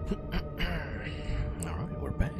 Alright, we're back.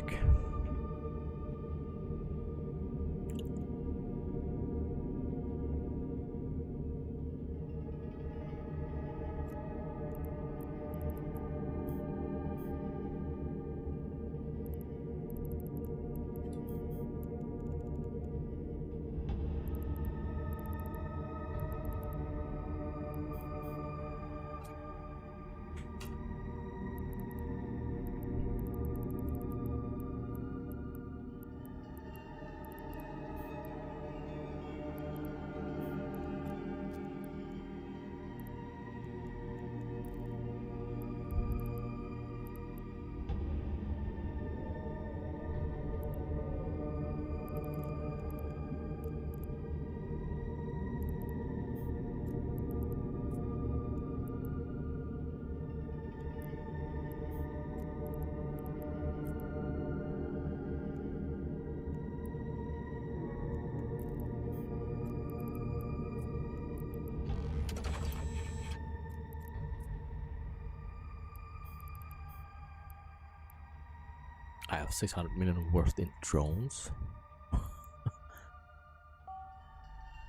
I have 600 million worth in drones.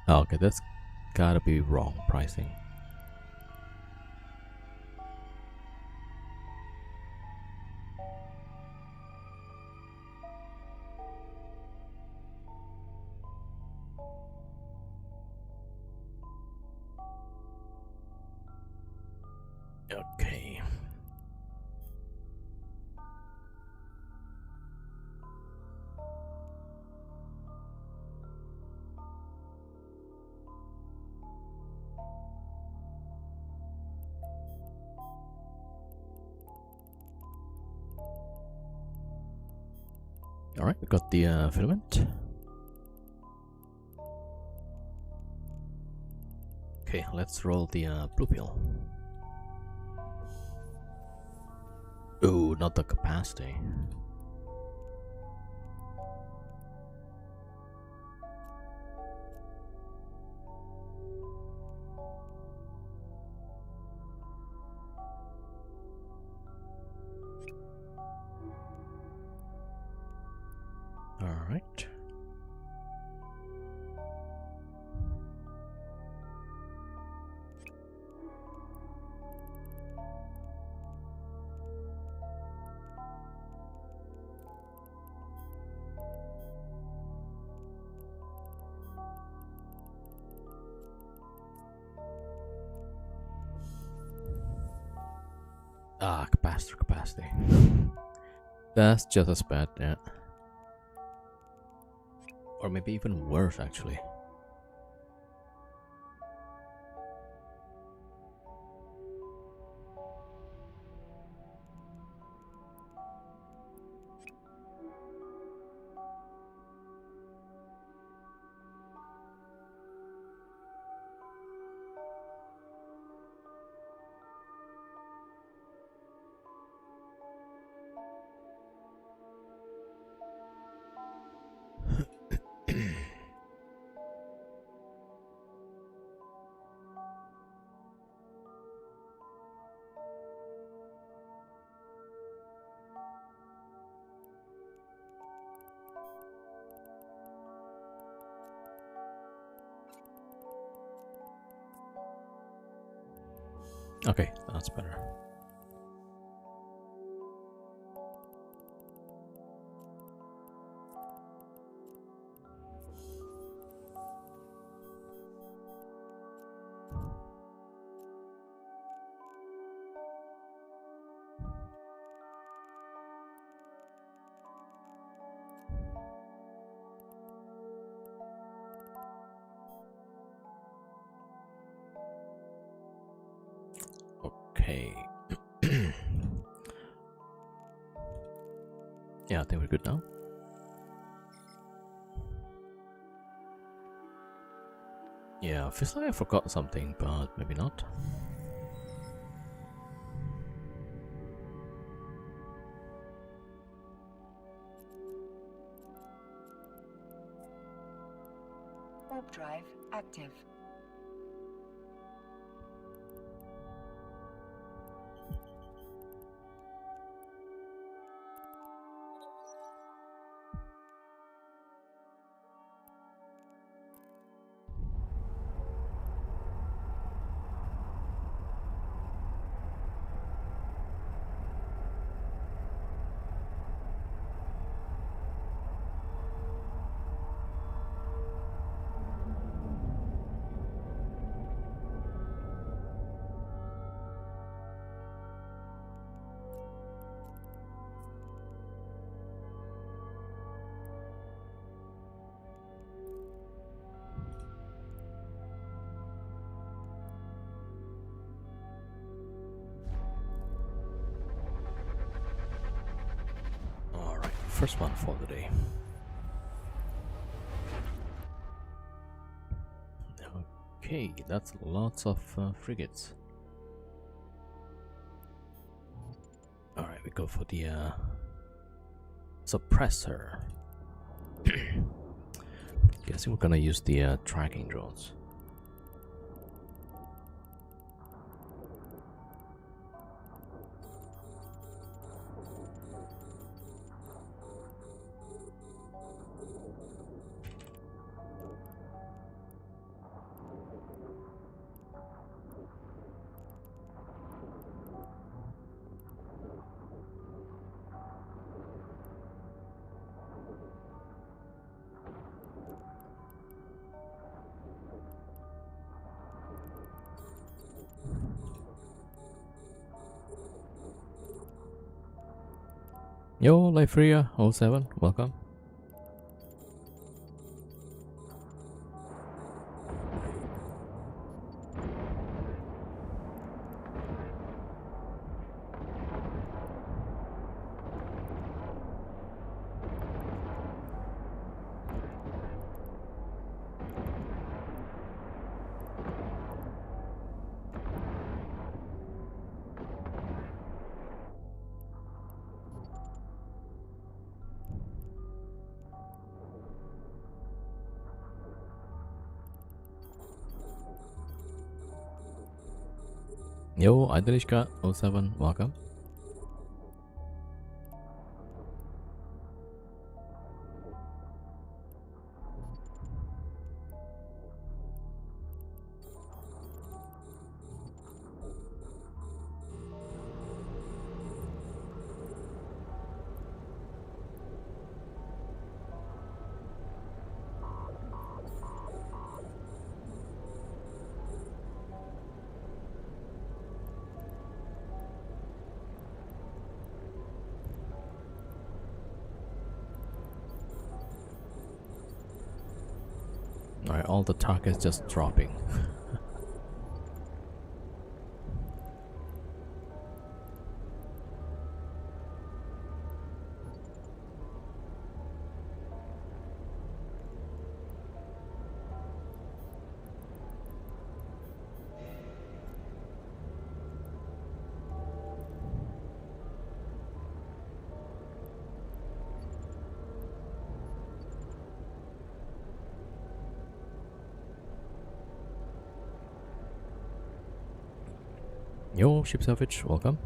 Okay, that's gotta be wrong pricing. Okay. Alright, we got the filament. Okay, let's roll the blue pill. Oh, not the capacity. Alright. Ah, capacity. That's just as bad, yeah. Or maybe even worse, actually. Okay, that's better. Okay. Yeah, I think we're good now. Yeah, feels like I forgot something, but maybe not. Warp drive active. first one for the day. Okay, that's lots of frigates. Alright, we go for the suppressor. Guessing we're gonna use the tracking drones. Yo, Lifria 07, welcome. Yo, Idolishka 07, welcome. Alright, all the targets just dropping. Yo, Ship Savage, welcome.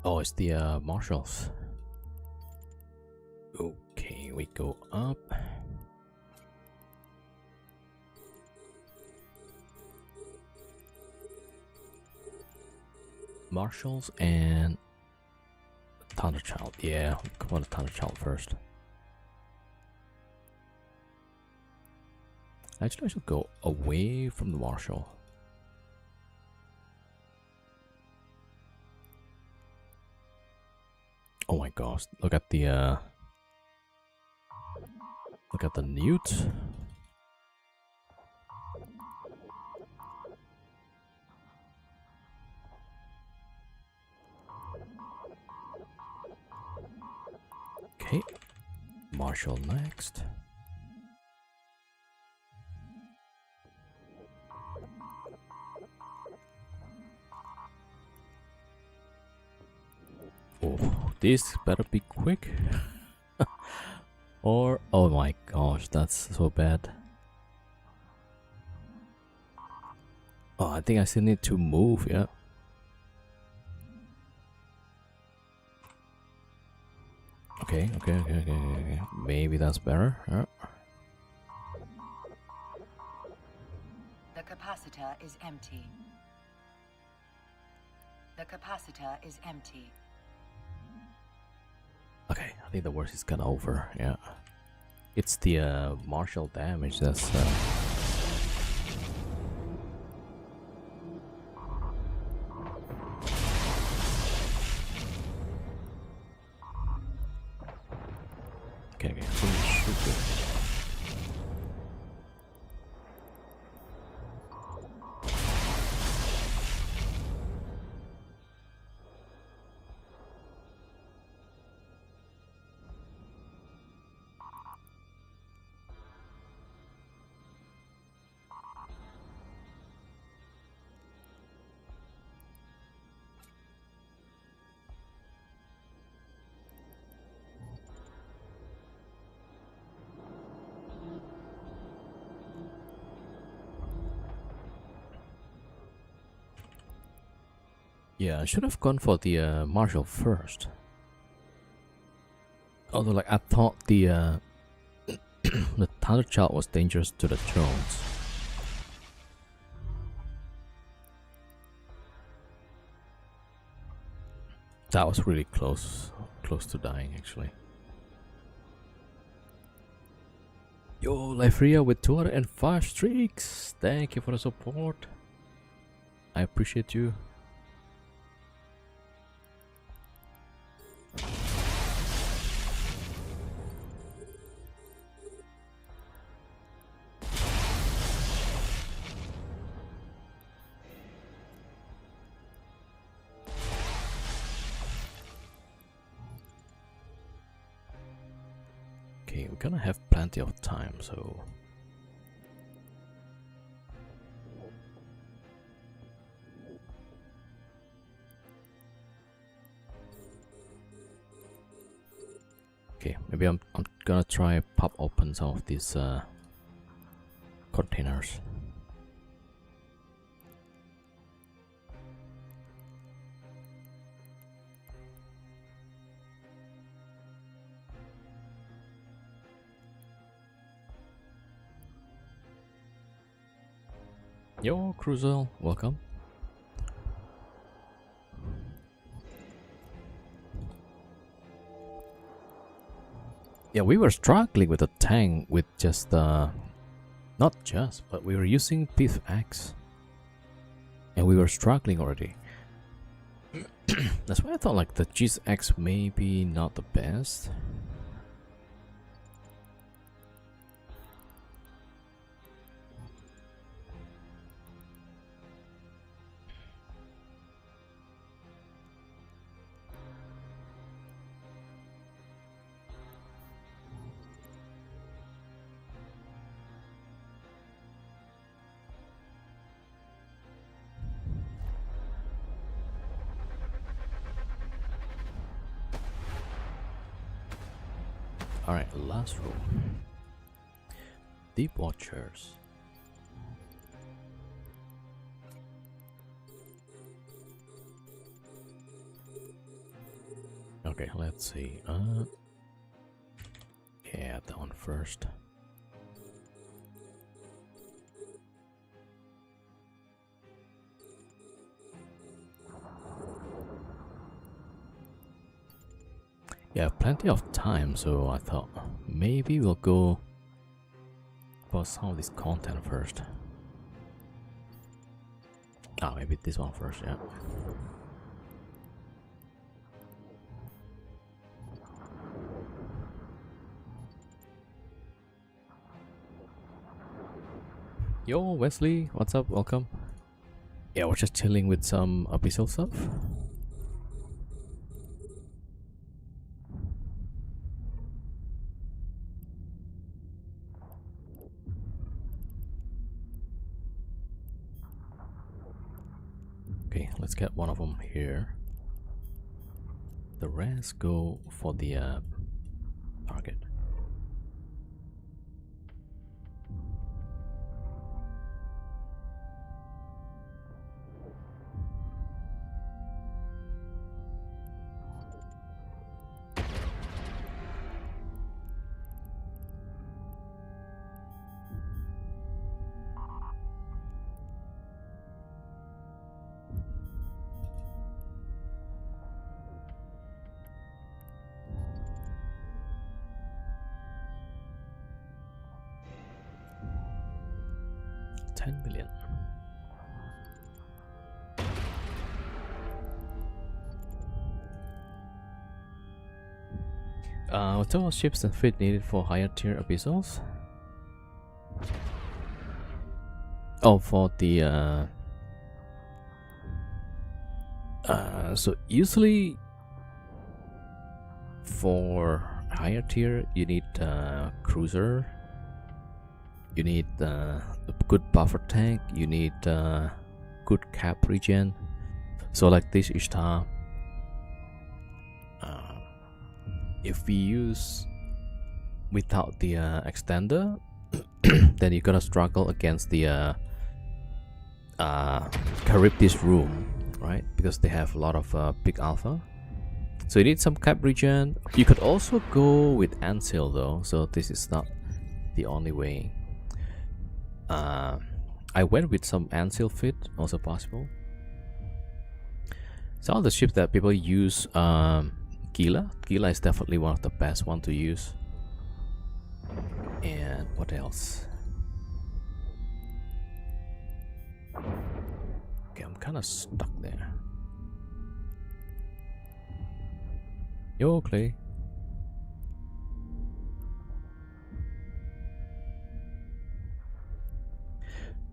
Oh, it's the marshals. Okay, we go up. Marshals and Thunder Child. Yeah, come on, Thunder Child first. Actually, I should go away from the marshal. Oh my gosh, look at the newt. Okay, marshal next. Oh, this better be quick. Or, oh my gosh, that's so bad. Oh, I think I still need to move, yeah. Okay. Maybe that's better. The capacitor is empty. The capacitor is empty. Okay, I think the worst is kind of over. Yeah, it's the martial damage that's. Okay, I think we should do it. Yeah, I should have gone for the martial first. Although, like, I thought the the Thunder Child was dangerous to the drones. That was really close to dying, actually. Yo, Lifria with 205 streaks. Thank you for the support. I appreciate you. Okay, we're gonna have plenty of time, so... Okay, maybe I'm gonna try pop open some of these containers. Yo, Cruzel, welcome. Yeah, we were struggling with the tank with just not just, but we were using Pith Axe. And we were struggling already. That's why I thought like the Cheese Axe maybe not the best. Alright, last room. Deep Watchers. Okay, let's see. Yeah, that one first. Yeah, plenty of time, so I thought maybe we'll go for some of this content first. Ah, maybe this one first, yeah. Yo, Wesley, what's up? Welcome. Yeah, we're just chilling with some Abyssal stuff. Okay, let's get one of them here. The rest go for the target. 10 million. Total ships and fleet needed for higher tier abyssals. Oh, for the so usually for higher tier you need cruiser, you need a good buffer tank, you need good cap regen. So like this Ishtar, if we use without the extender, then you're gonna struggle against the Charybdis room, right? Because they have a lot of big alpha. So you need some cap regen. You could also go with Ansil though, so this is not the only way. I went with some Ansil fit, also possible. Some of the ships that people use, Gila is definitely one of the best one to use. And what else? Okay, I'm kind of stuck there. Yo, Clay.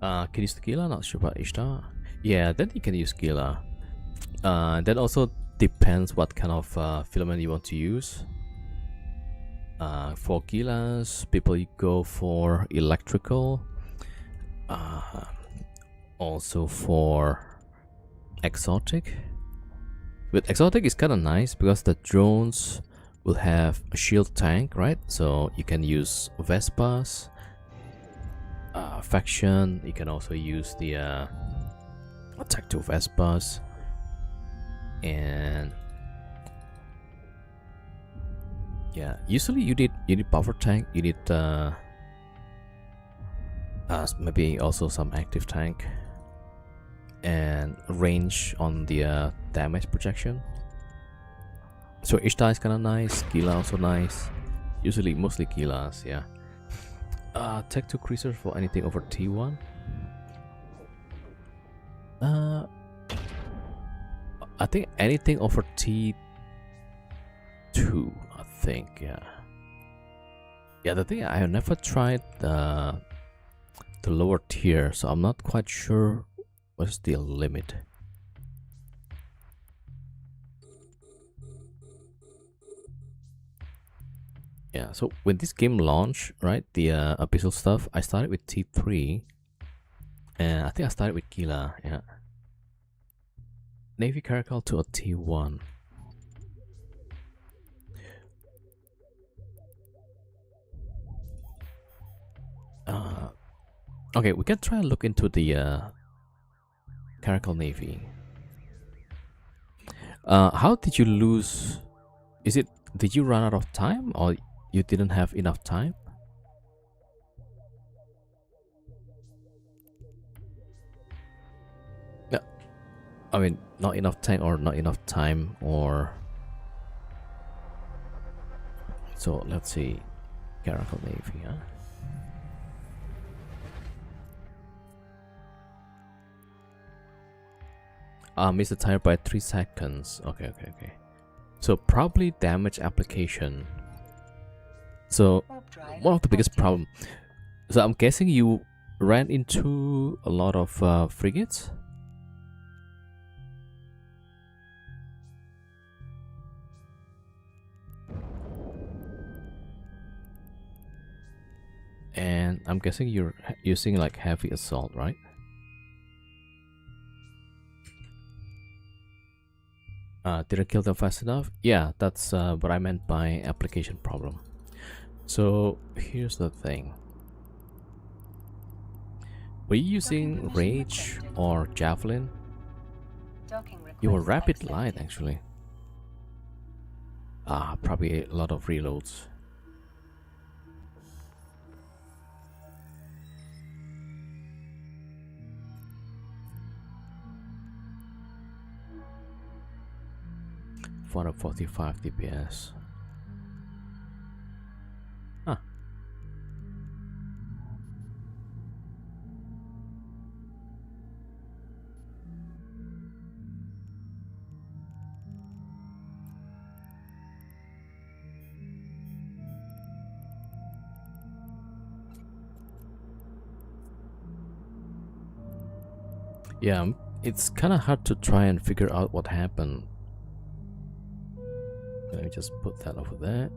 Can you use the Gila? Not sure about Ishtar. Yeah, then you can use Gila. That also depends what kind of filament you want to use. For Gilas, people go for electrical. Also for exotic. With exotic is kind of nice because the drones will have a shield tank, right? So you can use Vespas, faction. You can also use the attack to Vespas, and yeah, usually you need buffer tank. You need maybe also some active tank and range on the damage projection. So Ishtar is kind of nice. Gila also nice. Usually mostly Gilas, yeah. Tech 2 cruiser for anything over T1. I think anything over T2. I think, yeah. Yeah, the thing I have never tried the lower tier, so I'm not quite sure what's the limit. Yeah, so when this game launched, right, the Abyssal stuff, I started with T3, and I think I started with Gila, yeah. Navy Caracal to a T1. Okay, we can try and look into the Caracal Navy. How did you lose? Did you run out of time, or you didn't have enough time? Yeah, I mean, not enough time, or not enough time, or so. Let's see, Caracal Navy, huh? Missed the tire by 3 seconds. Okay. So probably damage application. So one of the biggest problem. So I'm guessing you ran into a lot of frigates. And I'm guessing you're using like heavy assault, right? Didn't kill them fast enough? Yeah, that's what I meant by application problem. So here's the thing. Were you using Rage or Javelin? You were Rapid Light actually. Probably a lot of reloads. For 45 DPS. Huh. Yeah, it's kind of hard to try and figure out what happened. Let me just put that over there.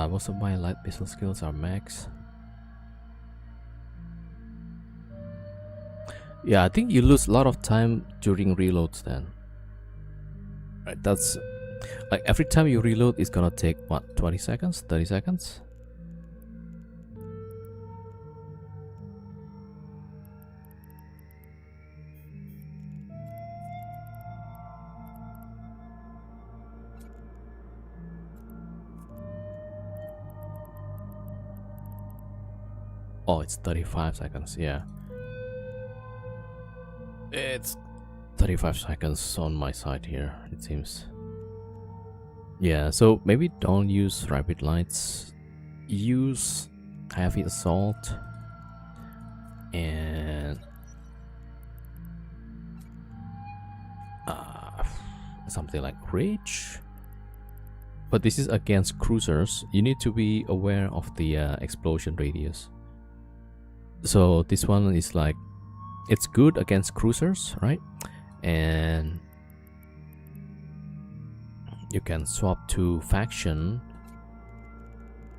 Most of my light pistol skills are max. Yeah, I think you lose a lot of time during reloads then. Right, that's like every time you reload, it's gonna take what, 20 seconds, 30 seconds? Oh, it's 35 seconds, yeah. It's 35 seconds on my side here, it seems. Yeah, so maybe don't use rapid lights. Use heavy assault and something like rage. But this is against cruisers. You need to be aware of the explosion radius. So this one is like, it's good against cruisers, right? And you can swap to faction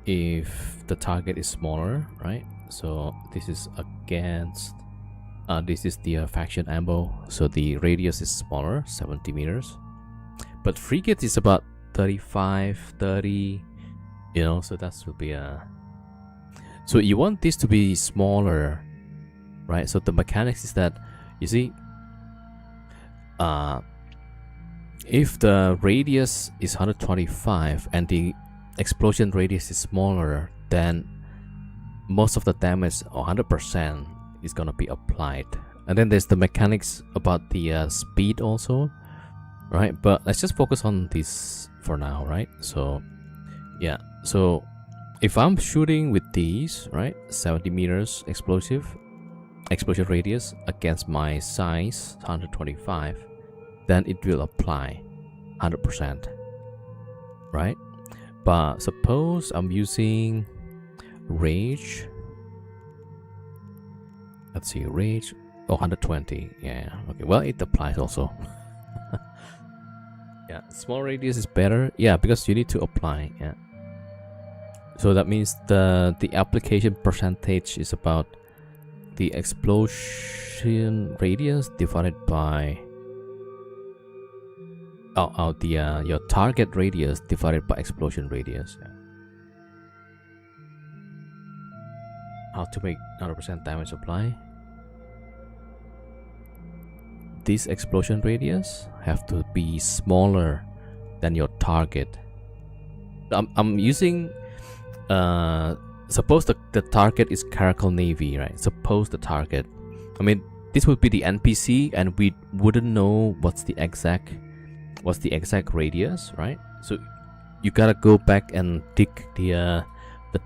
if the target is smaller, right? So this is against this is the faction ammo, so the radius is smaller, 70 meters. But frigate is about 35, 30, you know, so that will be a... So you want this to be smaller, right? So the mechanics is that, you see, if the radius is 125 and the explosion radius is smaller, then most of the damage, 100%, is gonna be applied. And then there's the mechanics about the speed also, right? But let's just focus on this for now, right? So yeah, so if I'm shooting with these, right, 70 meters explosion radius against my size 125, then it will apply 100%, right? But suppose I'm using rage. Let's see, rage. Oh, 120. Yeah, okay. Well, it applies also. Yeah, small radius is better. Yeah, because you need to apply. Yeah. So that means the application percentage is about the explosion radius divided by your target radius divided by explosion radius. Yeah. How to make 100% damage apply? This explosion radius have to be smaller than your target. I'm using suppose the target is Caracal Navy, right? Suppose the target, I mean, this would be the NPC and we wouldn't know what's the exact radius, right? So you gotta go back and dig the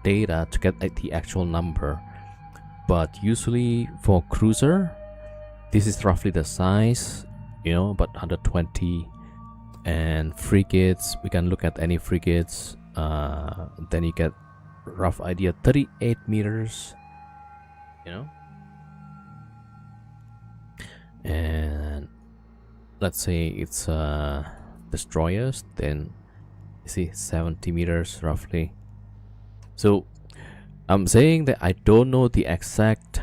data to get the actual number. But usually for cruiser, this is roughly the size, you know, about 120. And frigates, we can look at any frigates, then you get rough idea, 38 meters, you know. And let's say it's destroyers, then you see 70 meters roughly. So I'm saying that I don't know the exact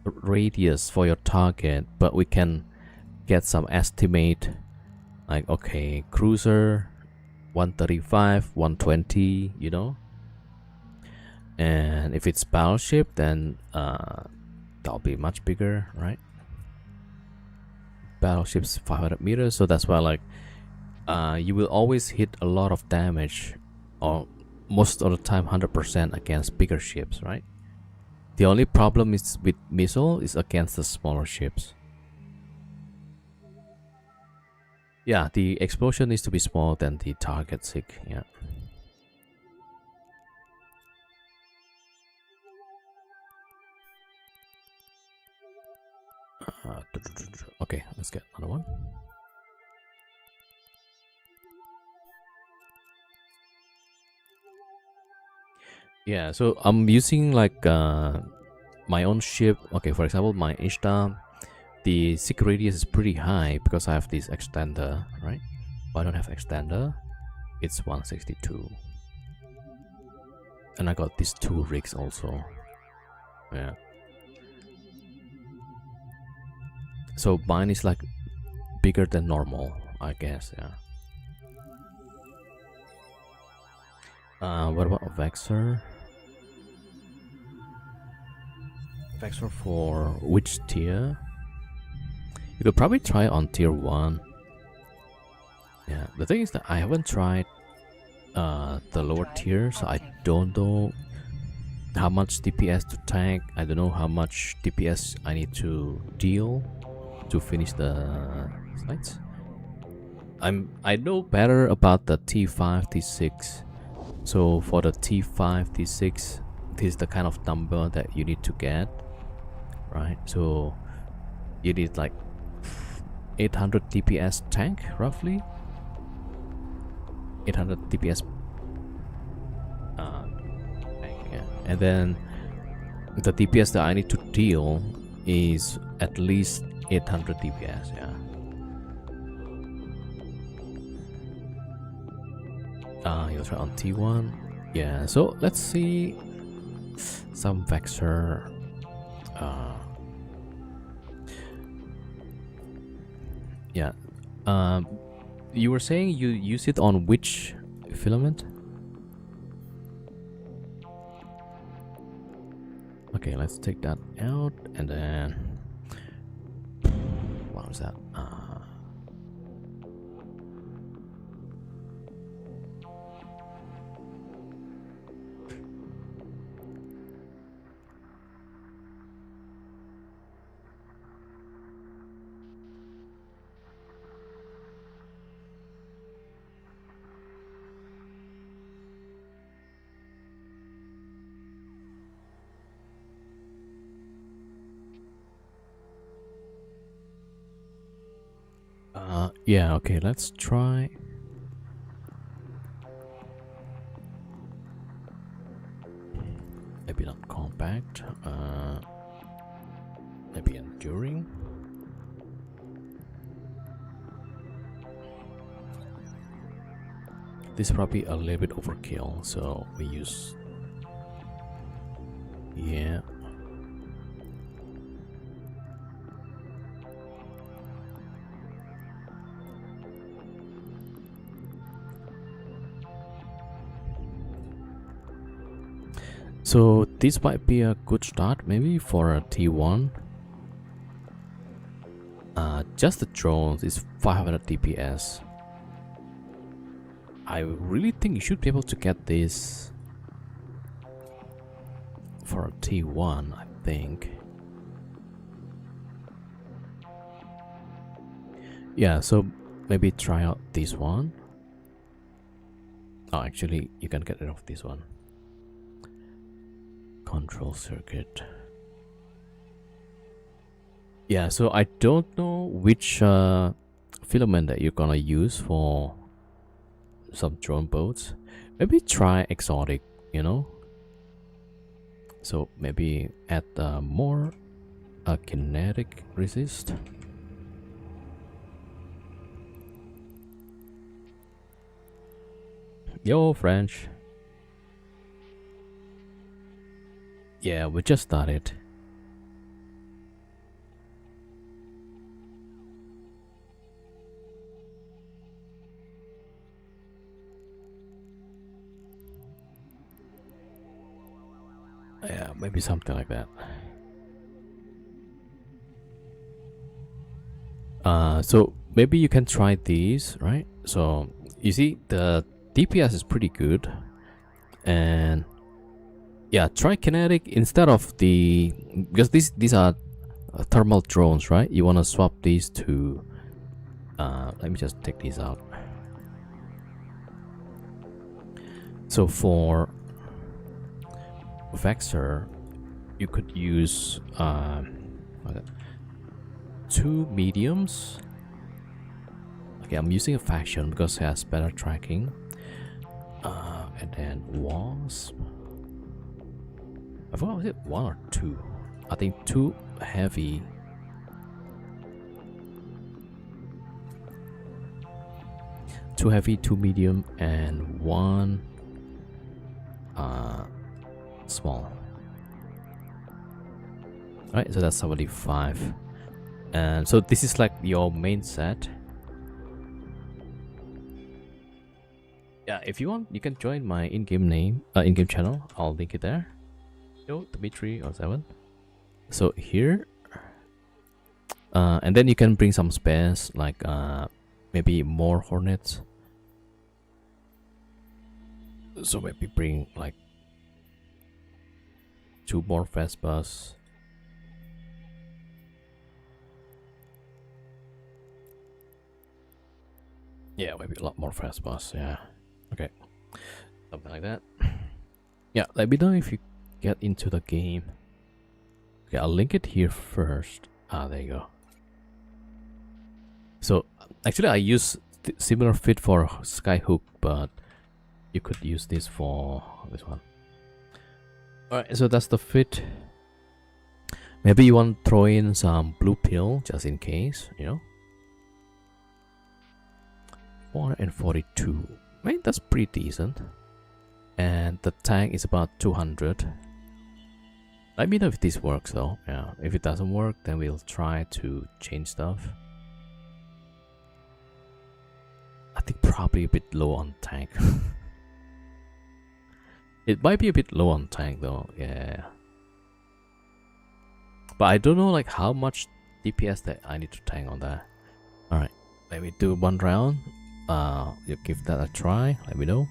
radius for your target, but we can get some estimate, like, okay, cruiser 135, 120, you know. And if it's battleship, then that'll be much bigger, right? Battleship's 500 meters, so that's why, like, you will always hit a lot of damage, or most of the time 100% against bigger ships, right? The only problem is with missile is against the smaller ships. Yeah, the explosion needs to be smaller than the target sig. Yeah. Okay, let's get another one. Yeah, so I'm using like my own ship. Okay, for example, my Ishtar, the secret radius is pretty high because I have this extender, right? But I don't have extender. It's 162, and I got these two rigs also. Yeah. So mine is like bigger than normal, I guess. Yeah. What about a Vexor? Vexor for which tier? You could probably try on tier 1. Yeah, the thing is that I haven't tried the lower tier, so I don't know how much DPS to tank. I don't know how much DPS I need to deal to finish the sites. I know better about the T5, T6. So for the T5, T6, this is the kind of number that you need to get, right? So you need like 800 DPS tank roughly. 800 DPS tank, yeah. And then the DPS that I need to deal is at least 800 DPS, yeah. You'll try on T1. Yeah, so let's see some Vexor. Yeah. You were saying you use it on which filament? Okay, let's take that out and then what was that? Yeah, okay, let's try. Maybe not compact, maybe enduring. This is probably a little bit overkill, so we use, yeah. So this might be a good start maybe for a T1. Just the drones is 500 DPS. I really think you should be able to get this for a T1, I think. Yeah, so maybe try out this one. Oh, actually, you can get rid of this one. Control circuit. Yeah, so I don't know which filament that you're gonna use for some drone boats. Maybe try exotic, you know. So maybe add more kinetic resist. Yo, French. Yeah, we just started. Yeah, maybe something like that. So maybe you can try these, right? So you see the DPS is pretty good, and yeah, try kinetic instead of the, because these are thermal drones, right? You want to swap these to let me just take these out. So for Vexor, you could use two mediums. Okay, I'm using a faction because it has better tracking. And then Wasp. I forgot, was it 1 or 2? I think 2 heavy. Two heavy, 2 medium, and 1 small. Alright, so that's 75. And so this is like your main set. Yeah, if you want, you can join my in-game name, in-game channel. I'll link it there. Yo, Dimitri07. So here, and then you can bring some spares, like maybe more hornets. So maybe bring like 2 more Vespas. Yeah, maybe a lot more Vespas. Yeah. Okay. Something like that. Yeah, let me know if you get into the game. Okay, I'll link it here first. Ah, there you go. So actually I use similar fit for Skyhook, but you could use this for this one. Alright, so that's the fit. Maybe you want to throw in some blue pill just in case, you know. 442. Right, that's pretty decent. And the tank is about 200. Let me know if this works though. Yeah, if it doesn't work, then we'll try to change stuff. I think probably a bit low on tank. It might be a bit low on tank though, yeah. But I don't know like how much DPS that I need to tank on that. Alright, let me do 1 round. You give that a try, let me know.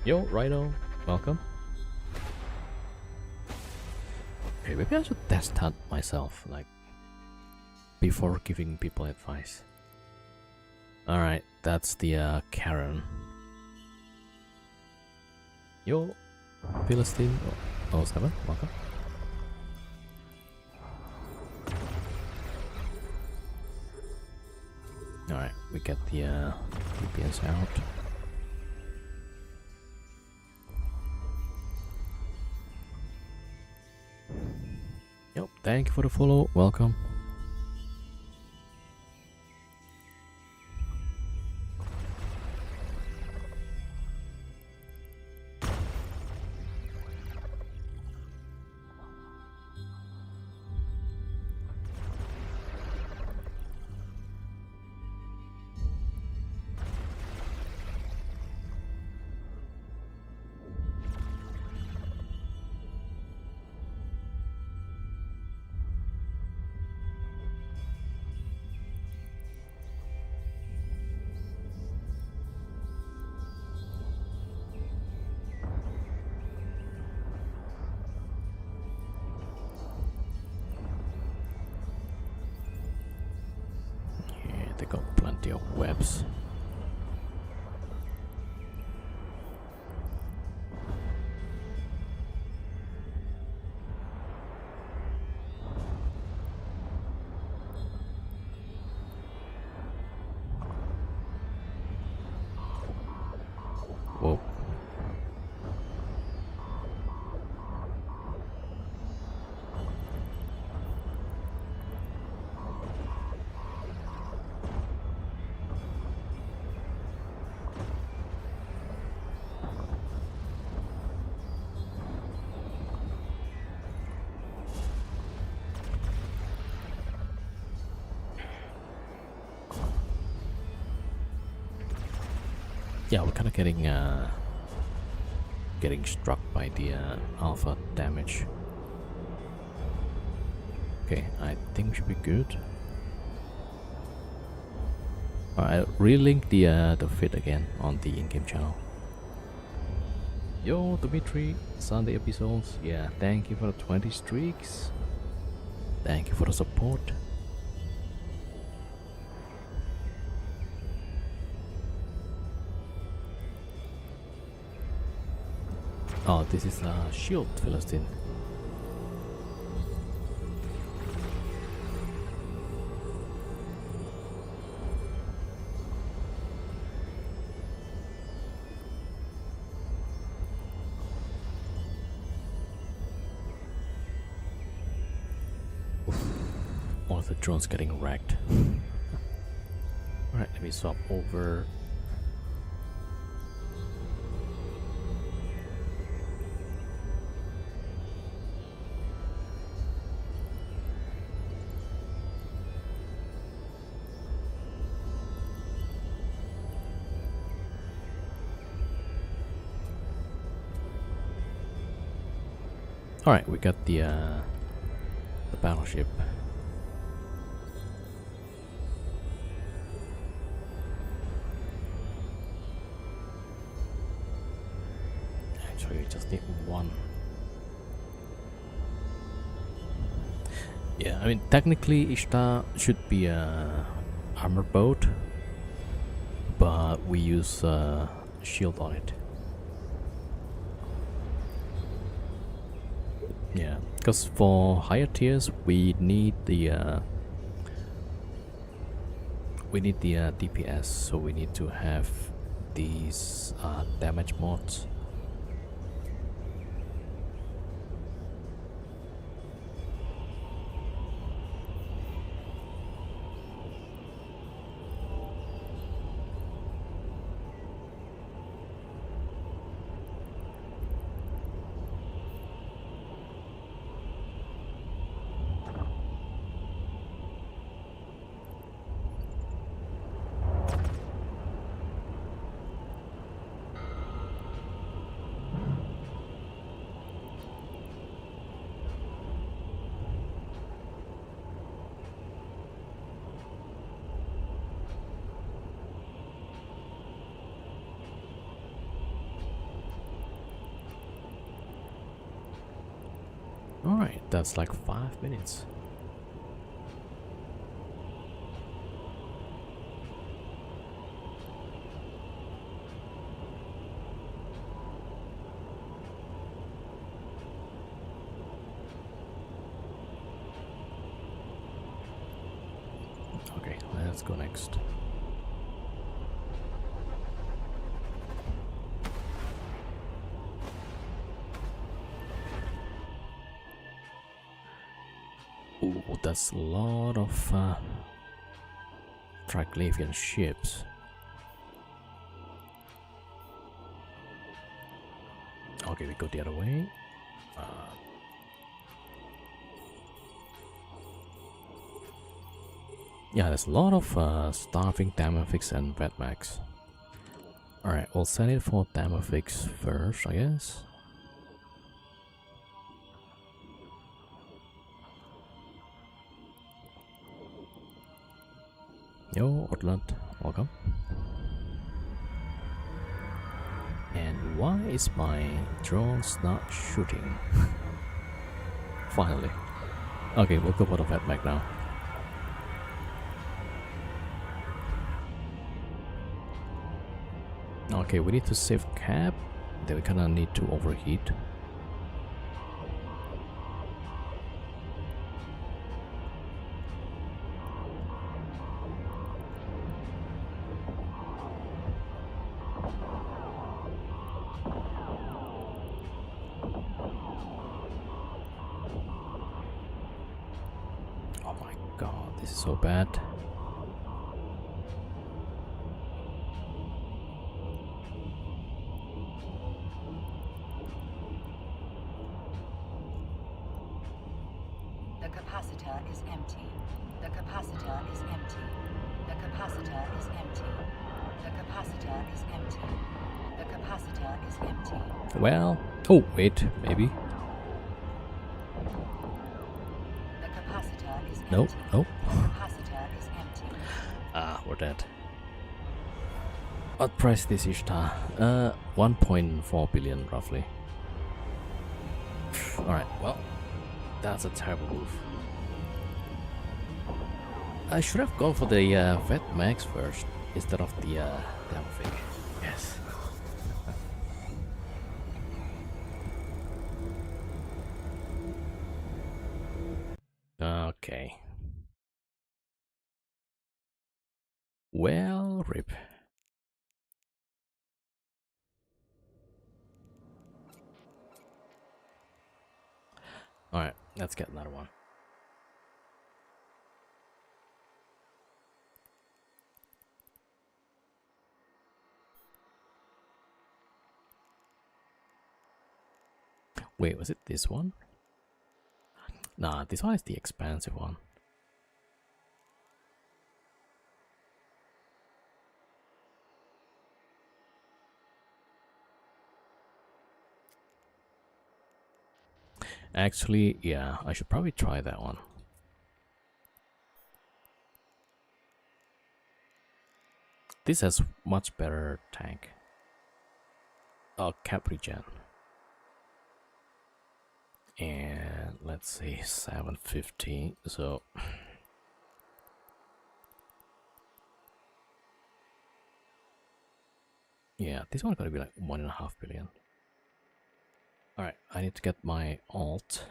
Yo, Rhino, welcome. Okay, maybe I should test hunt myself, like, before giving people advice. Alright, that's the Karen. Yo, Philistine 07, welcome. Alright, we get the DPS out. Yep, thank you for the follow, welcome. They got plenty of webs. Whoa. Yeah, we're kind of getting struck by the alpha damage. Okay, I think we should be good. Alright, relink the fit again on the in-game channel. Yo, Dimitri, Sunday Abyssals. Yeah, thank you for the 20 streaks. Thank you for the support. Oh, this is a shield, Philistine. All of the drones getting wrecked. Alright, let me swap over. Alright, we got the battleship. Actually, we just need one. Yeah, I mean, technically Ishtar should be a armor boat, but we use shield on it. Yeah, because for higher tiers we need the DPS, so we need to have these damage mods. Alright, that's like 5 minutes. Okay, let's go next. Ooh, that's a lot of Triglavian ships. Okay, we go the other way. Yeah, there's a lot of starving Damafix and Vetmax. Alright, we'll send it for Damafix first, I guess. Yo, Outland, welcome. And why is my drones not shooting? Finally. Okay, we'll go for the Vetmax now. Okay, we need to save cap. Then we kinda need to overheat. Oh my god, this is so bad. The capacitor is empty. The capacitor is empty. The capacitor is empty. The capacitor is empty. The capacitor is empty. Well, oh wait, maybe. The capacitor is empty. Nope, nope. The capacitor is empty. Ah, we're dead. What price this Ishtar? 1.4 billion roughly. Alright, well, that's a terrible move. I should have gone for the Vetmax first instead of the Damafix. Yes. Okay. Well, rip. Alright, let's get another one. Wait, was it this one? Nah, this one is the expensive one. Actually, yeah, I should probably try that one. This has much better tank. Oh, cap regen. And let's see, 750. So yeah, this one gonna be like 1.5 billion. All right, I need to get my alt.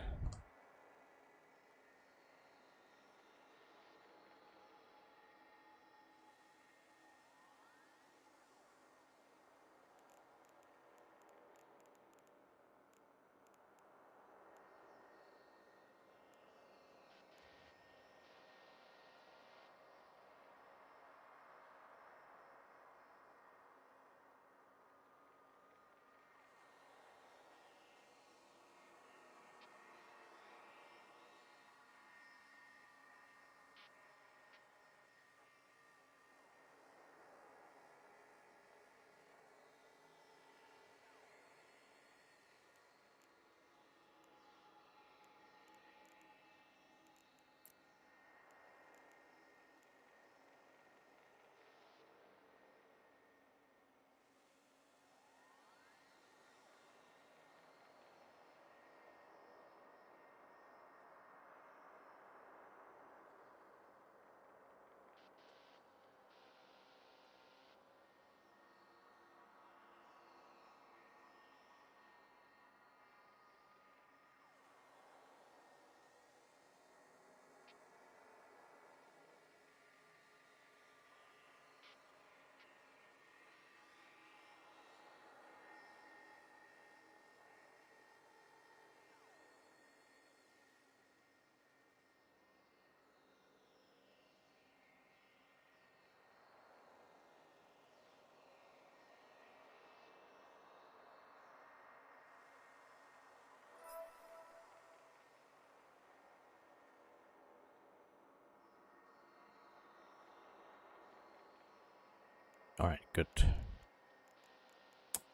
All right, good.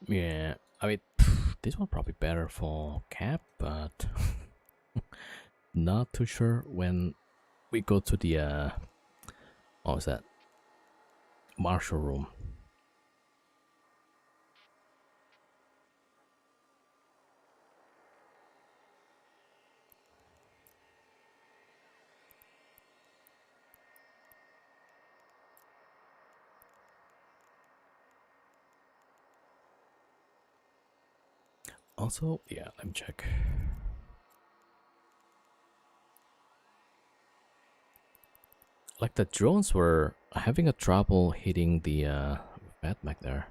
Yeah, I mean, this one probably better for cap, but not too sure when we go to the what was that? Marshal room. Also, yeah, let me check. Like the drones were having a trouble hitting the Batmech there.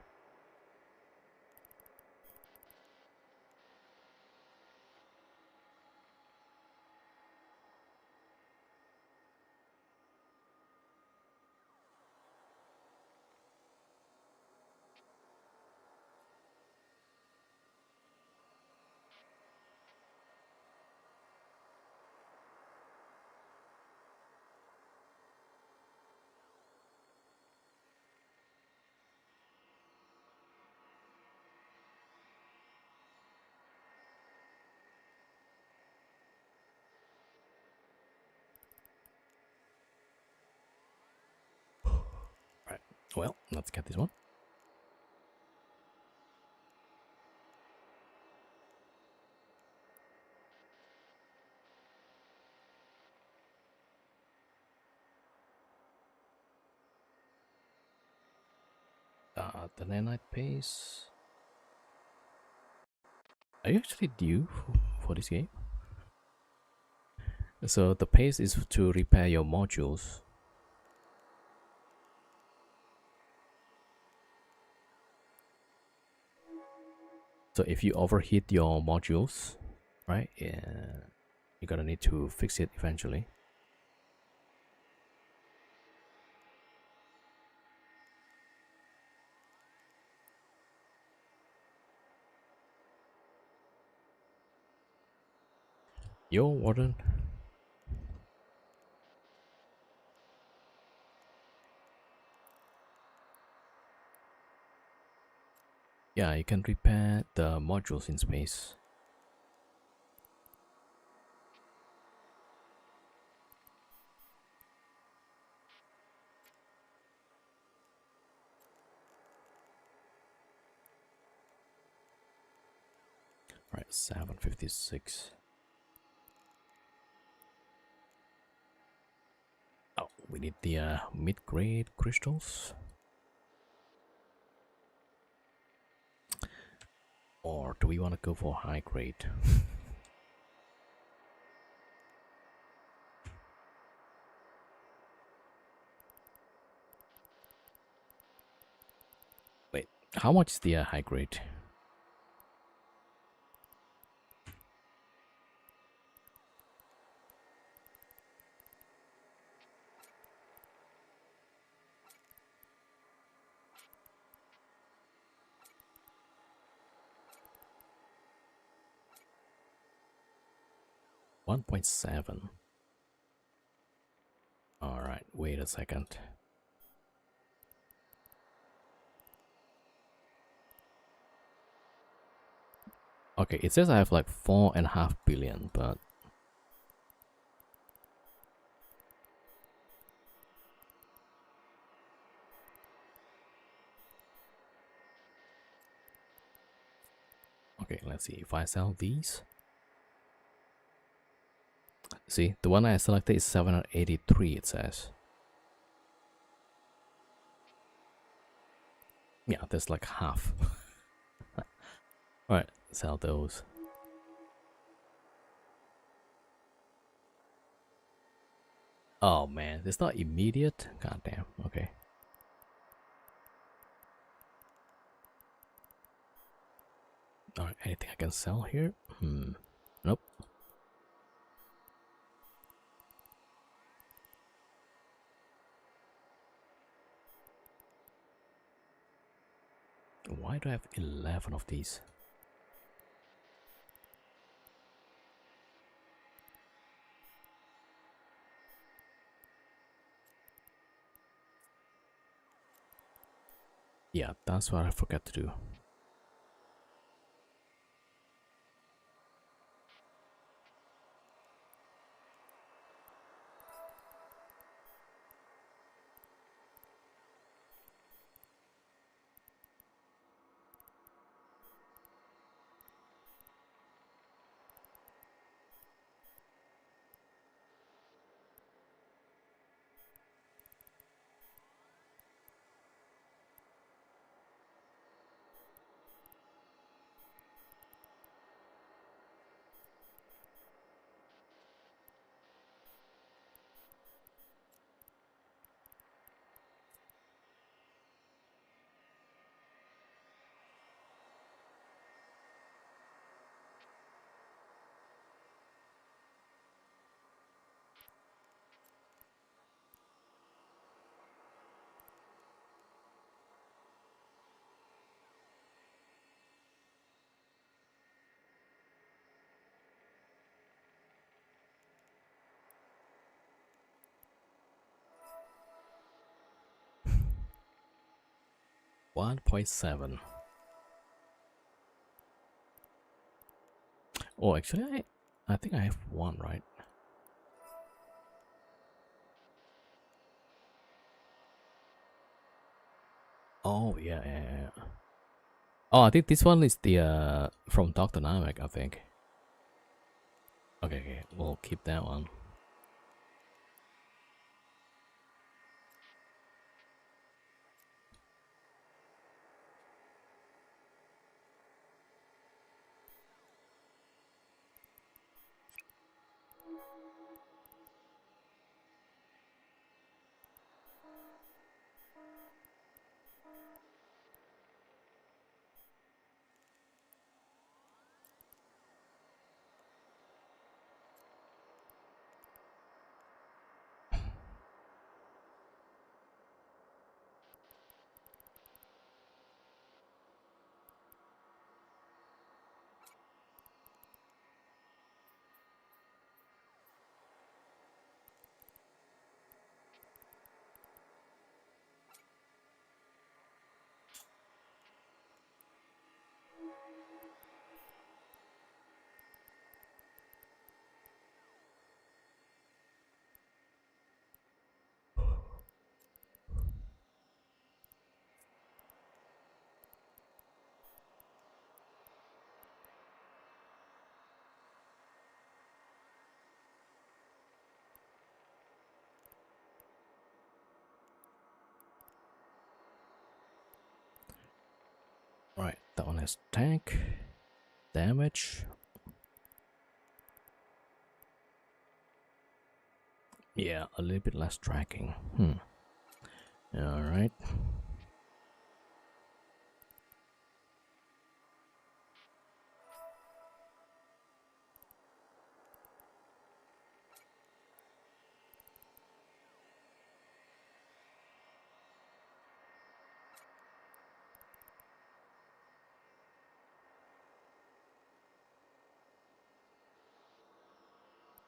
Right. Well, let's get this one. The nanite pace. Are you actually due for this game? So the pace is to repair your modules. So if you overheat your modules, right? Yeah, you're gonna need to fix it eventually. Yo, Warden. Yeah, you can repair the modules in space. Right, 756. Oh, we need the mid-grade crystals. Or do we want to go for high grade? Wait, how much is the high grade? $1.7. Alright, wait a second. Okay, it says I have like 4.5 billion, but okay, let's see if I sell these. See, the one I selected is 783, it says. Yeah, that's like half. Alright, sell those. Oh man, it's not immediate? God damn, okay. Alright, anything I can sell here? Nope. Why do I have 11 of these? Yeah, that's what I forgot to do. $1.7. Oh, actually, I think I have one, right? Oh, yeah. Oh, I think this one is the from Dr. Namek, I think. Okay, we'll keep that one. that one has tank damage. Yeah, a little bit less tracking. All right.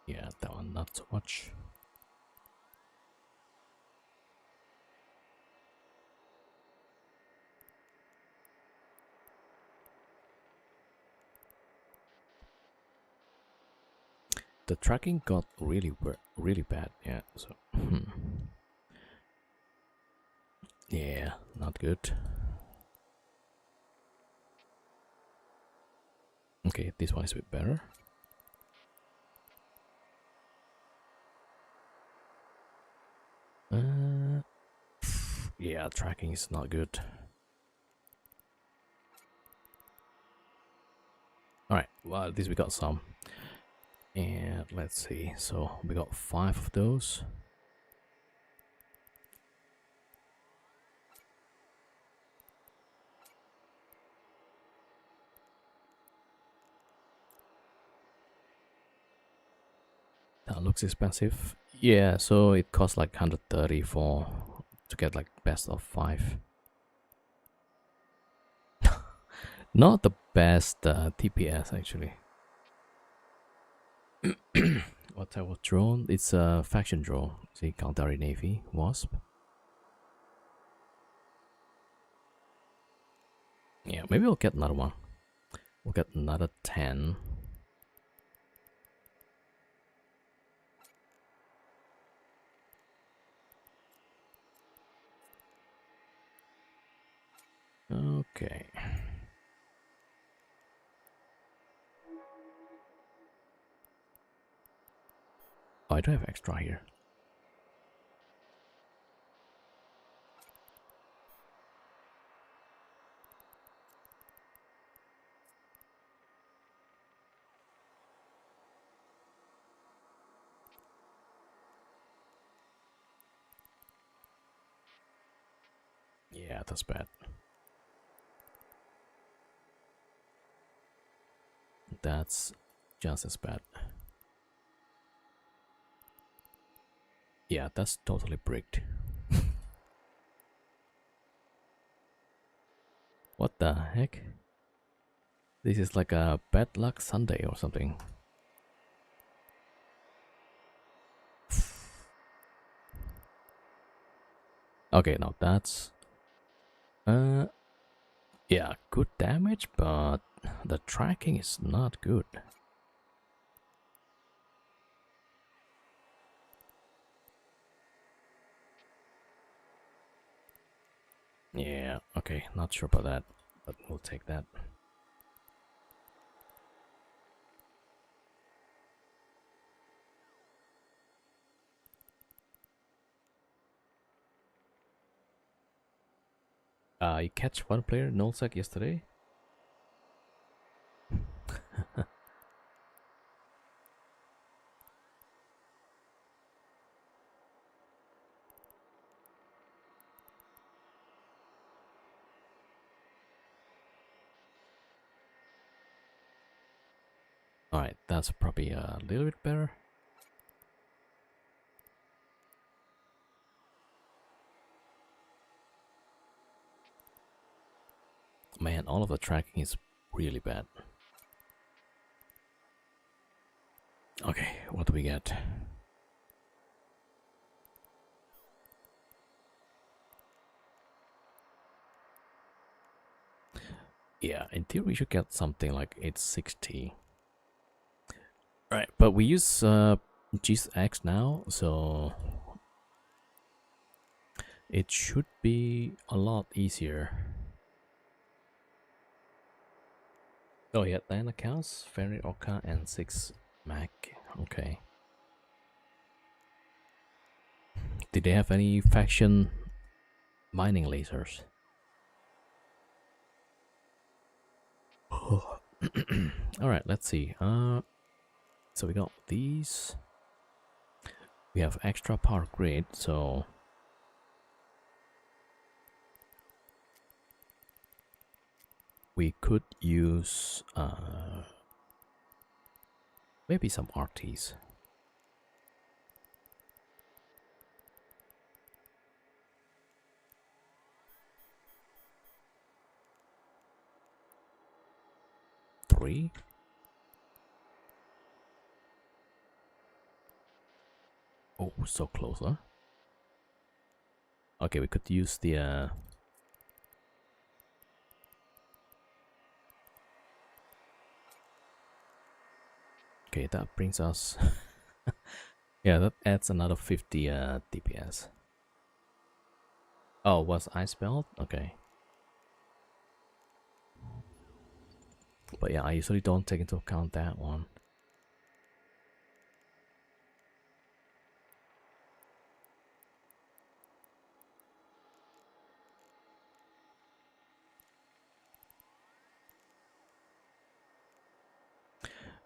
Yeah, that one not so much. The tracking got really bad. Yeah, so yeah, not good. Okay, this one is a bit better. Yeah, tracking is not good. Alright, well, at least we got some. And let's see, so we got 5 of those. That looks expensive. Yeah, so it costs like 130 to get like best of 5. Not the best TPS actually. What type of drone? It's a faction drone. See, Caldari Navy Wasp. Yeah, maybe we'll get another one. We'll get another 10. Okay. Oh, I do have extra here. Yeah, that's bad. That's just as bad. Yeah, that's totally bricked. What the heck? This is like a bad luck Sunday or something. Okay, now that's yeah, good damage, but the tracking is not good. Yeah, okay, not sure about that, but we'll take that. You catch one player, nullsec yesterday? Alright, that's probably a little bit better. Man, all of the tracking is really bad. Okay, what do we get? Yeah, in theory we should get something like 860. Right, but we use GX now, so it should be a lot easier. Oh yeah, 9 accounts, Fairy Orca and 6 Mac. Okay. Did they have any faction mining lasers? All right, let's see. So we got these. We have extra power grid, so we could use maybe some RTs. Three. Oh, so close, huh? Okay, we could use the okay, that brings us yeah, that adds another 50 DPS. Oh, was I spelled? Okay. But yeah, I usually don't take into account that one.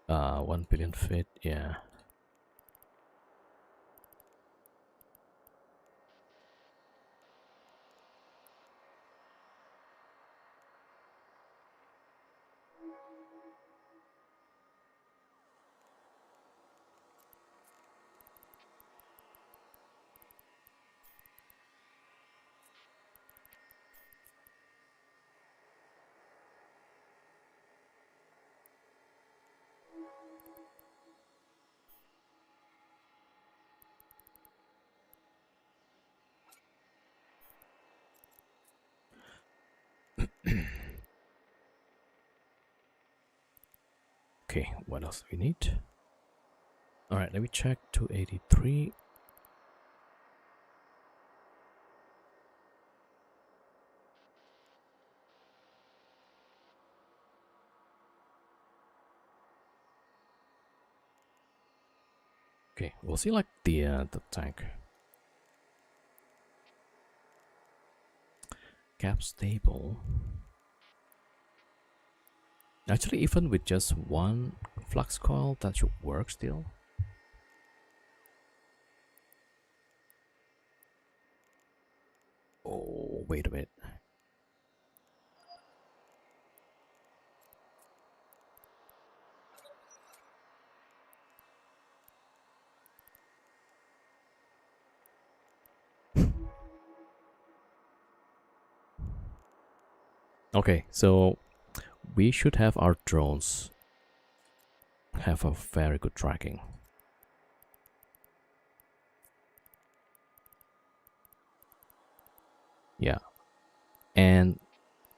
Uh, 1 billion feet, yeah. Okay, what else do we need? Alright, let me check 283. Okay, we'll see like the tank. Cap stable. Actually, even with just one flux coil, that should work still. Oh, wait a minute. Okay, so we should have our drones have a very good tracking. Yeah, and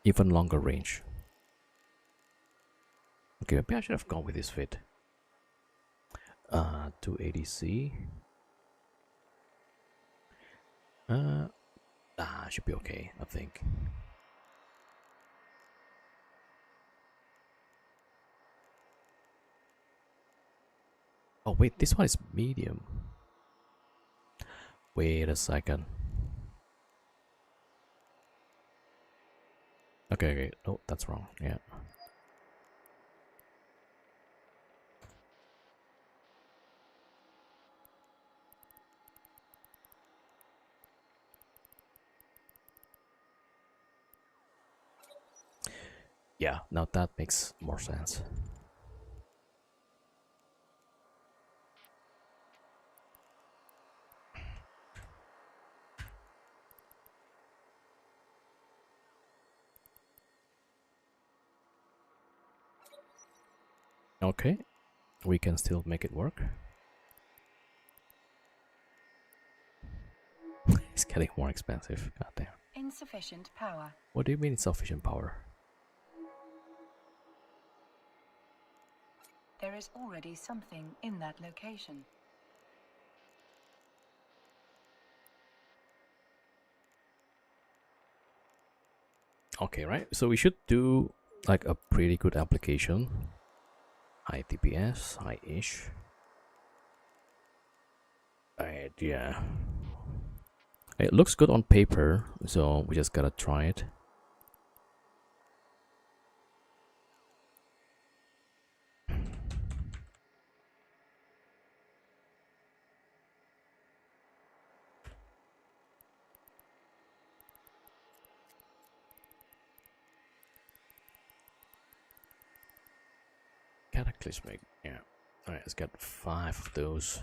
even longer range. Okay, maybe I should have gone with this fit. 280C. Should be okay, I think. Oh wait, this one is medium. Wait a second. Okay, okay. Oh, that's wrong. Yeah. Yeah, now that makes more sense. Okay, we can still make it work. It's getting more expensive. God damn. Insufficient power. What do you mean insufficient power? There is already something in that location. Okay, right. So we should do like a pretty good application. High DPS, high-ish. Right, yeah. It looks good on paper, so we just gotta try it. cataclysmic. Yeah. Alright, let's get 5 of those.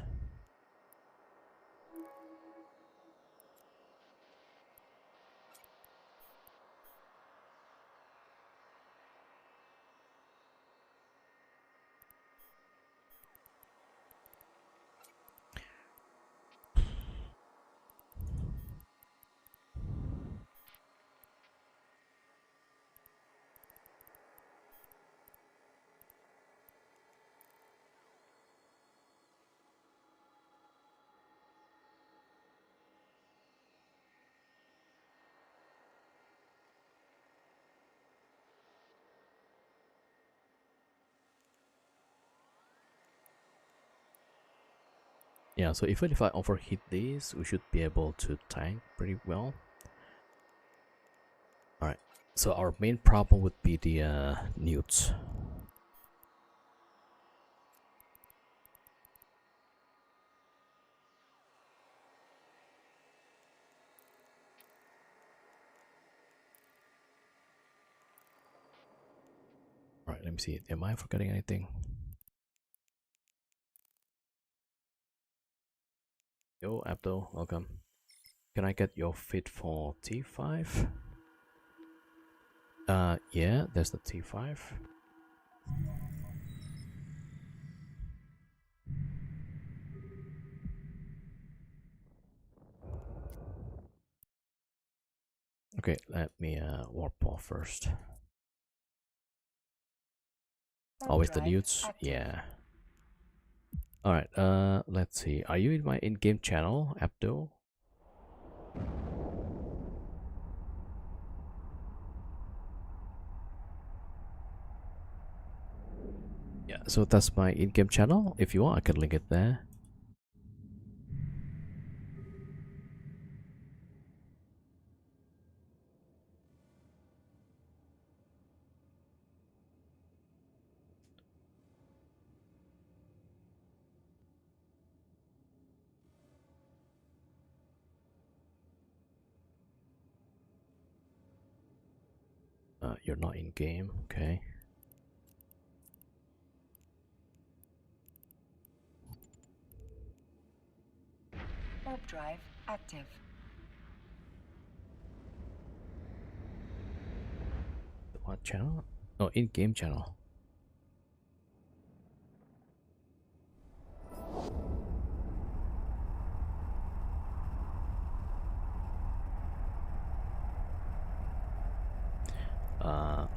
Yeah, so even if I overheat these, we should be able to tank pretty well. Alright, so our main problem would be the newts. Alright, let me see. Am I forgetting anything? Yo, Abdo, welcome. Can I get your fit for T5? Yeah, there's the T5. Okay, let me warp off first. Always the newts? Yeah. Alright, let's see. Are you in my in-game channel, Abdo? Yeah, so that's my in-game channel. If you want, I can link it there. You're not in-game, okay. Warp drive active. What channel? Oh, in-game channel.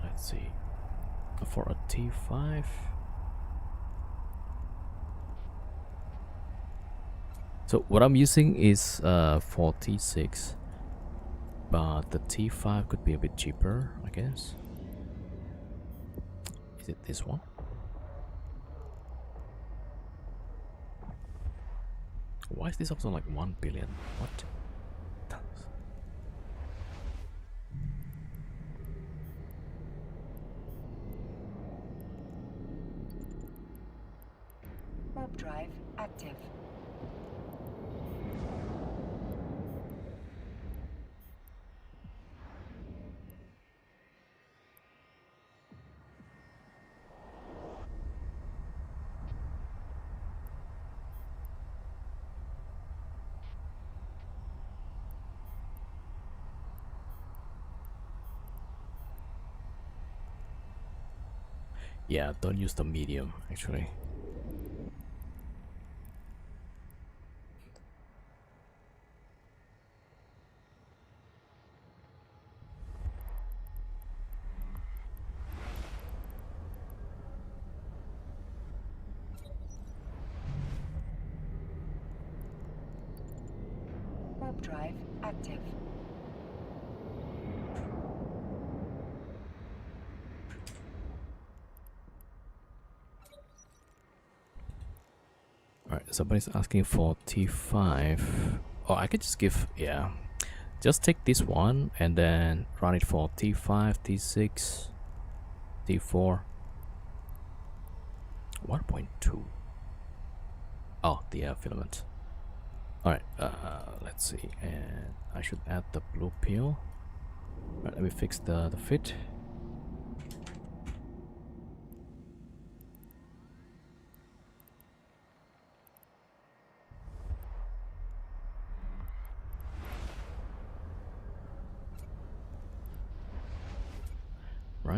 Let's see. For a T5. So what I'm using is for T6, but the T5 could be a bit cheaper, I guess. Is it this one? Why is this also like 1 billion? What? Warp drive active. Yeah, don't use the medium actually. Warp drive active. Alright, somebody's asking for T5. Oh, I could just give, yeah. Just take this one and then run it for T5, T6, T4. 1.2. Oh, the filament. Alright, let's see. And I should add the blue peel. Alright, let me fix the fit.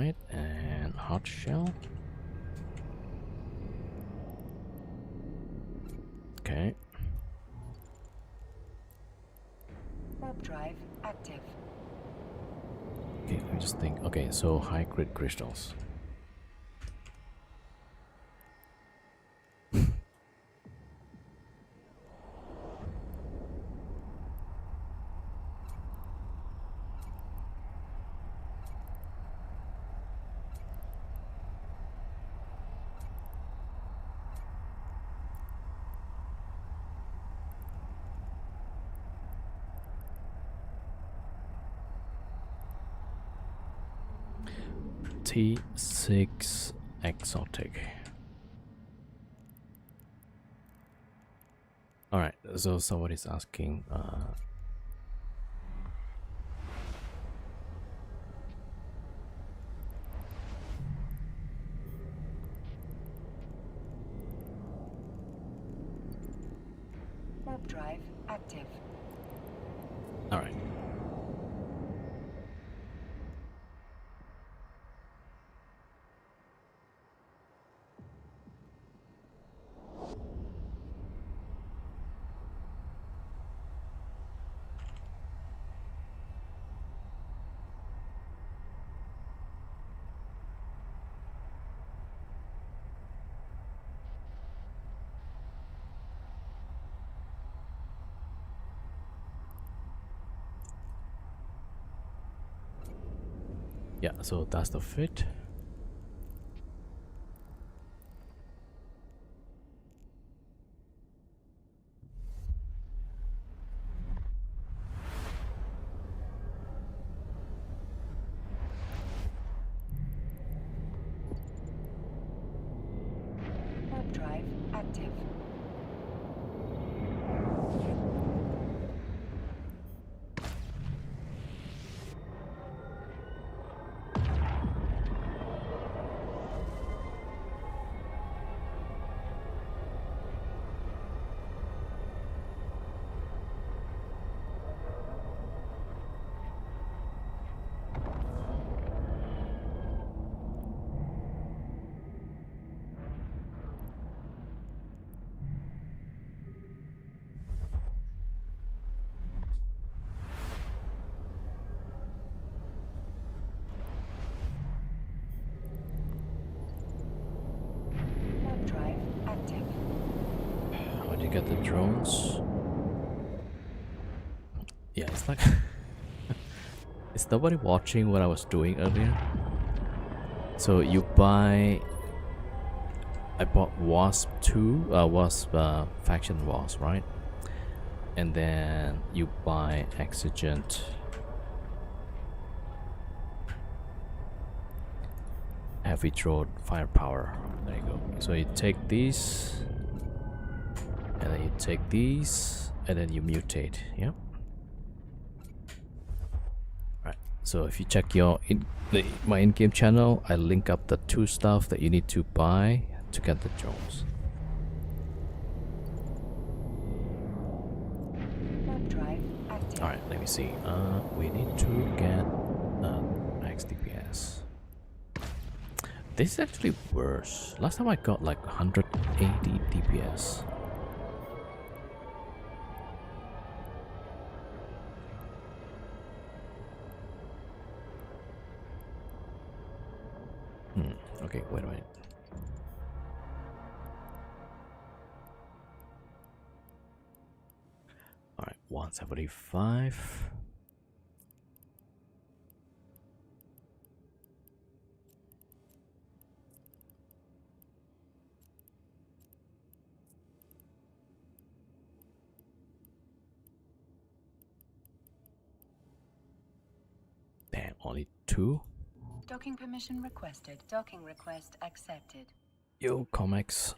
right, and hard shell. Okay. Warp drive active. Okay, let me just think. Okay, so high grid crystals. T6 exotic. Alright, so somebody's asking Warp drive active. alright. Yeah, so that's the fit. Warp drive active. Warp drive active. How do you get the drones? Yeah, it's like is nobody watching what I was doing earlier? So you buy I bought Wasp 2, Wasp Faction Wasp, right? And then you buy Exigent Heavy Drone Firepower. There you go. So you take these, and then you take these, and then you mutate. Yep. Right. So if you check my in-game channel, I link up the 2 stuff that you need to buy to get the drones. Warp drive active. Alright, let me see. We need to get max DPS. This is actually worse. Last time I got like 180 DPS. Okay, wait a minute. Alright, 175. Damn, only 2? Docking permission requested. Docking request accepted. Yo, comics.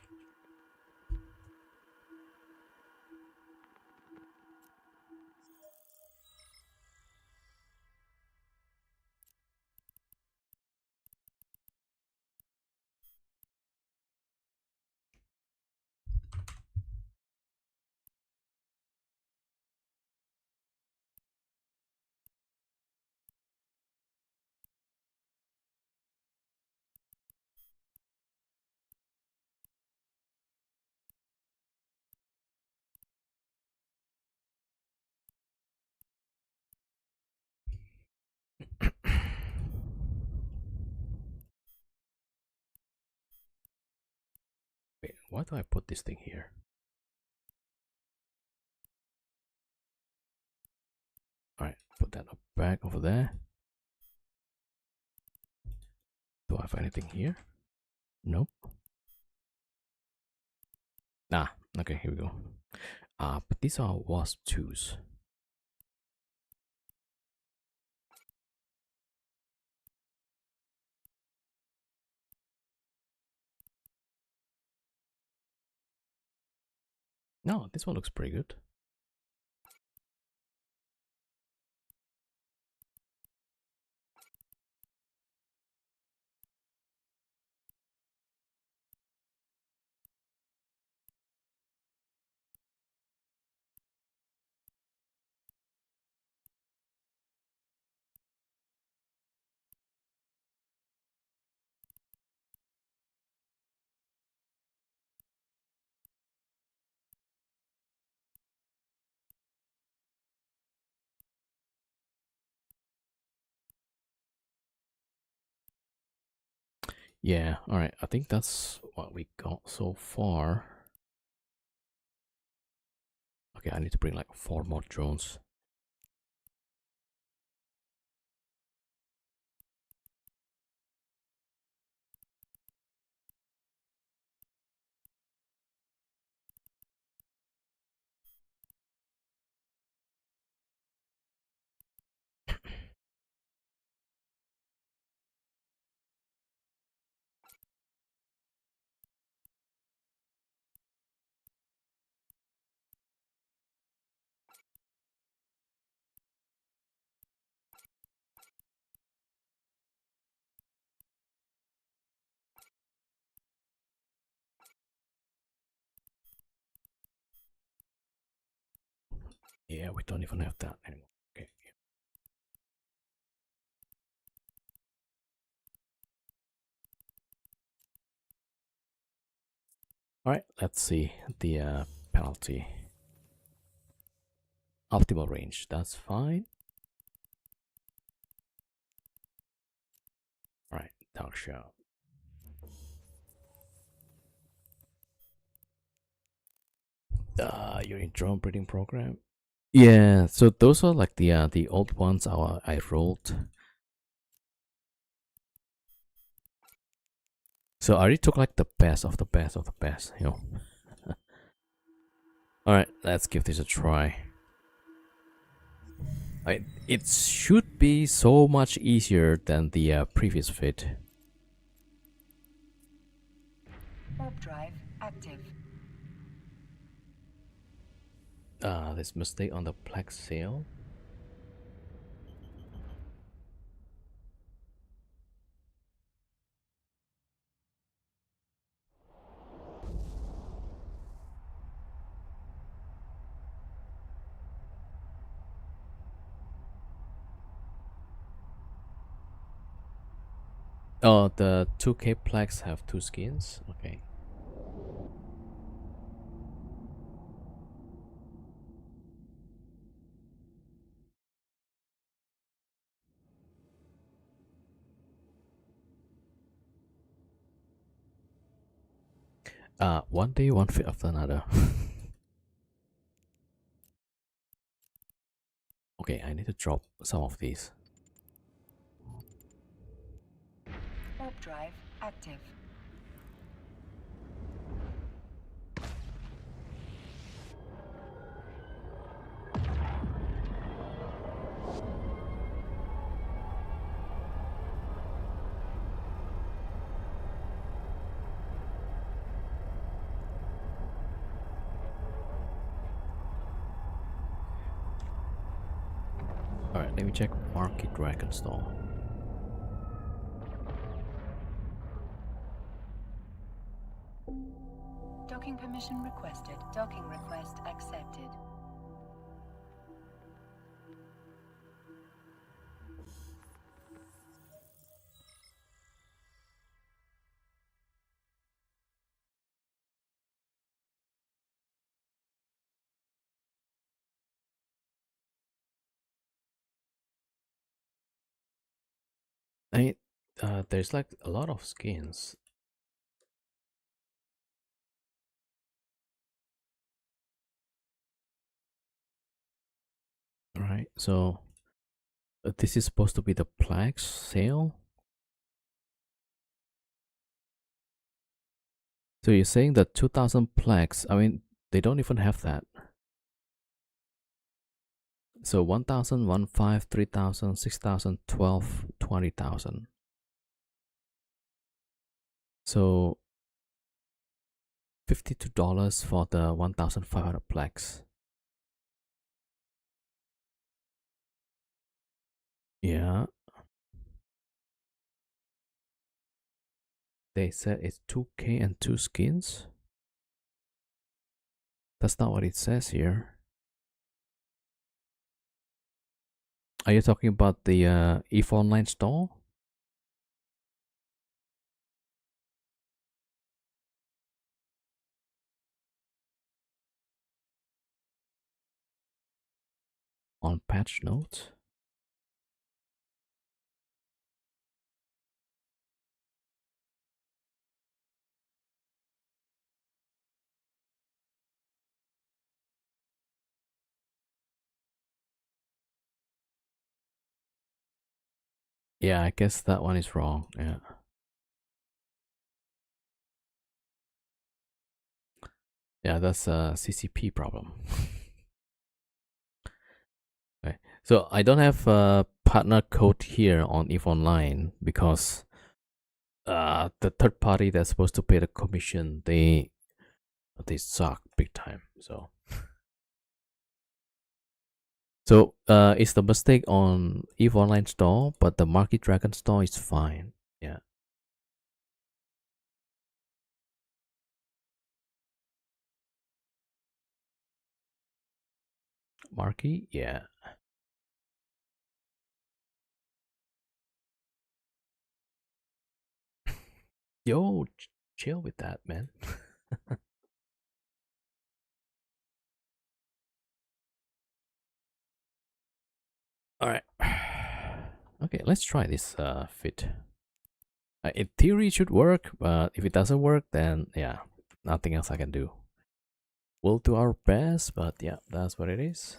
Why do I put this thing here? Alright, put that up back over there. Do I have anything here? Nope. Ah, okay, here we go. But these are wasp tools. No, this one looks pretty good. Yeah, alright, I think that's what we got so far. Okay, I need to bring like 4 more drones. Yeah, we don't even have that anymore. Okay. Alright, let's see the penalty. Optimal range, that's fine. Alright, dark shell. You're in drone breeding program. Yeah, so those are like the old ones I rolled. So I already took like the best of the best of the best, you know. Alright, let's give this a try. It should be so much easier than the previous fit. Warp drive active. This mistake on the Plex sale. Oh, the 2K Plex have 2 skins? Okay. One day, one fit after another. Okay, I need to drop some of these. Warp drive active. Alright, let me check Market Dragon Stall. Docking permission requested. Docking request accepted. I there's like a lot of skins. right? So this is supposed to be the Plex sale. So you're saying that 2000 Plex, I mean, they don't even have that. So 1000, 15, 3000, 6000, 12, 20,000. So $52 for the 1500 Plex. Yeah. They said it's 2K and 2 skins. That's not what it says here. Are you talking about the EVE Online store? On patch notes? Yeah, I guess that one is wrong. Yeah. Yeah, that's a CCP problem. Okay. So I don't have a partner code here on EVE Online because the third party that's supposed to pay the commission, they suck big time. So it's the mistake on EVE Online store, but the Market Dragon store is fine. Yeah. Marky? Yeah. Yo, chill with that, man. All right. Okay, let's try this fit. In theory, it should work, but if it doesn't work, then yeah, nothing else I can do. We'll do our best, but yeah, that's what it is.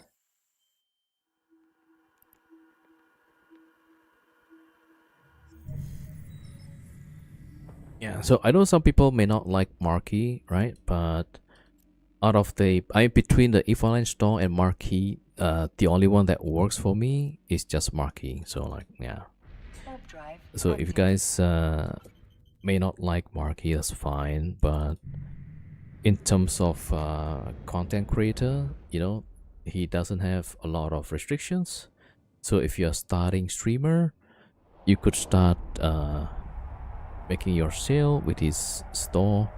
Yeah, so I know some people may not like Marquee, right? But out of between the EVE Online store and Marquee, the only one that works for me is just Marquee. So like, yeah. So if you guys may not like Marquee, that's fine. But in terms of content creator, he doesn't have a lot of restrictions. So if you're starting streamer, you could start making your sale with his store,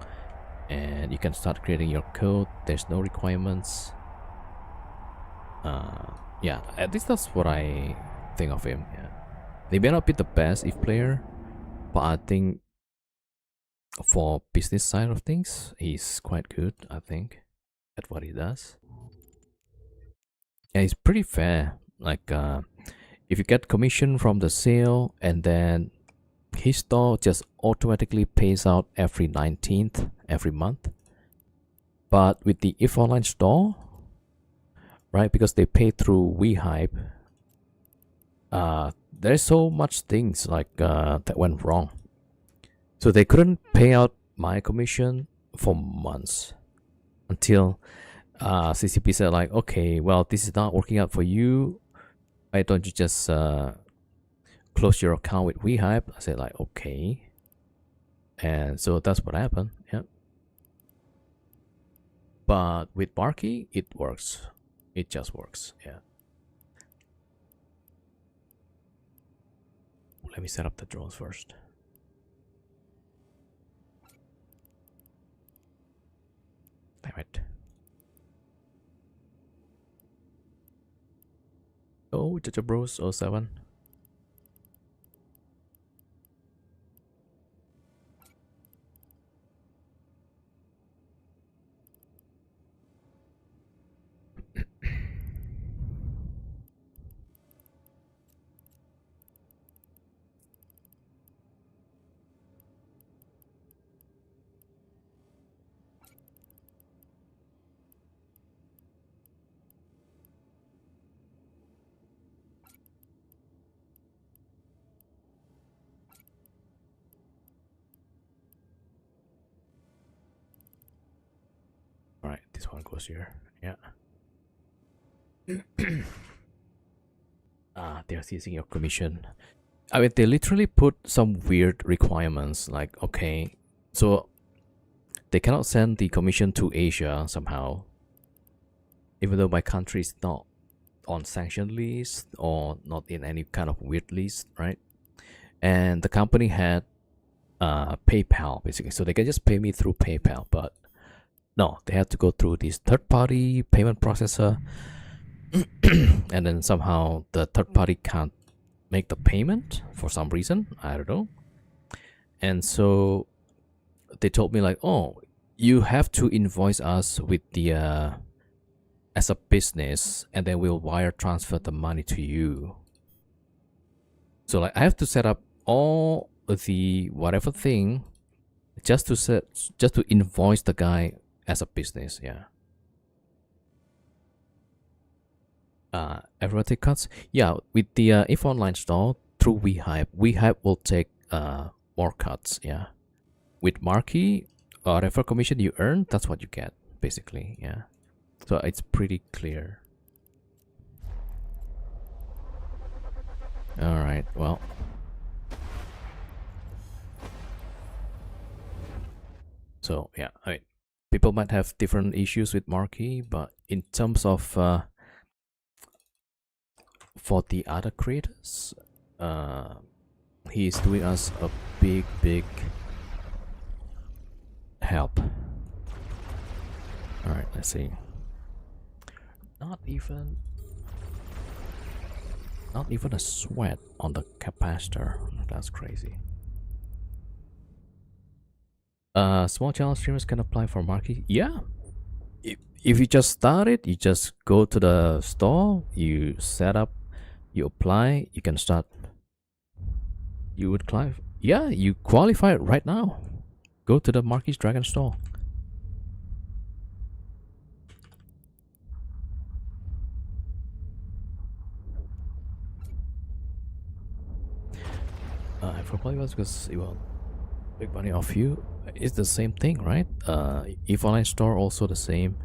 and you can start creating your code. There's no requirements. Yeah, at least that's what I think of him. Yeah, they may not be the best EVE player, but I think for business side of things, he's quite good. I think at what he does. Yeah, he's pretty fair. Like, if you get commission from the sale, and then his store just automatically pays out every 19th every month. But with the EVE Online store, right, because they pay through WeHype, there's so much things like that went wrong. So they couldn't pay out my commission for months until CCP said like, okay, well, this is not working out for you. Why don't you just close your account with WeHype? I said like, okay. And so that's what happened. Yeah. But with Marky, it works. It just works. Yeah. Let me set up the drones first. Damn it. Oh, Jojo Bros 07. this one goes here. Yeah. They're seizing your commission. I mean, they literally put some weird requirements like, okay, so they cannot send the commission to Asia somehow, even though my country is not on sanctioned list or not in any kind of weird list, right? And the company had PayPal basically, so they can just pay me through PayPal, but no, they had to go through this third-party payment processor, and then somehow the third party can't make the payment for some reason. I don't know. And so they told me like, oh, you have to invoice us with the as a business, and then we'll wire transfer the money to you. So like I have to set up all the whatever thing just to invoice the guy as a business. Yeah. Everybody cuts. Yeah, with the if online store through WeHype will take more cuts. Yeah, with Marquee, whatever commission you earn, that's what you get basically. Yeah, so it's pretty clear. All right, well. So yeah, I mean, people might have different issues with Marquee, but in terms of for the other creators, he's doing us a big help. All right, let's see. Not even a sweat on the capacitor. That's crazy. Small channel streamers can apply for Marquee. Yeah. If you just started, you just go to the store, you set up, you apply, you can start. You would qualify. Yeah, you qualify right now. Go to the Marquis Dragon store. For Polygon, because it will make money off you. It's the same thing, right? If online store also the same.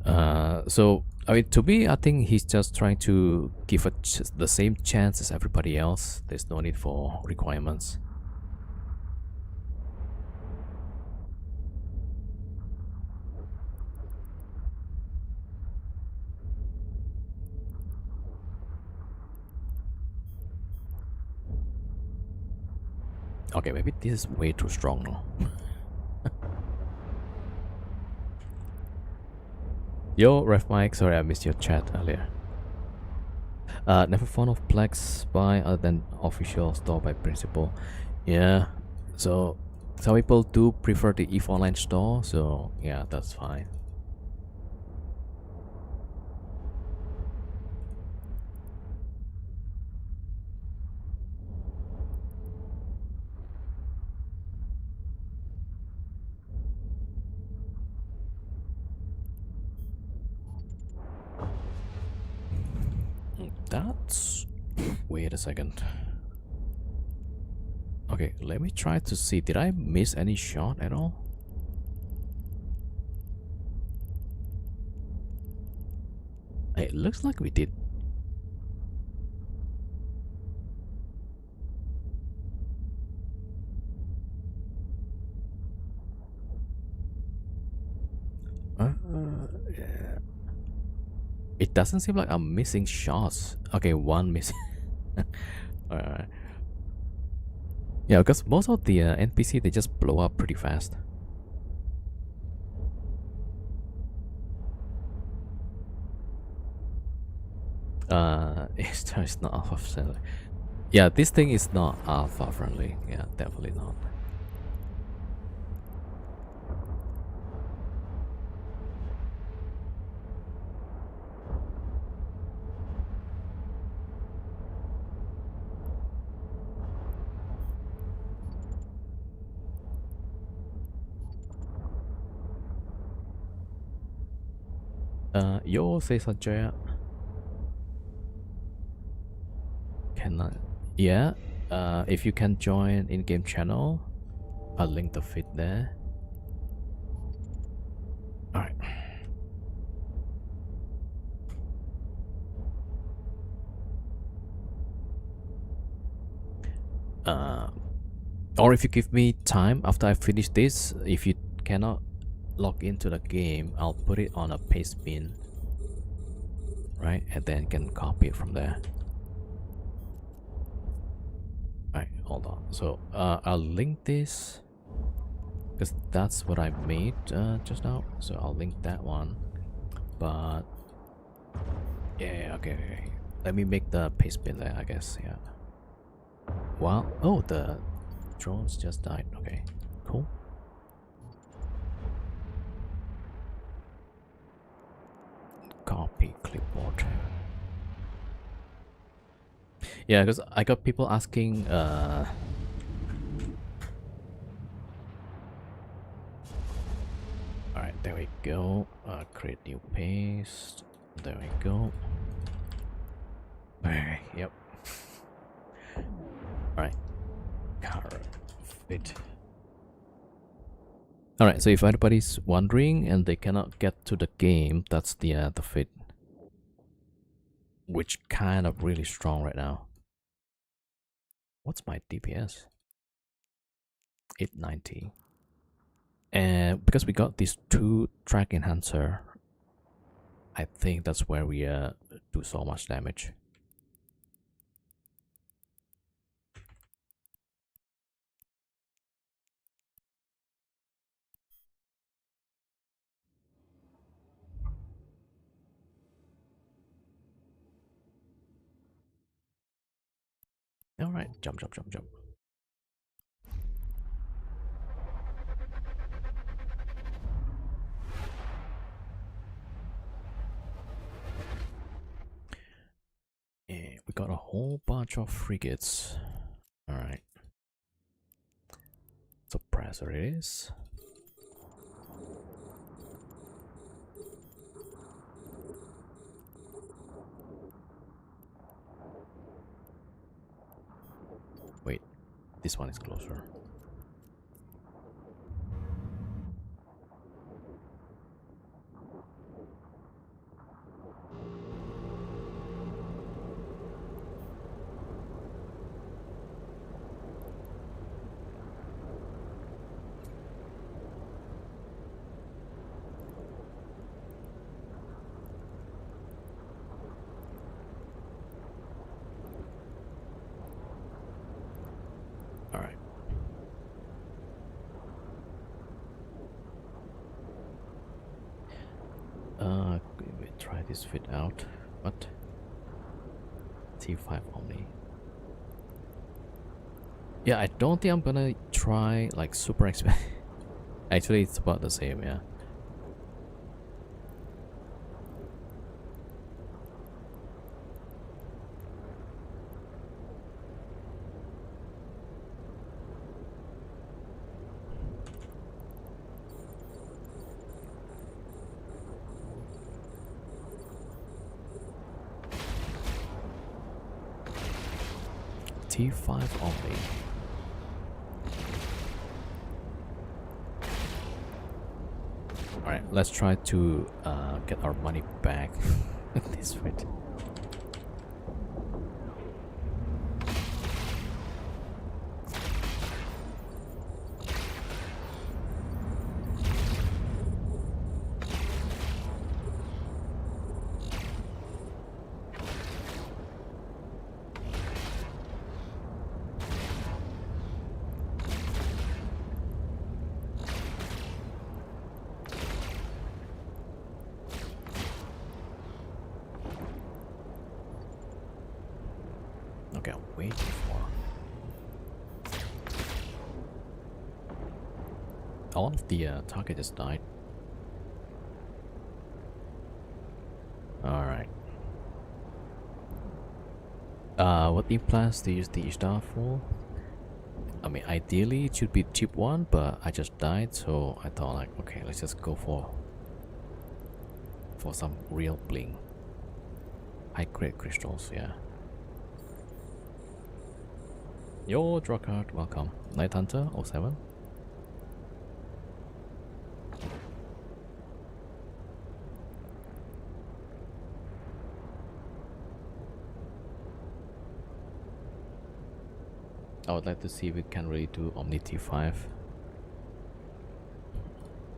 So I mean, to me, I think he's just trying to give the same chance as everybody else. There's no need for requirements. Okay, maybe this is way too strong now. Yo, Ref Mike, sorry I missed your chat earlier. Never fond of Black Spy other than official store by principle. Yeah, so some people do prefer the EVE Online store, so yeah, that's fine. That's... wait a second. Okay, let me try to see. Did I miss any shot at all? It looks like we did. Yeah. It doesn't seem like I'm missing shots. Okay, one missing. Alright. Yeah, because most of the NPC, they just blow up pretty fast. It's not alpha friendly. Yeah, this thing is not alpha friendly. Yeah, definitely not. Yo, say Sanjaya. Cannot. Yeah. If you can join in-game channel, I'll link the feed there. Alright. Or if you give me time after I finish this, if you cannot log into the game, I'll put it on a paste bin, right? And then can copy it from there. Alright, hold on. So I'll link this because that's what I made just now. So I'll link that one. But yeah, okay. Let me make the paste bin there, I guess. Yeah. Wow. Oh, the drones just died. Okay, cool. Copy clipboard. Yeah, because I got people asking alright, there we go. Create new paste. There we go. Okay, yep. Alright. Current fit. Alright, so if anybody's wondering and they cannot get to the game, that's the fit. Which kind of really strong right now. What's my DPS? 890. And because we got these 2 track enhancer, I think that's where we do so much damage. Alright, jump, jump, jump, jump. Yeah, we got a whole bunch of frigates. Alright. Suppressor it is. Wait, this one is closer. Alright. We try this fit out. What? T5 only. Yeah, I don't think I'm gonna try like super expensive. Actually, it's about the same, yeah. T5 only. Alright, let's try to get our money back this fit. Okay, I'm waiting for. All of the target just died. Alright. What implants do you use the Ishtar for? I mean, ideally it should be cheap one, but I just died, so I thought like, okay, let's just go for some real bling. High grade crystals, yeah. Yo, Drawcard, welcome. Night Hunter 07. I would like to see if we can really do Omni T5.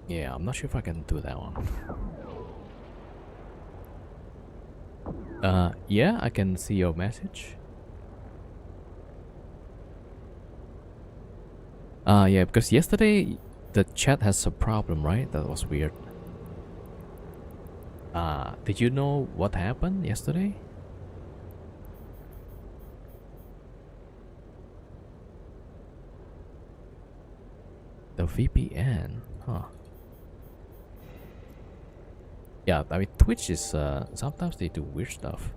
Yeah, I'm not sure if I can do that one. Yeah, I can see your message. Yeah, because yesterday the chat has a problem, right? That was weird. Did you know what happened yesterday? The VPN, huh? Yeah, I mean Twitch is sometimes they do weird stuff.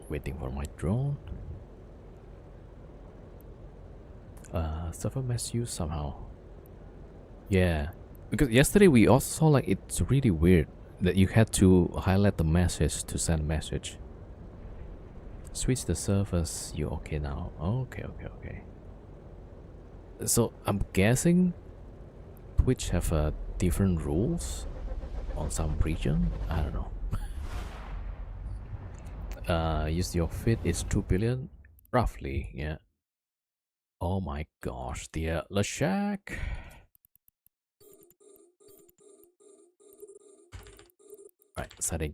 Waiting for my drone. Server misuse somehow. Yeah, because yesterday we also saw like it's really weird that you had to highlight the message to send message. Switch the servers. You okay now? Okay, okay, okay. So I'm guessing Twitch have different rules on some region. I don't know. Use your feed is 2 billion, roughly. Yeah. Oh my gosh, the Lashak. Right, setting.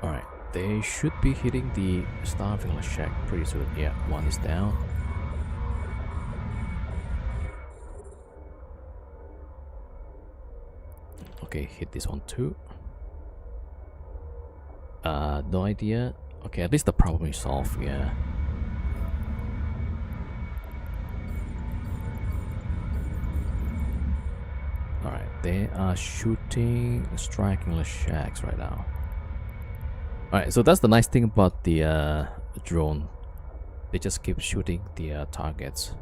All right, they should be hitting the starving Lashak pretty soon. Yeah, one is down. Okay, hit this one too. No idea. Okay, at least the problem is solved. Yeah. Alright, they are shooting, striking Lashaks right now. Alright, so that's the nice thing about the drone. They just keep shooting the targets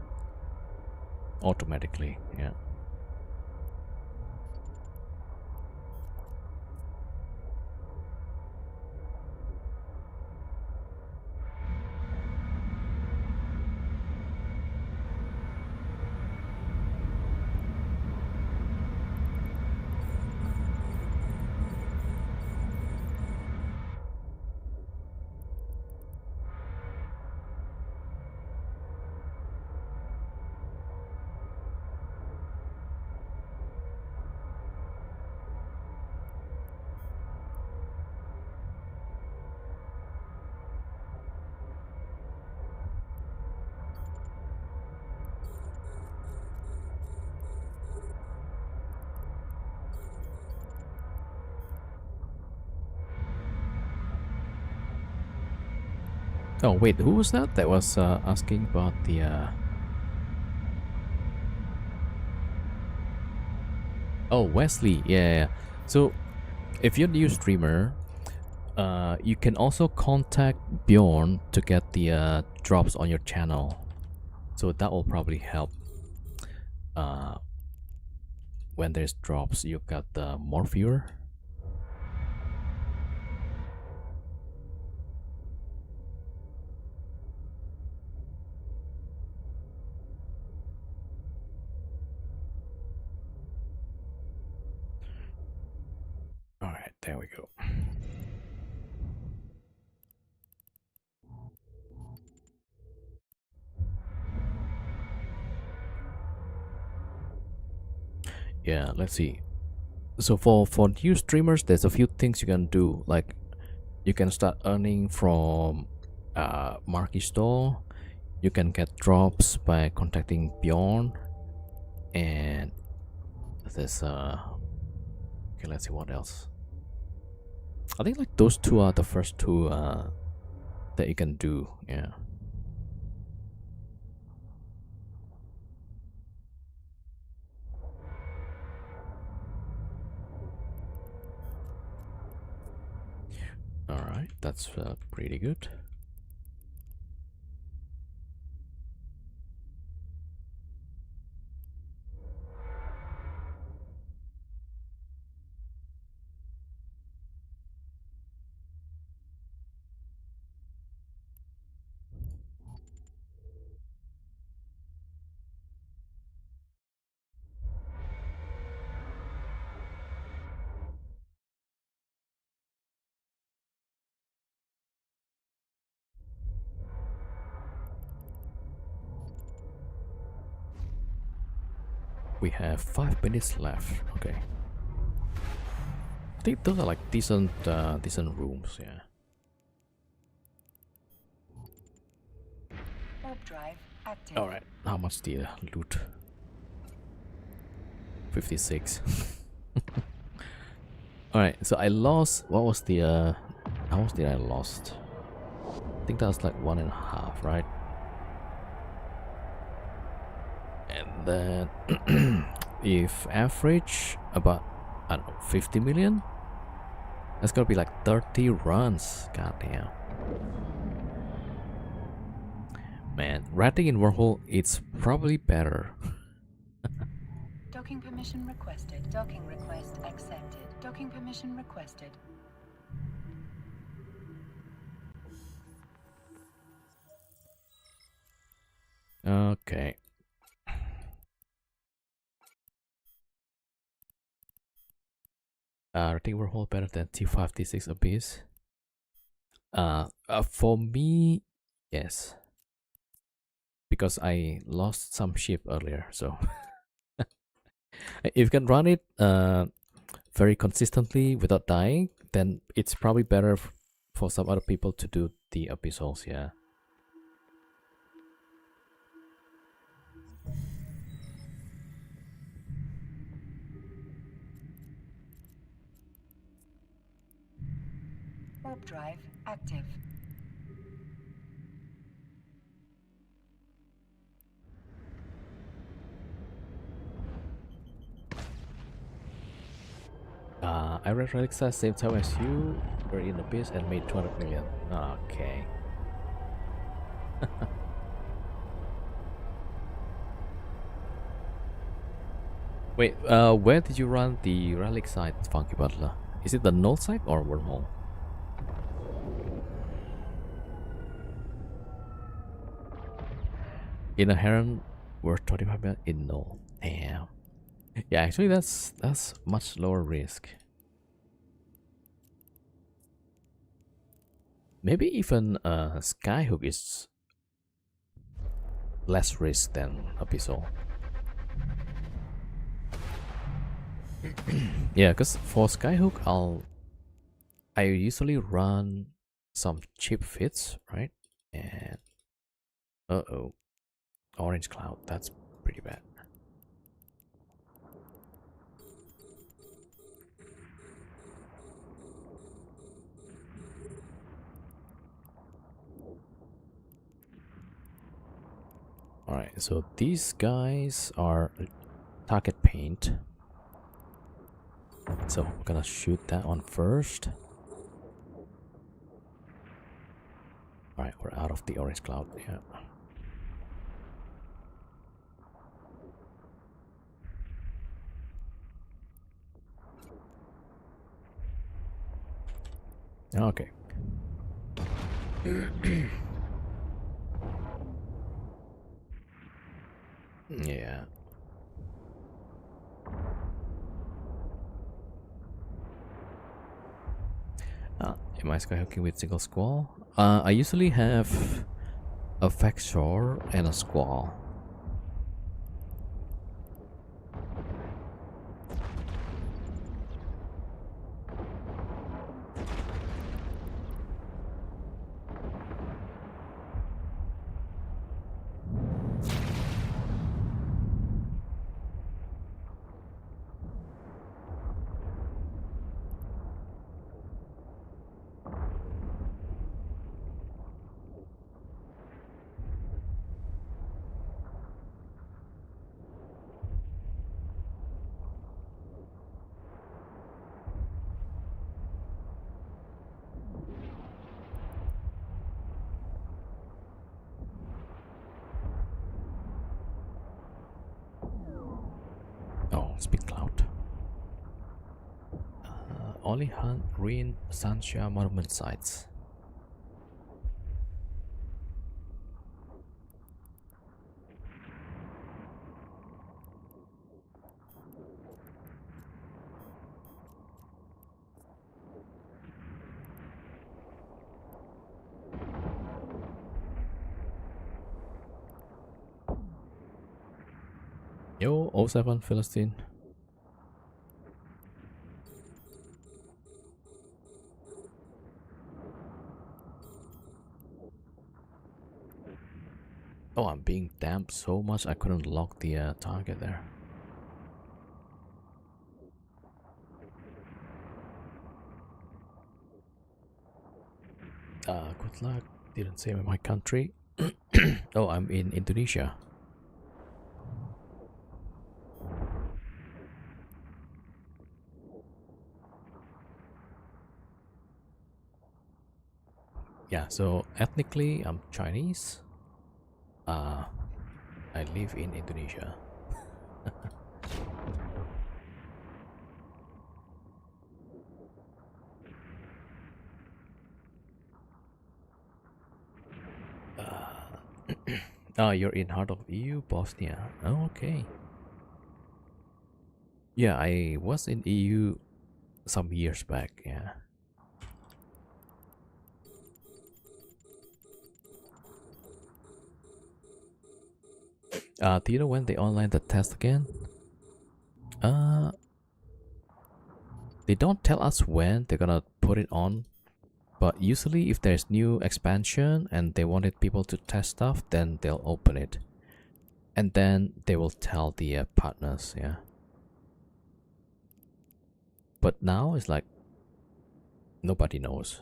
automatically. Yeah. Oh wait, who was that? That was asking about the. Oh, Wesley. Yeah, yeah, yeah. So if you're a new streamer, you can also contact Bjorn to get the drops on your channel. So that will probably help. Uh, when there's drops, you got more viewer. All right, there we go. Yeah, let's see. So for new streamers, there's a few things you can do. Like you can start earning from Marky Store. You can get drops by contacting Bjorn, and there's okay. Let's see what else. I think like those two are the first two that you can do. Yeah. All right. Alright, that's pretty good. We have 5 minutes left. Okay. I think those are like decent rooms, yeah. Warp drive active. Alright, how much the loot? 56. Alright, so I lost, what was the, how much did I lost? I think that was like 1.5, right? And then, if average about, I don't know, 50 million? That's gonna be like 30 runs, goddamn. Man, ratting in wormhole, it's probably better. Docking permission requested. Docking request accepted. Docking permission requested. Okay. Rating wormhole better than T5, T6 Abyss? For me, yes. Because I lost some ship earlier, so if you can run it very consistently without dying, then it's probably better for some other people to do the Abyssals, yeah. Warp drive active. I read Relixa same time as you were in Abyss and made 200 million. Okay. Wait, where did you run the relic site, Funky Butler? Is it the null site or wormhole? In a Heron worth 25 million in null. Damn. Yeah, actually that's much lower risk. Maybe even Skyhook is less risk than Abyssal. Yeah, because for Skyhook I usually run some cheap fits, right? And orange cloud, that's pretty bad. Alright, so these guys are target paint. So we're gonna shoot that one first. Alright, we're out of the orange cloud, yeah. Okay. Yeah. Am I skyhooking with single squall? I usually have a Vexor and a squall. only hunt ruined Sanxia monument sites. Yo, O7 Philistine. Oh, I'm being damped so much I couldn't lock the target there. Good luck. Didn't say my country. Oh, I'm in Indonesia. Yeah, so ethnically I'm Chinese. I live in Indonesia. You're in heart of EU, Bosnia. Oh, okay. Yeah, I was in EU some years back. Yeah. Do you know when they online the test again? They don't tell us when they're gonna put it on, but usually if there's new expansion and they wanted people to test stuff, then they'll open it, and then they will tell the partners. Yeah. But now it's like nobody knows.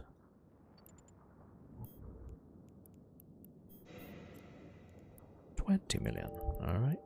$20 million. All right.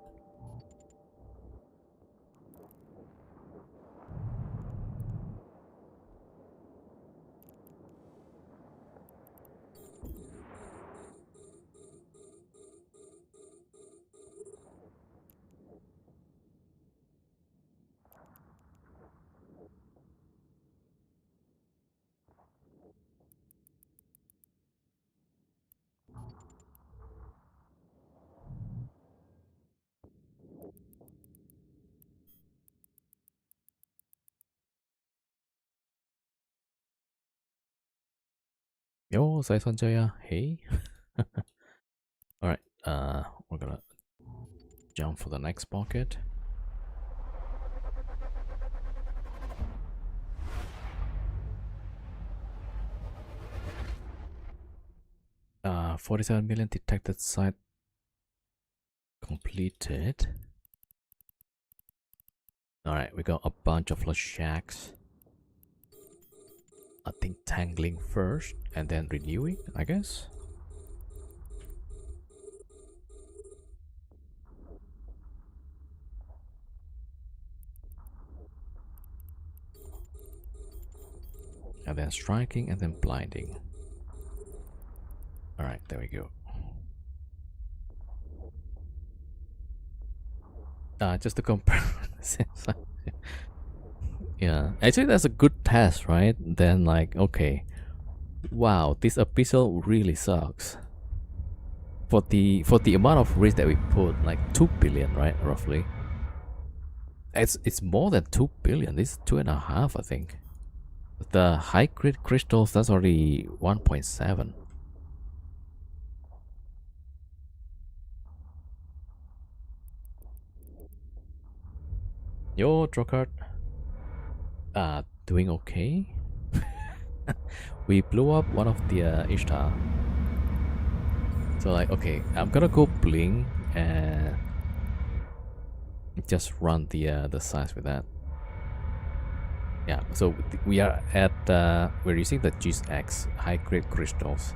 Yo, Sai Sanjaya. Hey. All right. We're gonna jump for the next pocket. $47 million detected site completed. All right, we got a bunch of little shacks. I think tangling first and then renewing, I guess. And then striking and then blinding. All right, there we go. Just to compare. Yeah, actually that's a good test, right? Then like, okay, wow, this Abyssal really sucks. For the amount of risk that we put, like 2 billion, right? Roughly. It's more than 2 billion. This is 2.5, I think. The high grid crystals, that's already 1.7. Yo, Drocard. Doing okay. We blew up one of the Ishtar. So like, okay, I'm gonna go bling and just run the size with that. Yeah, so we are at we're using the GX high grade crystals.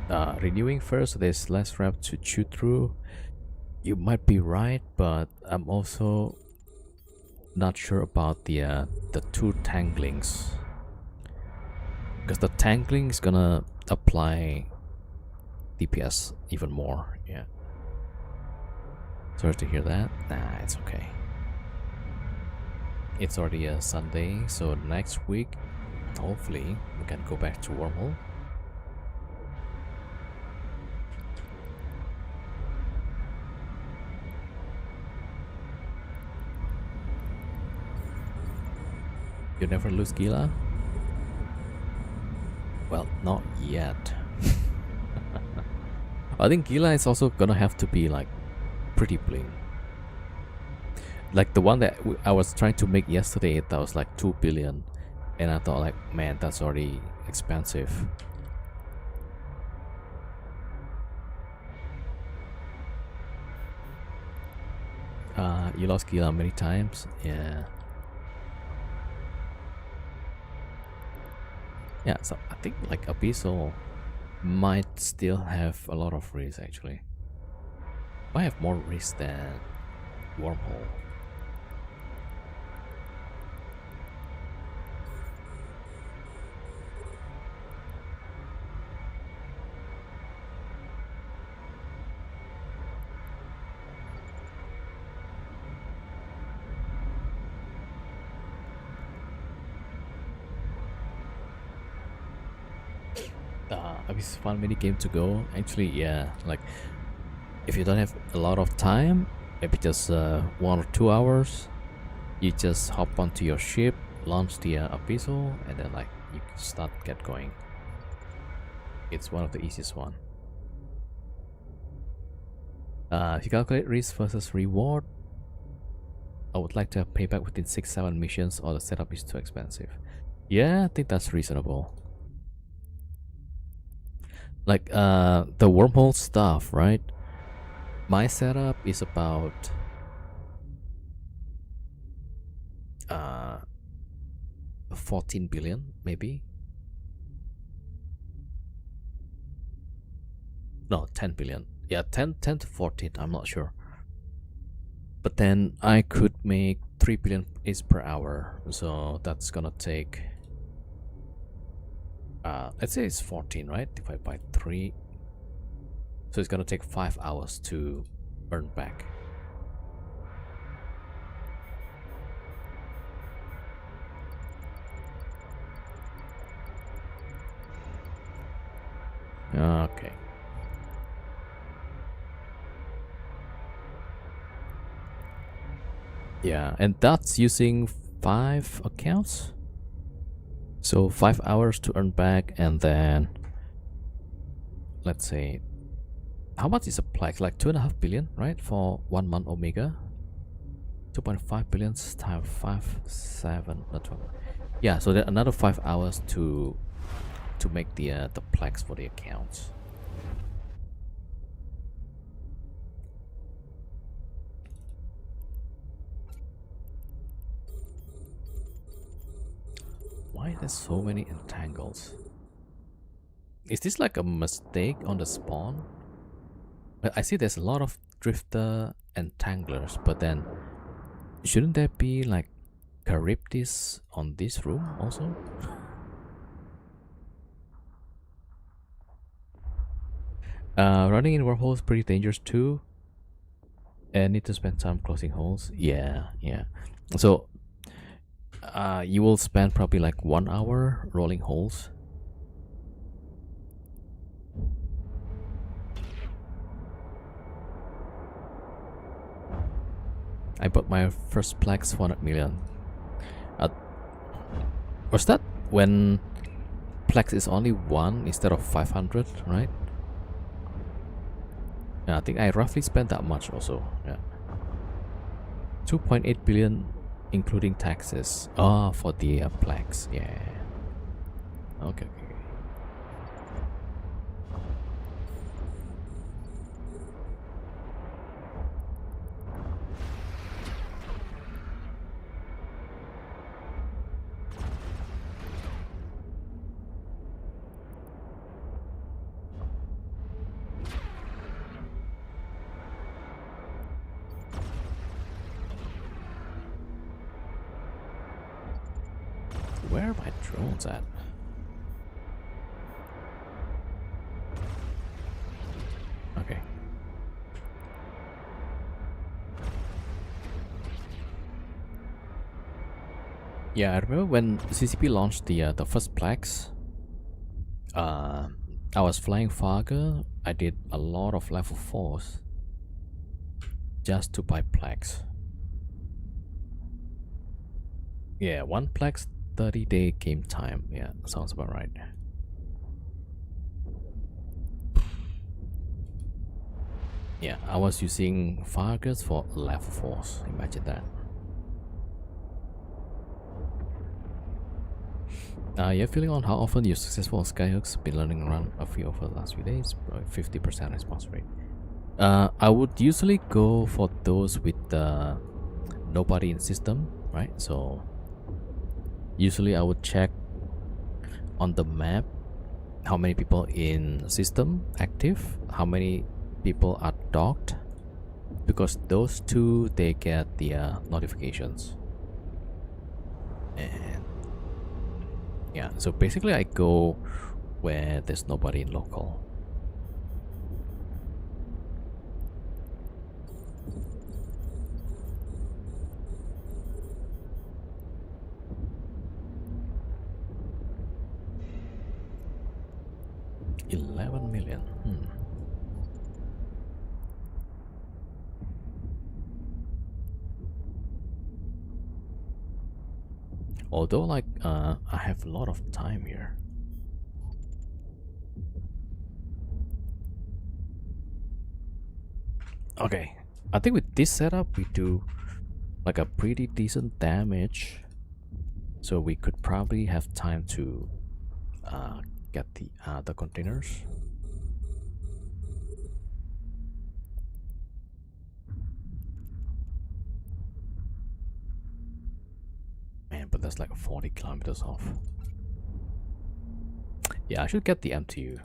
Renewing first, so there's less ramp to chew through. You might be right, but I'm also not sure about the two tanglings, because the tangling is gonna apply DPS even more. Yeah. Sorry to hear that. Nah, it's okay. It's already a Sunday, so next week, hopefully, we can go back to Wormhole. You never lose Gila? Well, not yet. I think Gila is also gonna have to be like pretty bling. Like the one that I was trying to make yesterday, that was like 2 billion. And I thought like, man, that's already expensive. You lost Gila many times? Yeah. Yeah, so I think like Abyssal might still have a lot of risk actually. Might have more risk than Wormhole. It's fun mini game to go. Actually, yeah. Like, if you don't have a lot of time, maybe just 1 or 2 hours, you just hop onto your ship, launch the Abyssal, and then like you can start get going. It's one of the easiest one. If you calculate risk versus reward, I would like to have payback within 6-7 missions, or the setup is too expensive. Yeah, I think that's reasonable. Like the wormhole stuff, right? My setup is about 14 billion, maybe. No, 10 billion. Yeah, 10 to 14, I'm not sure. But then I could make 3 billion is per hour, so that's gonna take let's say it's 14, right? Divided by 3. So it's gonna take 5 hours to earn back. Okay. Yeah, and that's using 5 accounts. So 5 hours to earn back, and then let's say, how much is a Plex? Like 2.5 billion, right? For 1 month Omega. 2.5 billion times 5, 7, not 12. Yeah, so then another 5 hours to make the Plex for the accounts. Why there's so many entangles? Is this like a mistake on the spawn? I see there's a lot of drifter entanglers, but then shouldn't there be like Charybdis on this room also? Running in wormholes is pretty dangerous too. And need to spend time closing holes. Yeah. So you will spend probably like 1 hour rolling holes. I bought my first Plex 400 million. Was that when Plex is only 1 instead of 500, right? Yeah, I think I roughly spent that much also. Yeah, 2.8 billion including taxes. Oh, for the Plex. Yeah. Okay. Where are my drones at? Okay. Yeah, I remember when CCP launched the first Plex. I was flying Fargo. I did a lot of level 4s just to buy Plex. Yeah, one Plex 30-day game time. Yeah, sounds about right. Yeah, I was using Fargus for level 4s. Imagine that. You're feeling on how often your successful skyhooks been learning around a few over the last few days? 50% response rate. I would usually go for those with nobody in system, right? So usually I would check on the map how many people in system active, how many people are docked, because those two they get the notifications. And yeah, so basically I go where there's nobody in local. $11 million. Although, like, I have a lot of time here. Okay, I think with this setup we do like a pretty decent damage, so we could probably have time to get the containers. Man, but that's like 40 kilometers off. Yeah, I should get the MTU.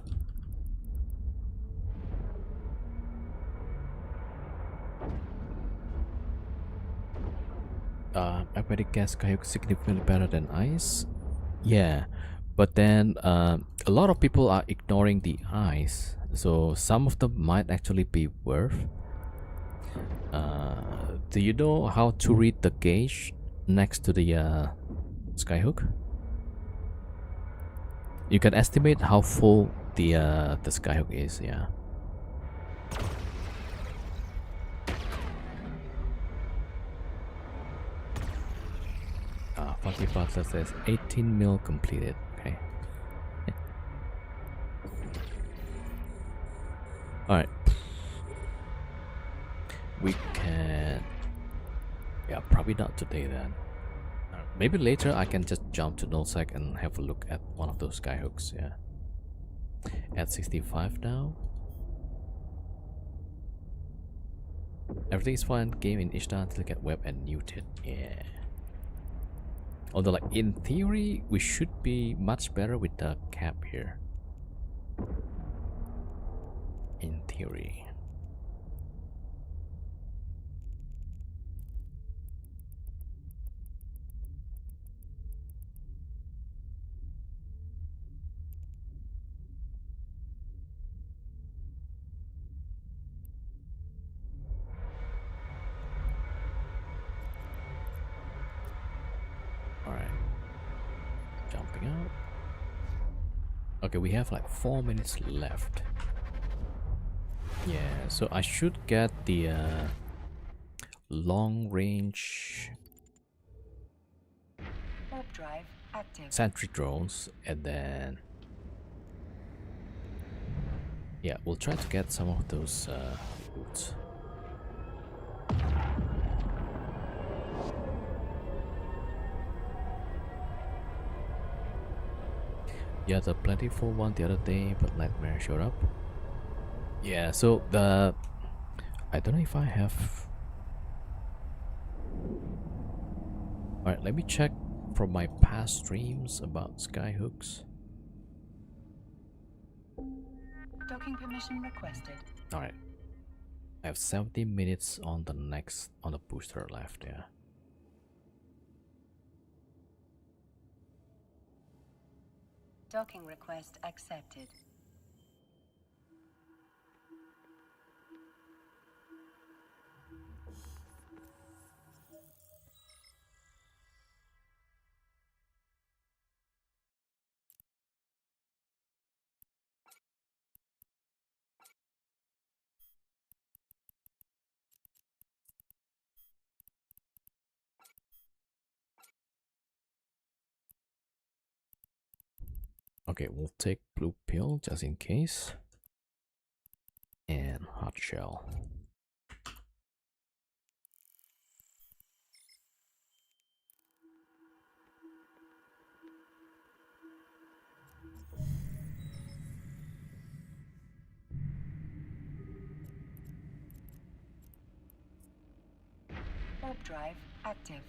Aquatic gas kayak significantly better than ice. Yeah, but then a lot of people are ignoring the ice, so some of them might actually be worth. Do you know how to read the gauge next to the skyhook? You can estimate how full the skyhook is. Yeah. 40 Butler says 18 mil completed. Okay. Alright. We can... Yeah, probably not today then. Maybe later I can just jump to nullsec and have a look at one of those skyhooks, yeah. At 65 now. Everything is fine, game in Ishtar until you get web and muted, yeah. Although, like, in theory, we should be much better with the cap here. In theory. Alright. Jumping out. Okay, we have like 4 minutes left. Yeah, so I should get the long range Warp drive active. sentry drones, and then yeah, we'll try to get some of those boots. Yeah, the plentiful one the other day, but Nightmare showed up. Yeah, so I don't know if I have... Alright, let me check from my past streams about skyhooks. Docking permission requested. Alright. I have 70 minutes on the booster left, yeah. Docking request accepted. Okay, we'll take blue pill just in case. And hot shell. Warp drive active.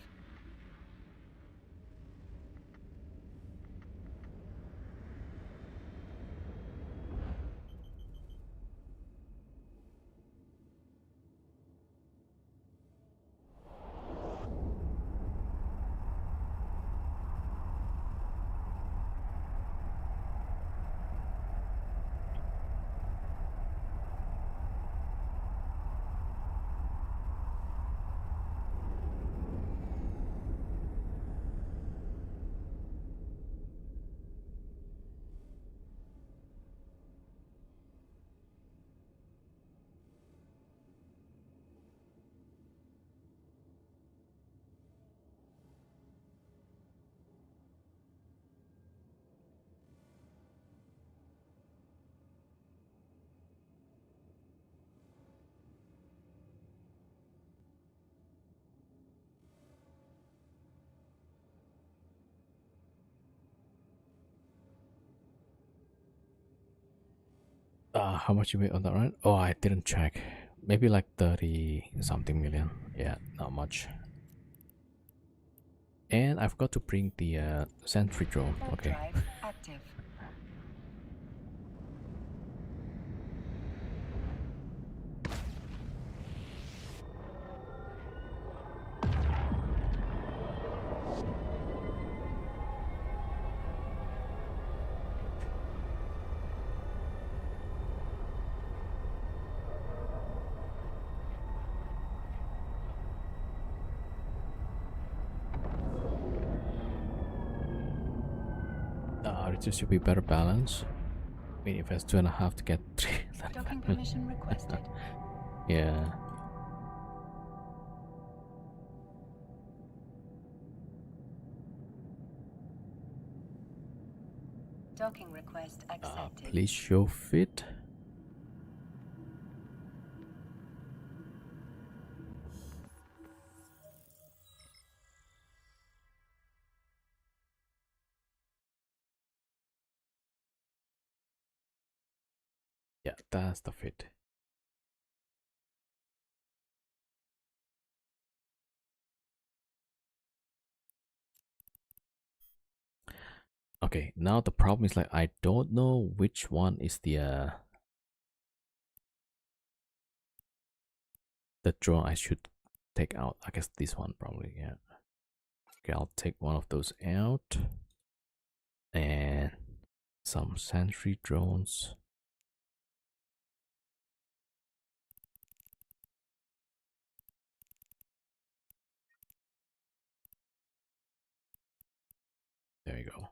How much you made on that run? Oh, I didn't check. Maybe like 30 something million. Yeah, not much. And I forgot to bring the sentry drone. Warp Okay. drive active. It should be better balance. I mean, if it's 2.5 to get 3. Docking permission requested. Yeah. Docking request accepted. Please show fit. Yeah, that's the fit. Okay, now the problem is like I don't know which one is the drone I should take out. I guess this one probably, yeah. Okay, I'll take one of those out. And some sentry drones. There we go.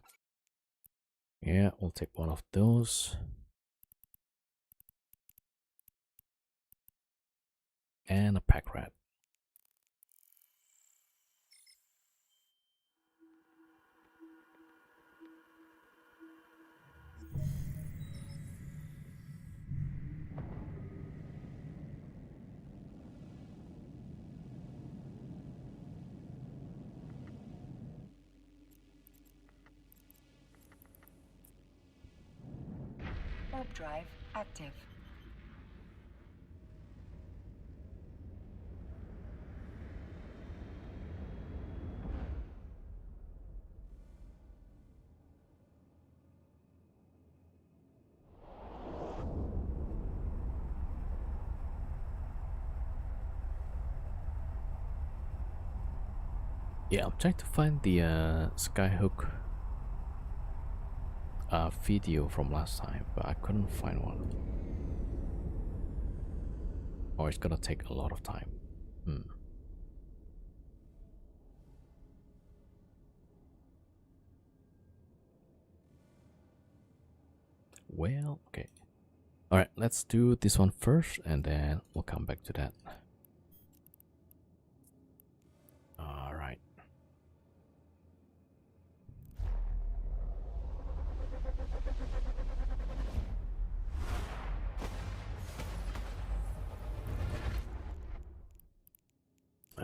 Yeah, we'll take one of those. And a pack rat. Warp drive active. Yeah, I'm trying to find the skyhook video from last time, but I couldn't find one. Or it's gonna take a lot of time. Well, okay. Alright, let's do this one first and then we'll come back to that. Alright.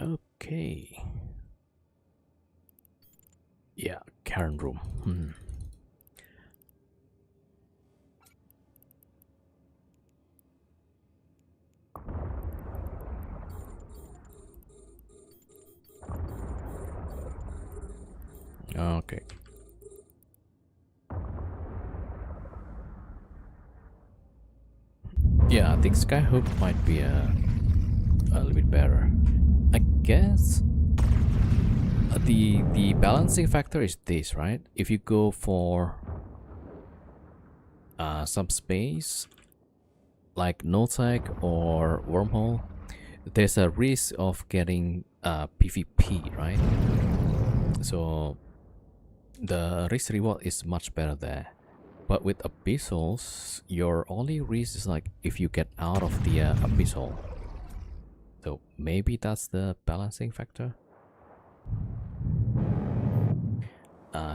Okay. Yeah, Karen room. Okay. Yeah, I think Skyhook might be a little bit better. I guess the balancing factor is this, right? If you go for some space like no tag or wormhole, there's a risk of getting PvP, right? So the risk reward is much better there. But with Abyssals, your only risk is like if you get out of the Abyssal. So maybe that's the balancing factor.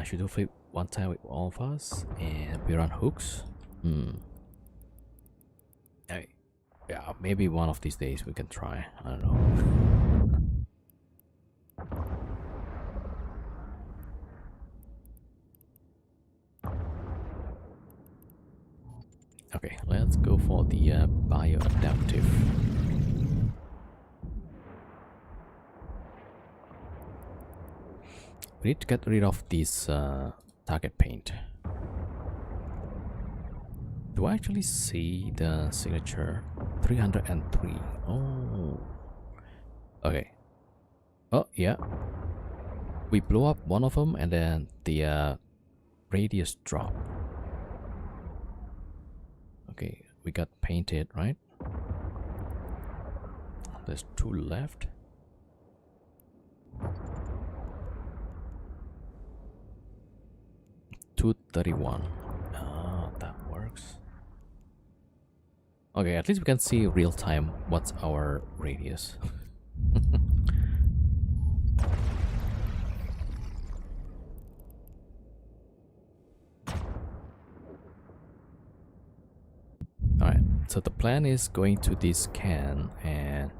Should we flip one time with all of us and we run hooks? Yeah, maybe one of these days we can try. I don't know. Okay, let's go for the bioadaptive. We need to get rid of this target paint. Do I actually see the signature? 303. Oh. Okay. Oh, yeah. We blew up one of them and then the radius drop. Okay, we got painted, right? There's 2 left. $231. Ah, that works. Okay, at least we can see real time what's our radius. Alright, so the plan is going to this can and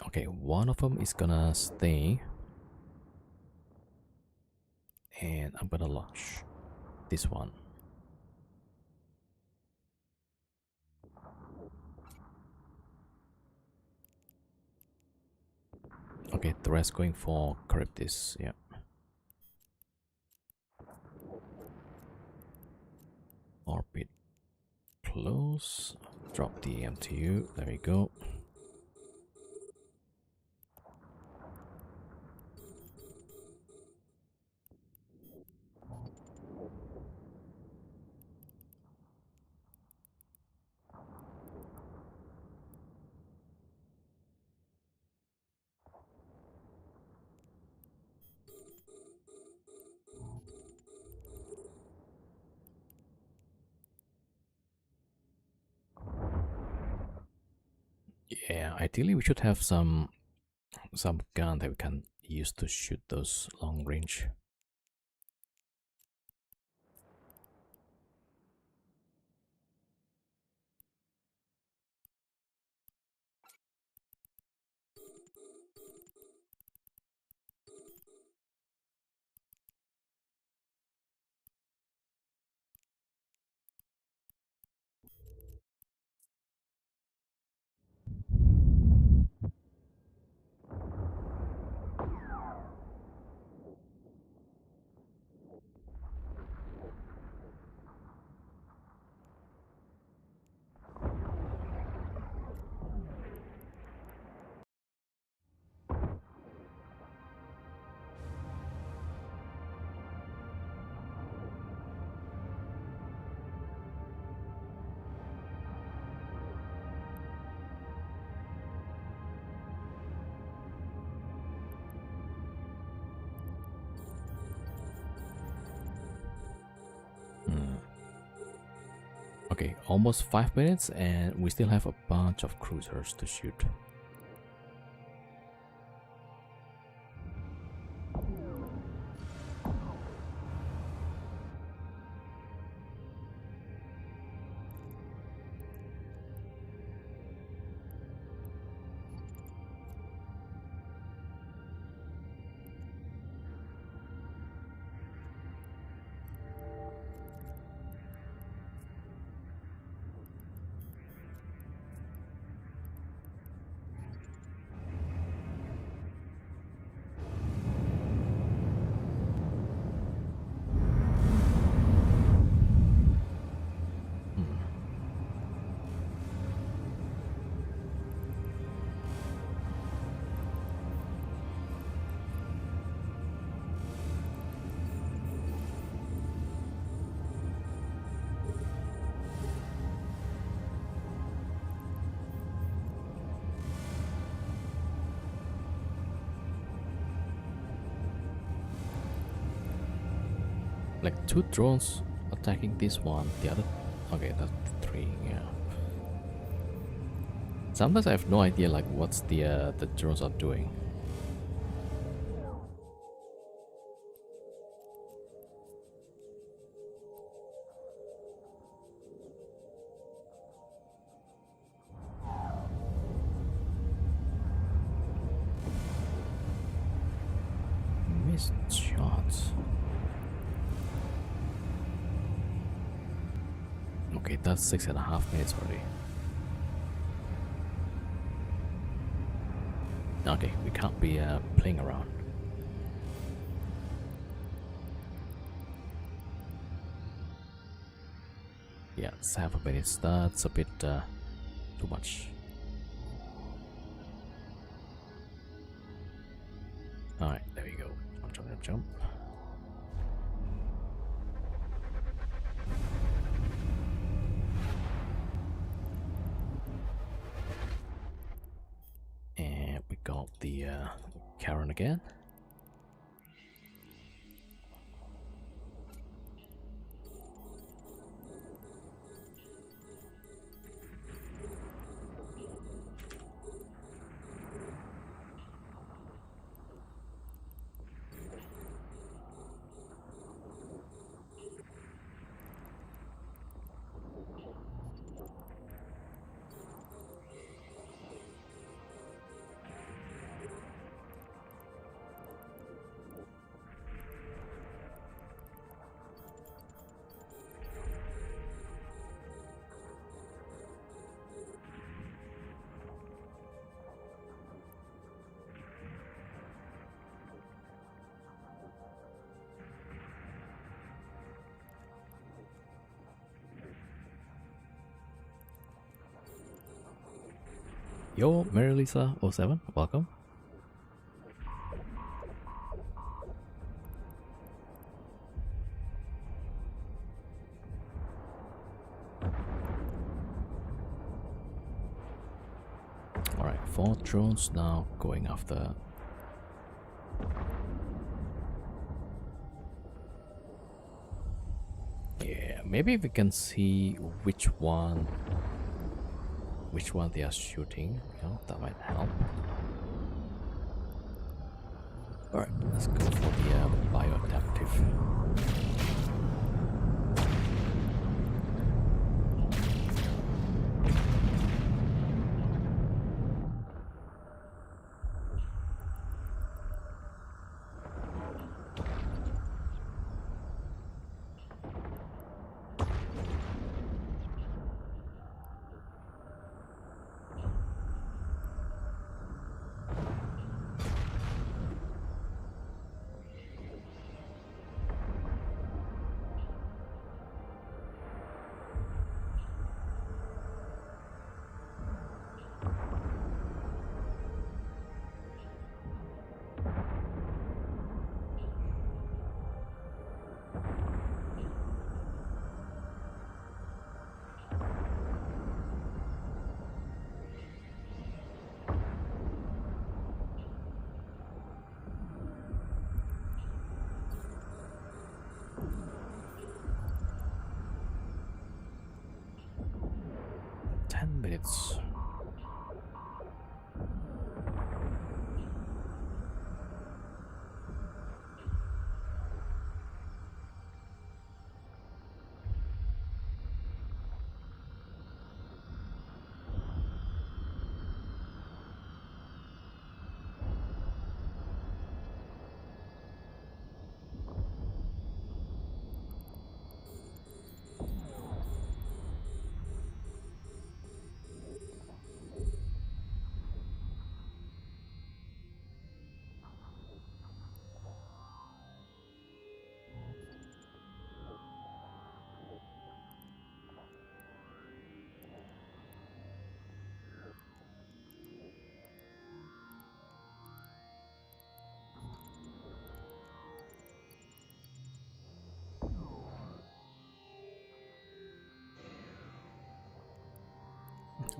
okay, one of them is gonna stay and I'm gonna launch this one. Okay, the rest going for Charybdis, yeah. Orbit close, drop the MTU, there we go. Yeah, ideally we should have some gun that we can use to shoot those long range. Okay, almost 5 minutes and we still have a bunch of cruisers to shoot. like 2 drones attacking this one, the other. Okay, that's 3. Yeah. Sometimes I have no idea like what's the drones are doing. Missed shots. Okay, that's 6.5 minutes already. Okay, we can't be playing around. Yeah, 7 minutes. That's a bit too much. Alright, there we go. Jump. And we got the Karen again. Yo, Mary Lisa 07, welcome. Alright, 4 drones now going after. Yeah, maybe we can see which one they are shooting. You know, that might help. Alright, let's go for the bioadaptive. Minutes.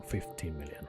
$15 million.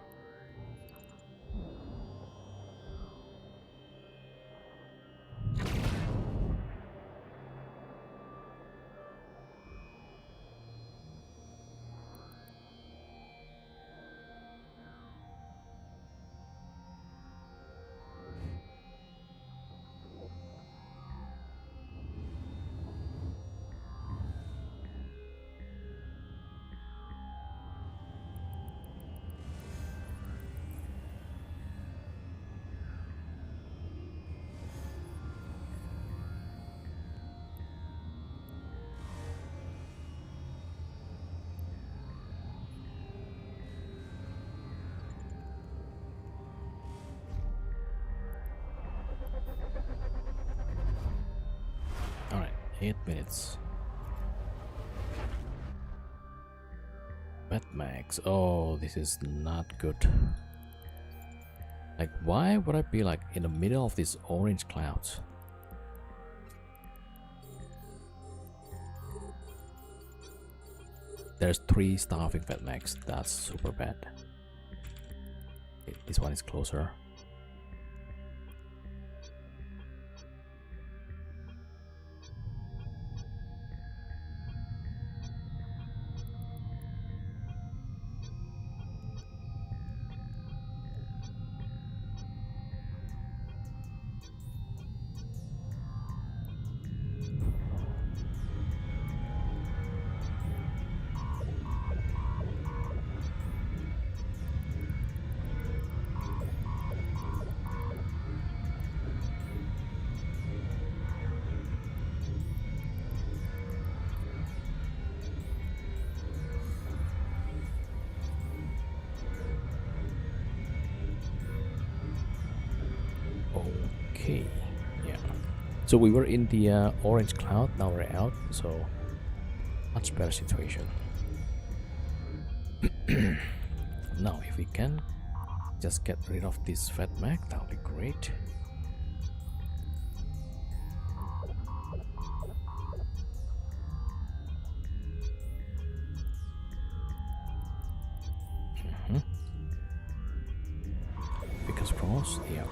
8 minutes. Max. Oh, this is not good. Like, why would I be like in the middle of these orange clouds? There's 3 starving Max. That's super bad. Okay, this one is closer. Okay, yeah. So we were in the orange cloud, now we're out, so much better situation. Now, if we can just get rid of this fat Mac, that would be great. Fingers crossed, yeah.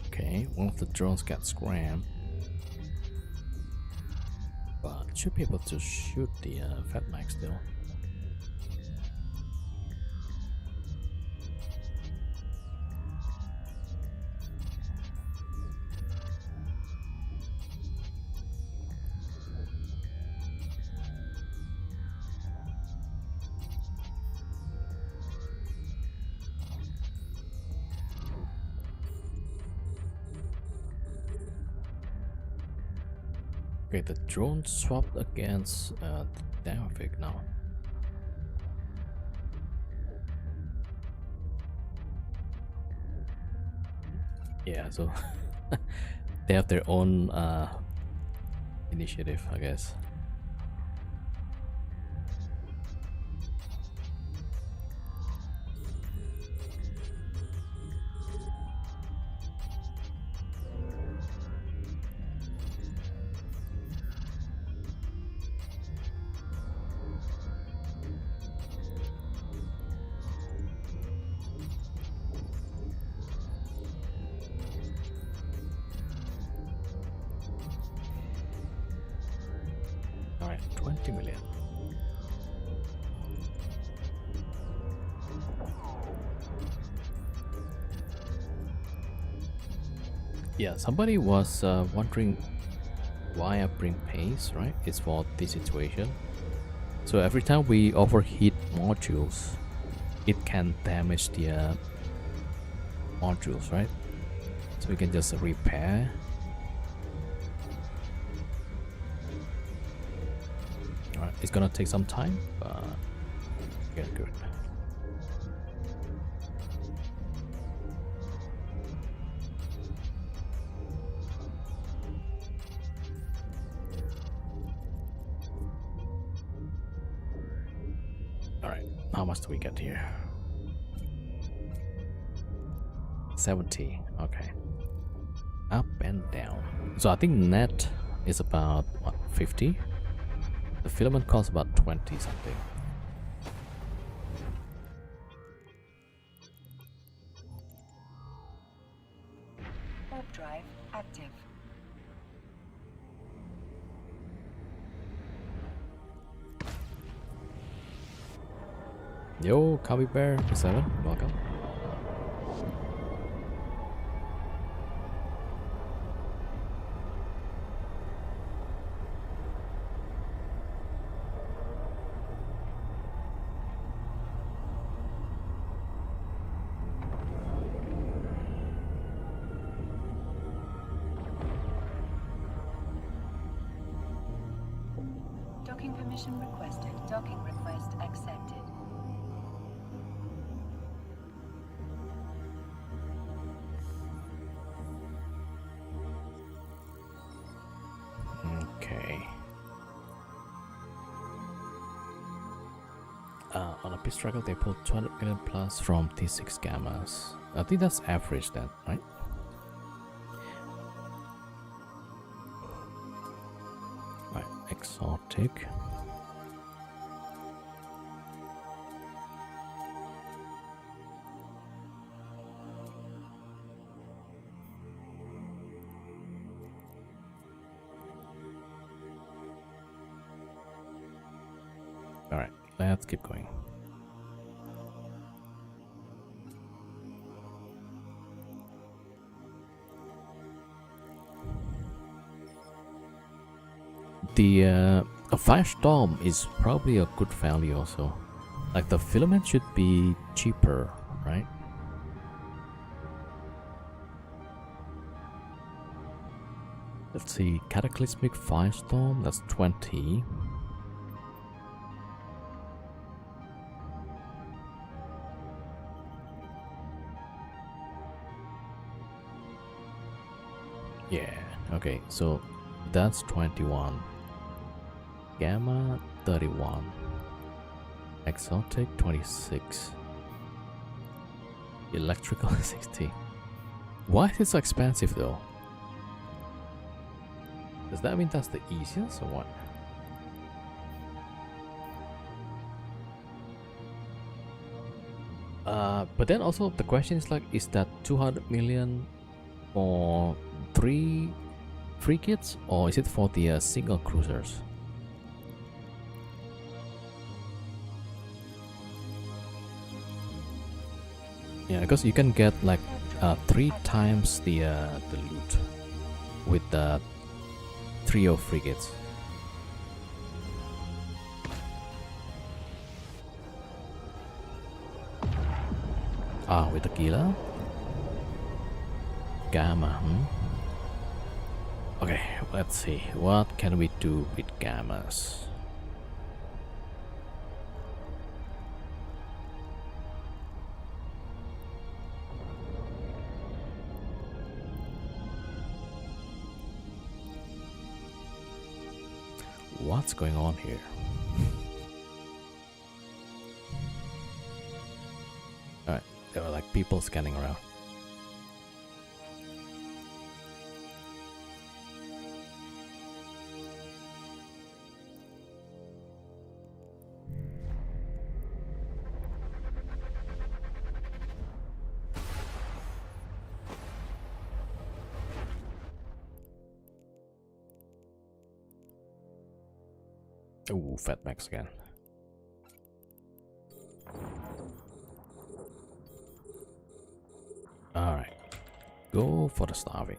Okay, one of the drones got scrammed, but should be able to shoot the Fat Mac still. Okay, the drone swapped against the Damavik now. Yeah, so they have their own initiative, I guess. Alright, 20 million. Yeah, somebody was wondering why I bring pace, right? It's for this situation. So every time we overheat modules, it can damage the modules, right? So we can just repair. Alright, it's gonna take some time, but yeah, good. Alright, how much do we get here? 70, okay. Up and down. So I think net is about what, 50? The filament costs about 20 something. Warp drive active. Yo, Cubby Bear 7, welcome. Docking permission requested. Docking request accepted. Okay. On a pit struggle, they pulled 200 million plus from T6 gammas. I think that's average then, right? Right, exotic. Alright, let's keep going. The a firestorm is probably a good value also. Like the filament should be cheaper, right? Let's see, cataclysmic firestorm, that's 20. Yeah, okay, so that's 21. Gamma 31. Exotic 26. Electrical 60. Why is it so expensive though? Does that mean that's the easiest or what? But then also the question is like, is that 200 million for 3 frigates or is it for the single cruisers? Yeah, because you can get like 3 times the loot with the trio frigates. Ah, with the Gila? Gamma, Okay, let's see. What can we do with gammas? What's going on here? Alright, there are like people scanning around. Ooh, Fat Max again. Alright, go for the starving.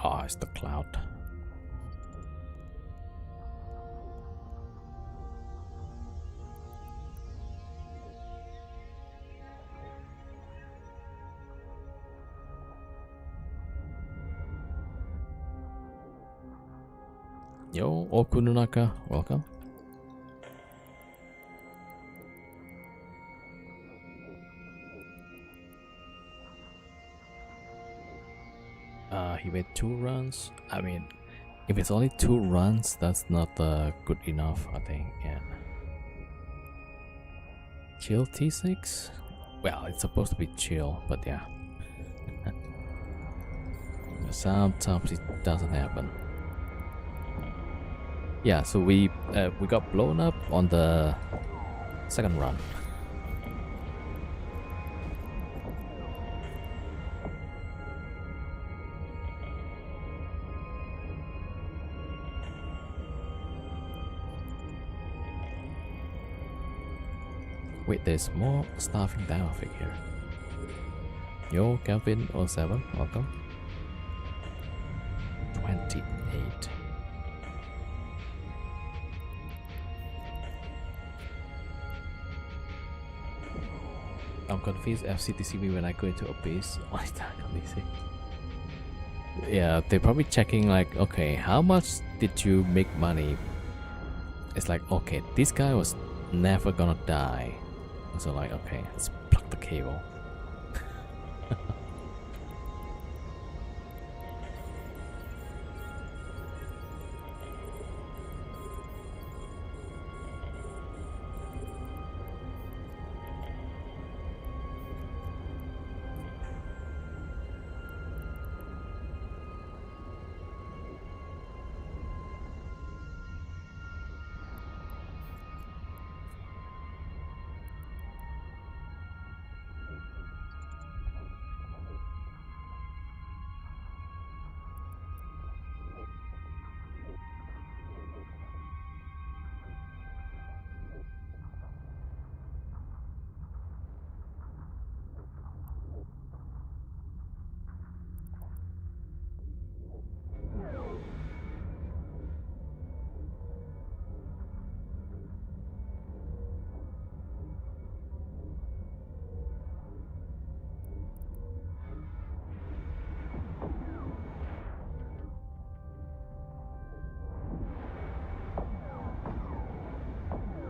Oh, it's the cloud. Yo, Okununaka, welcome. He made 2 runs. I mean, if it's only 2 runs, that's not good enough, I think. Yeah. Chill T6? Well, it's supposed to be chill, but yeah. Sometimes it doesn't happen. Yeah, so we got blown up on the second run. Wait, there's more starving demographic here. Yo, Kelvin 07, welcome. 28. I'm confused FCTCB when I go into Abyss. Yeah, they're probably checking like, okay, how much did you make money? It's like, okay, this guy was never gonna die. So like, okay, let's plug the cable.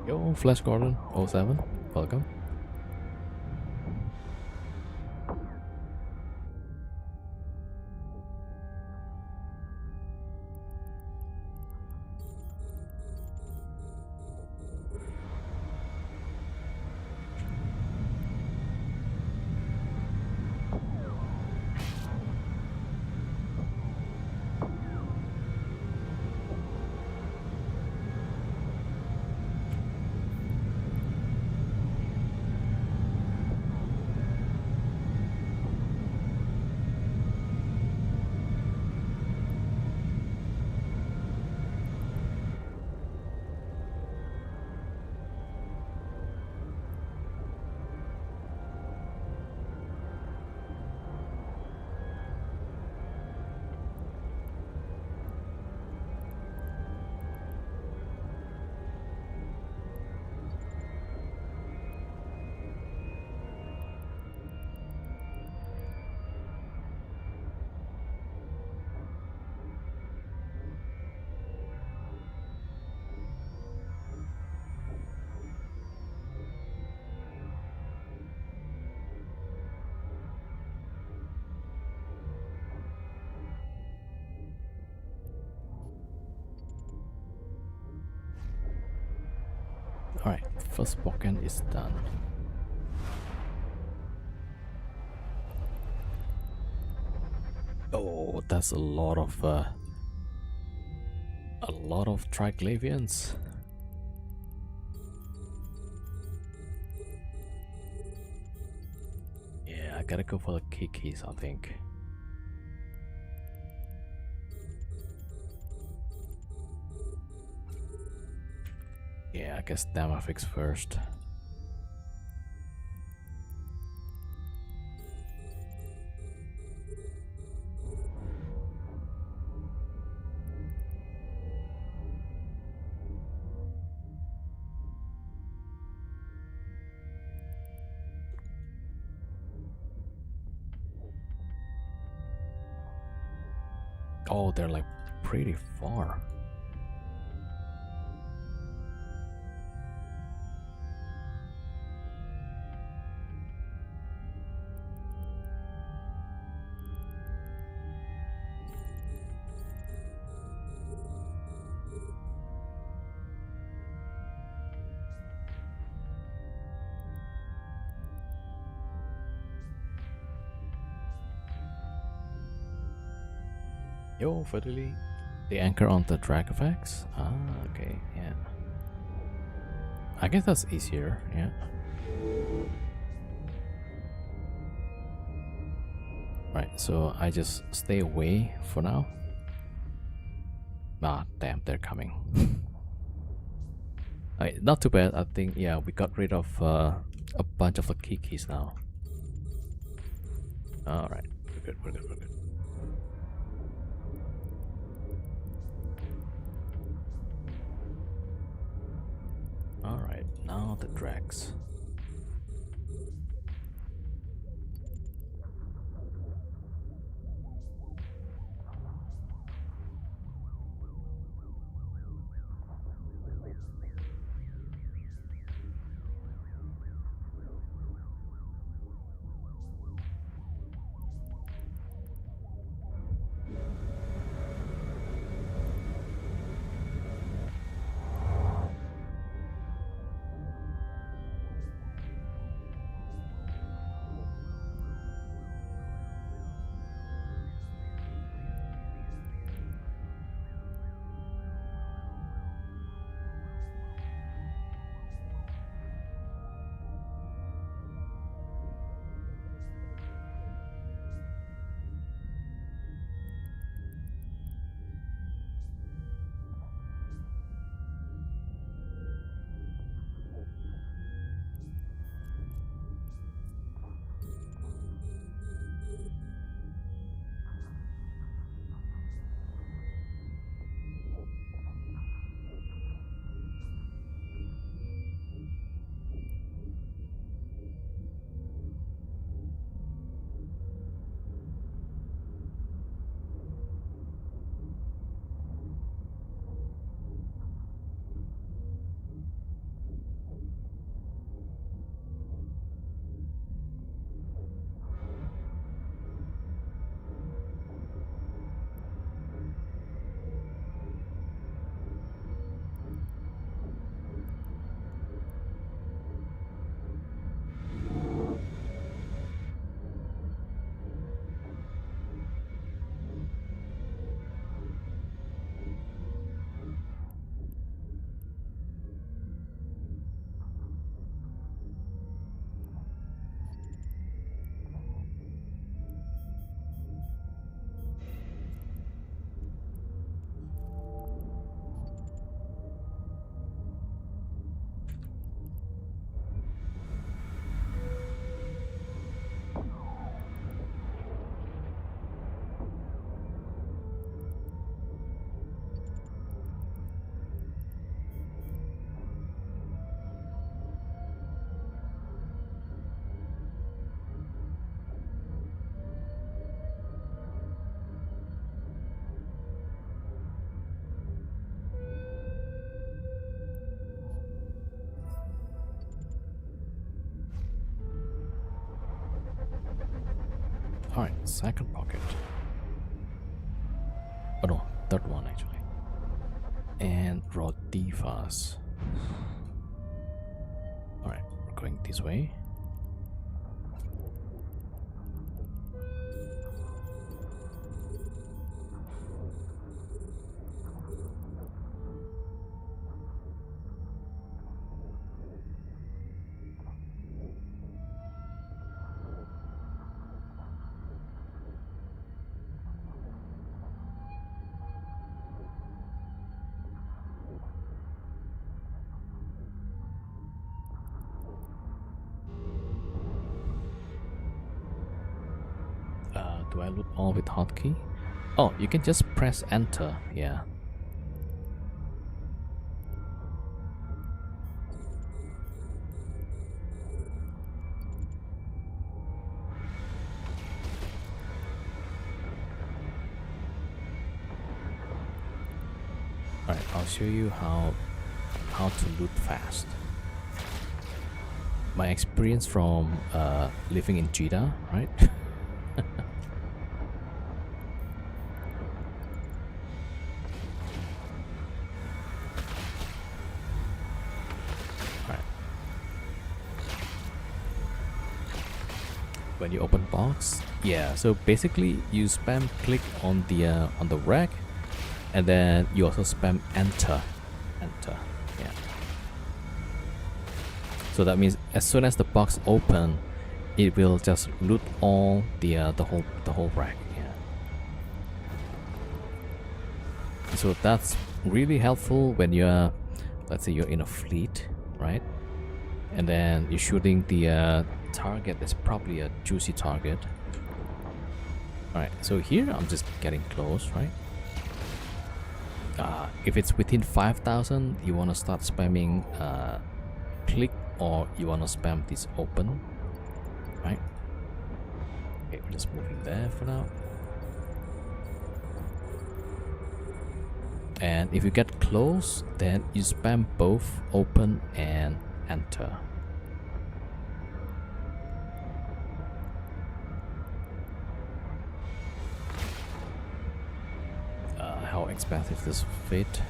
Yo, Flash Gordon 07, welcome. Alright, first Pokken is done. Oh, that's a lot of Triglavians. Yeah, I gotta go for the Kikis, I think. Yeah, I guess Damafix first. Oh, they're like pretty far. Yo, finally, the anchor on the drag effects. Ah, okay, yeah. I guess that's easier, yeah. Right, so I just stay away for now. Ah, damn, they're coming. Alright, not too bad. I think, yeah, we got rid of a bunch of the key keys now. Alright, we're good, we're good, we're good. Alright, now the drags. Alright, second pocket. Oh no, third one actually. And Rodivas. Alright, we're going this way. Do I loot all with hotkey? Oh, you can just press enter, yeah. Alright, I'll show you how to loot fast. My experience from living in Jeddah, right? Alright. When you open box, yeah, so basically you spam click on the rack, and then you also spam enter, yeah. So that means as soon as the box open, it will just loot all the whole rack. Yeah. So that's really helpful when you're, let's say you're in a fleet, right? And then you're shooting the target that's probably a juicy target. Alright, so here I'm just getting close, right? If it's within 5,000, you want to start spamming click, or you want to spam this open, right? Okay, we're just moving there for now. And if you get close, then you spam both open and enter. How expensive this fit?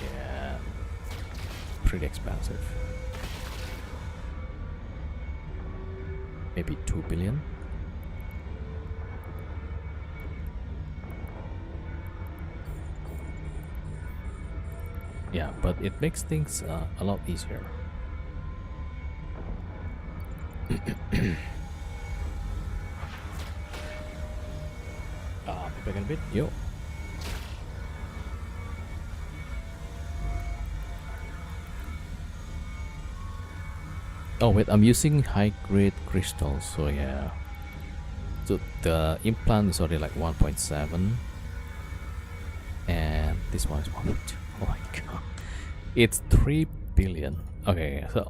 Yeah, pretty expensive. Maybe 2 billion. Yeah, but it makes things a lot easier. Back in a bit, yo. Oh wait, I'm using high grade crystals, so yeah. So the implant is already like 1.7, and this one is 1.2. Oh my god, it's 3 billion. Okay, so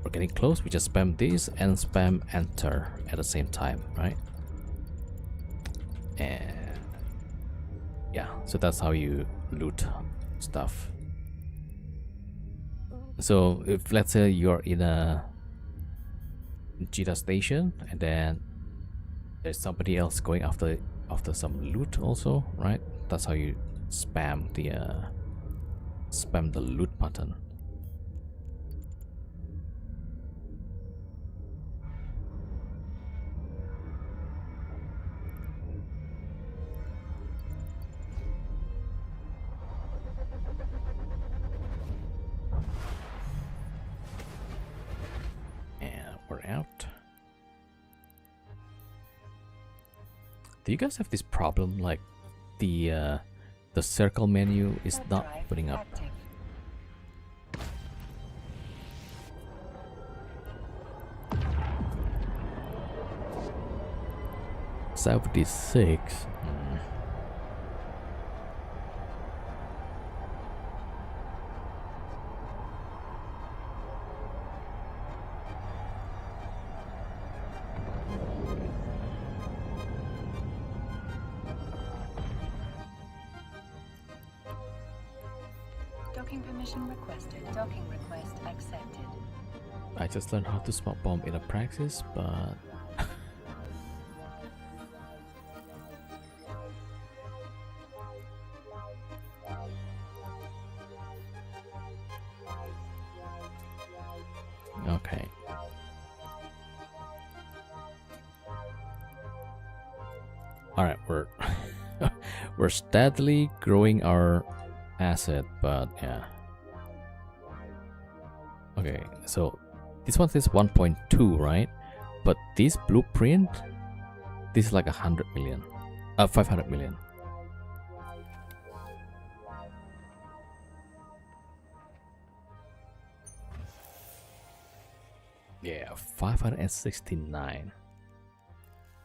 we're getting close. We just spam this and spam enter at the same time, right? And yeah, so that's how you loot stuff. So if let's say you're in a Jeddah station, and then there's somebody else going after some loot also, right? That's how you spam the loot button. Out. Do you guys have this problem, like the circle menu is not opening up? 76. Docking permission requested. Docking request accepted. I just learned how to smoke bomb in a praxis, but okay. All right, we're steadily growing our asset, but yeah. Okay, so this one says 1.2, right? But this blueprint, this is like 100 million, 500 million. Yeah, 569.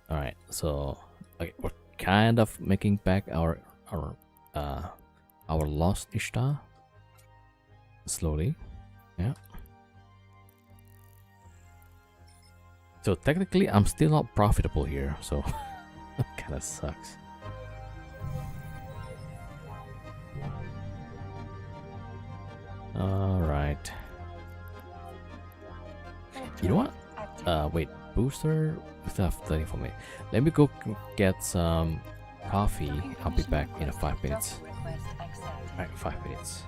All right, so okay, we're kind of making back our lost Ishtar slowly. Yeah. So technically I'm still not profitable here, so kind of sucks. All right. You know what? Wait, booster. We still have 30 for me. Let me go get some coffee. I'll be back in 5 minutes. Alright, 5 minutes.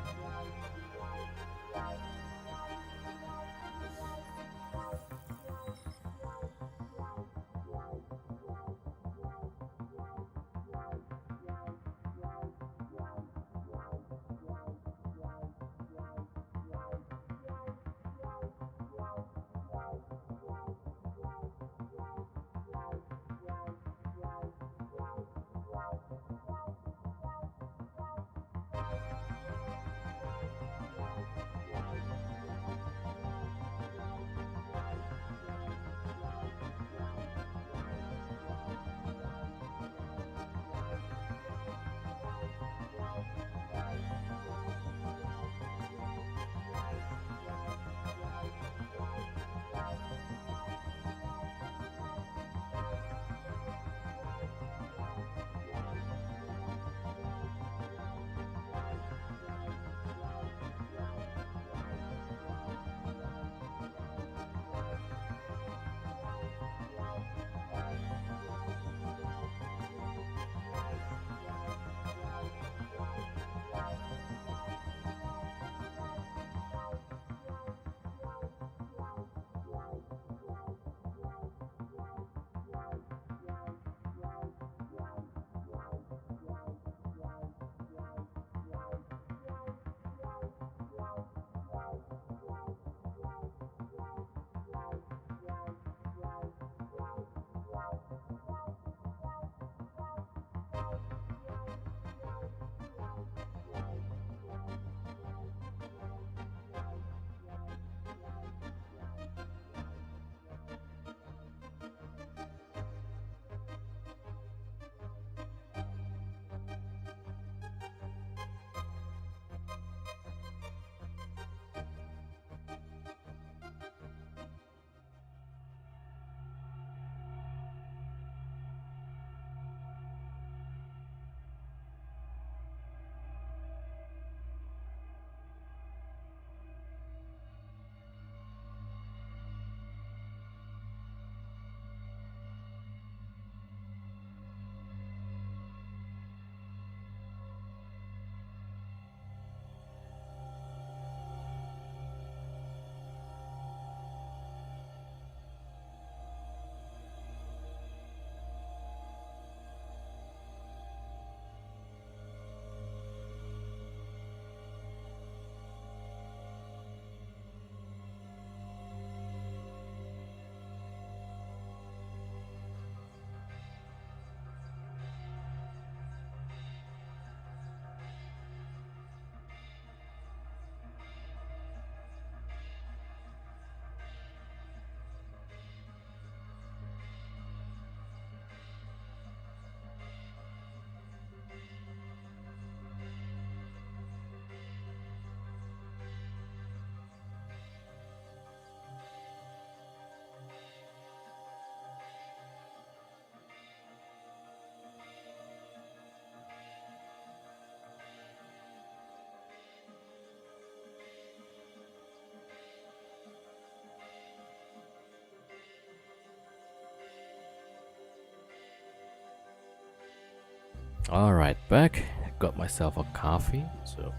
All right, back. Got myself a coffee. So,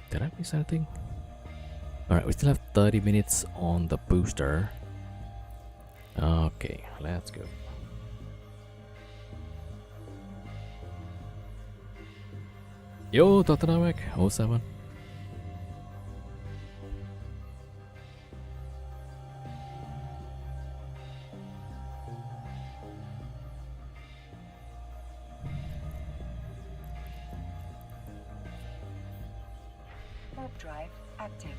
did I miss anything? All right, we still have 30 minutes on the booster. Okay, let's go. Yo, Dr. Namek, 07. Warp drive active.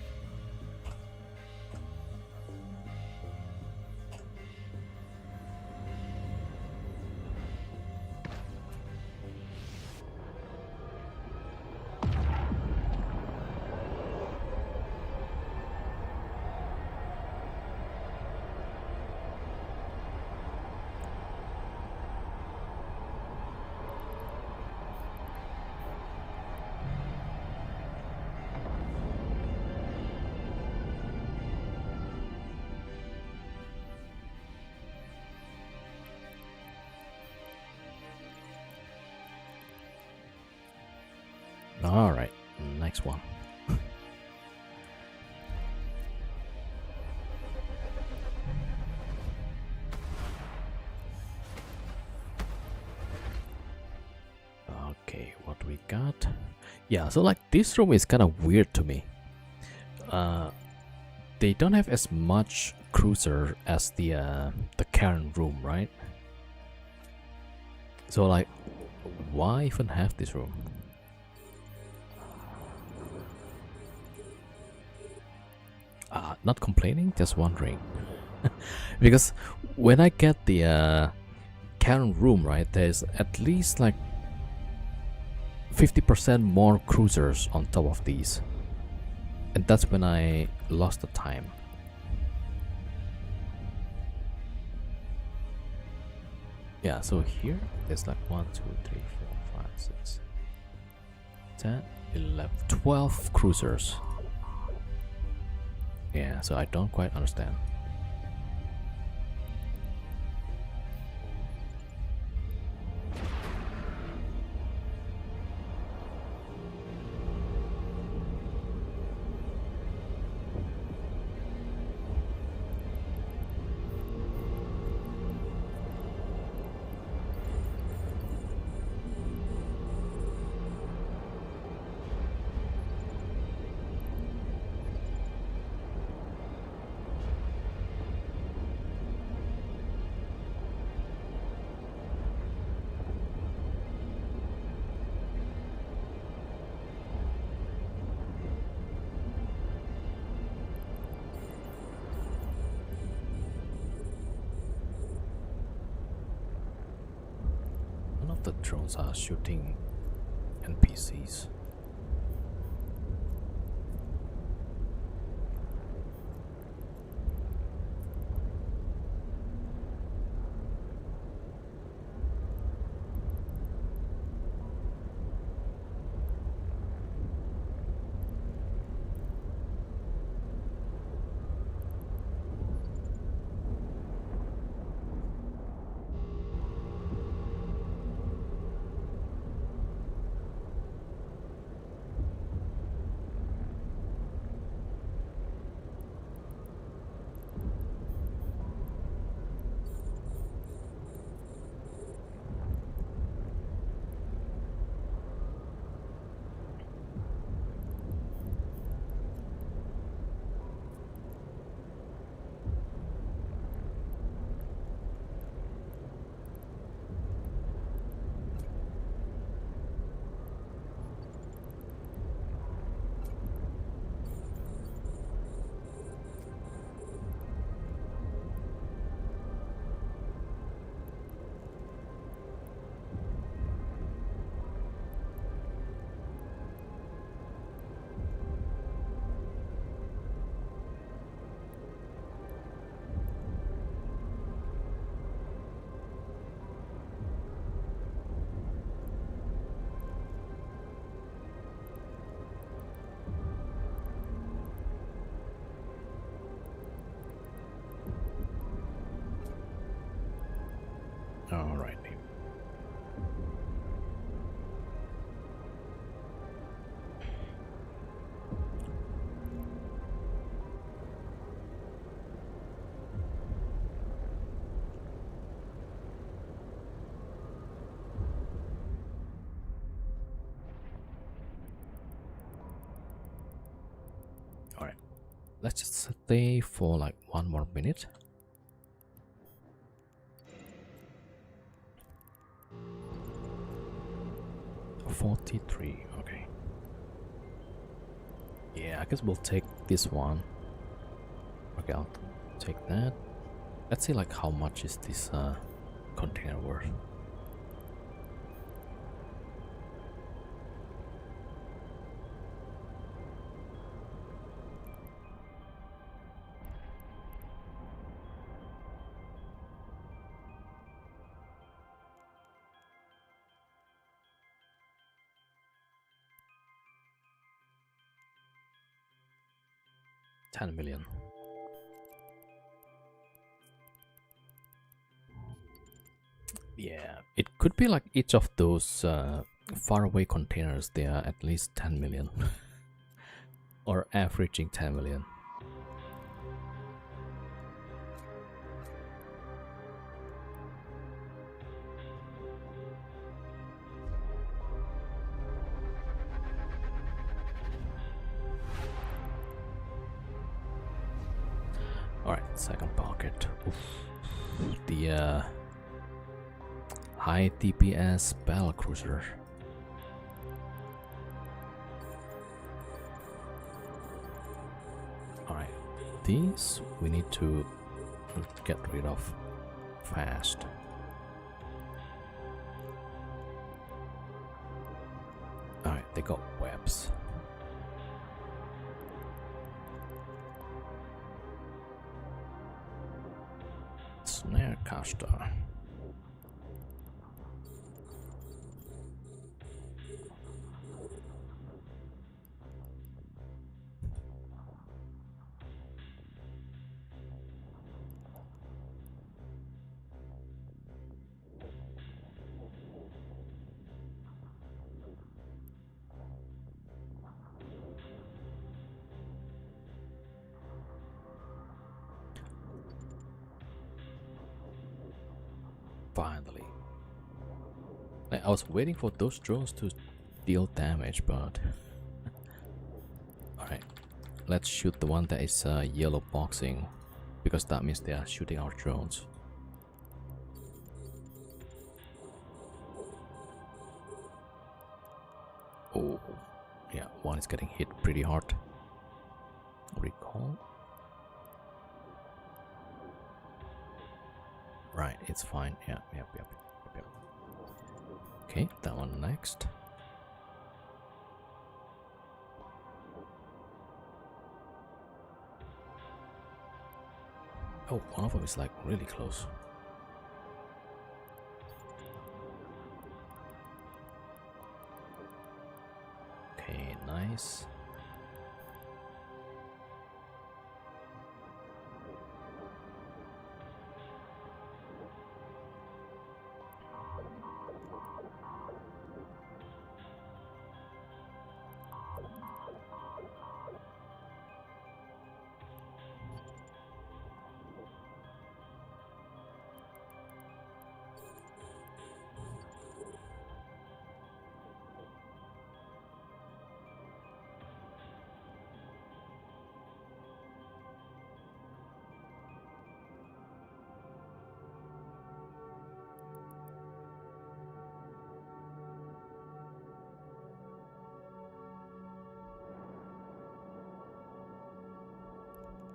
All right, next one. Okay, what we got? Yeah, so like this room is kind of weird to me. They don't have as much cruiser as the current room, right? So like, why even have this room? Not complaining, just wondering. Because when I get the current room, right, there's at least like 50% more cruisers on top of these. And that's when I lost the time. Yeah, so here there's like 1, 2, 3, 4, 5, 6, 10, 11, 12 cruisers. Yeah, so I don't quite understand. None of the drones are shooting NPCs. Alrighty. Alright. Let's just stay for like 1 more minute. $43, okay. Yeah, I guess we'll take this one. Okay, I'll take that. Let's see like how much is this container worth. $10 million. Yeah, it could be like each of those Faraway containers, they are at least 10 million or averaging 10 million. Alright, second pocket. Oof. The high DPS battle cruiser. Alright, these we need to get rid of fast. Alright, they got webs. Snare caster. Finally. I was waiting for those drones to deal damage, but alright, let's shoot the one that is yellow boxing, because that means they are shooting our drones. Oh, yeah, one is getting hit pretty hard. Recall. Right, it's fine. Yeah, yep. Okay, that one next. Oh, one of them is like really close. Okay, nice.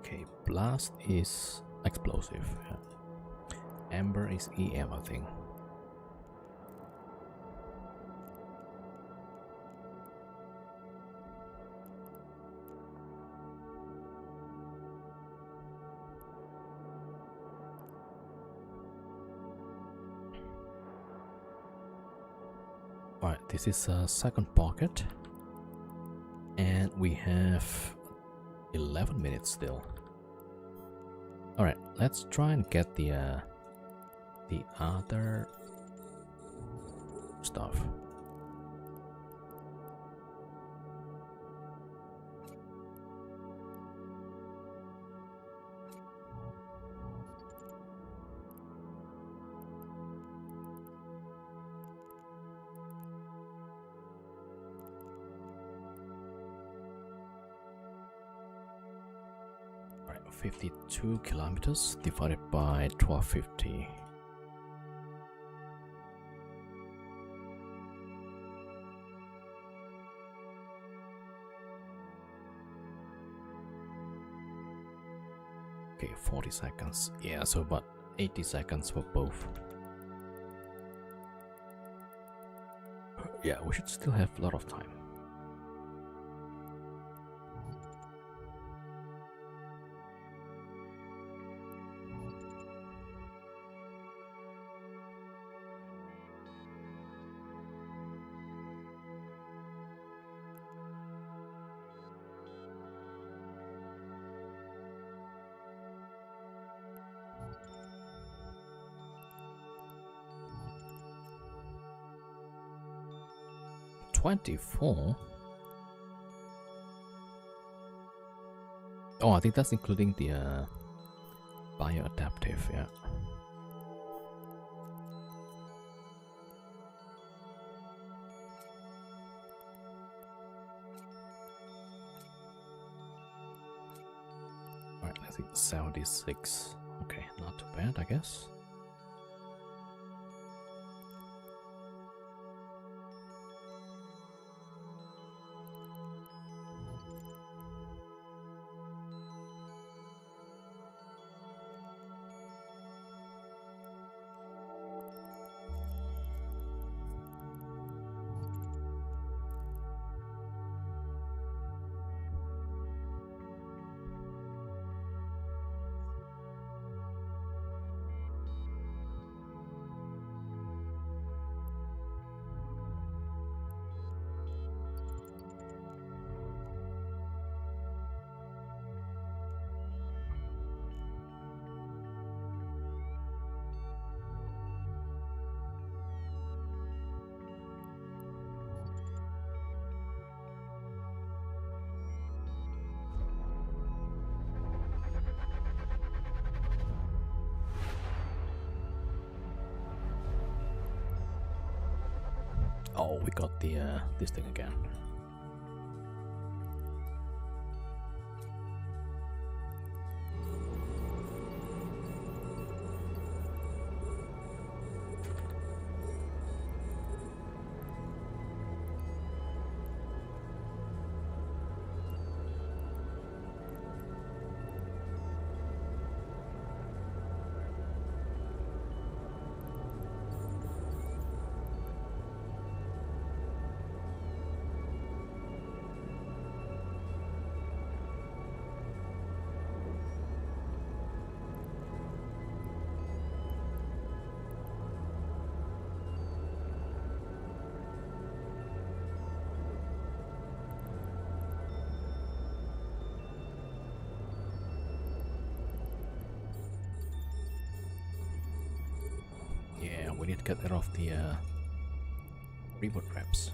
Okay, blast is explosive. Yeah. Amber is EM, I think. Alright, this is a second pocket. And we have 11 minutes still. Alright, let's try and get the other stuff. Alright, 52 kilometers divided by 1250. Okay, 40 seconds. Yeah, so about 80 seconds for both. Yeah, we should still have a lot of time. 24. Oh, I think that's including the bioadaptive, yeah. Alright, I think 76. Okay, not too bad, I guess. Oh, we got the this thing again. Yeah, we need to get rid of the reboot traps.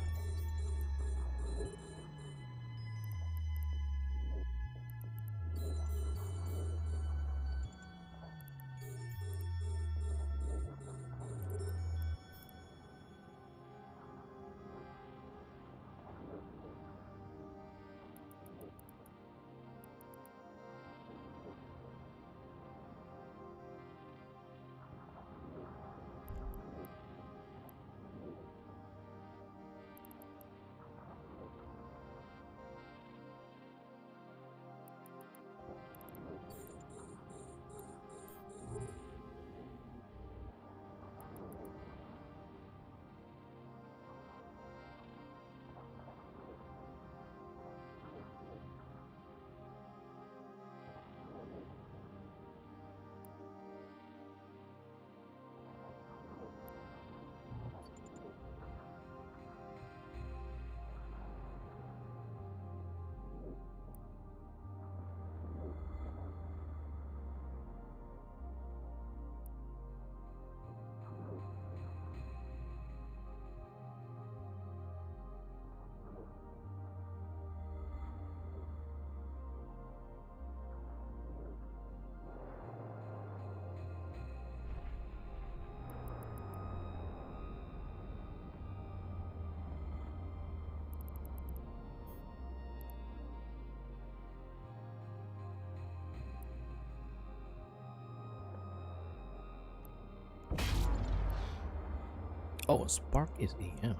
Oh, spark is EM.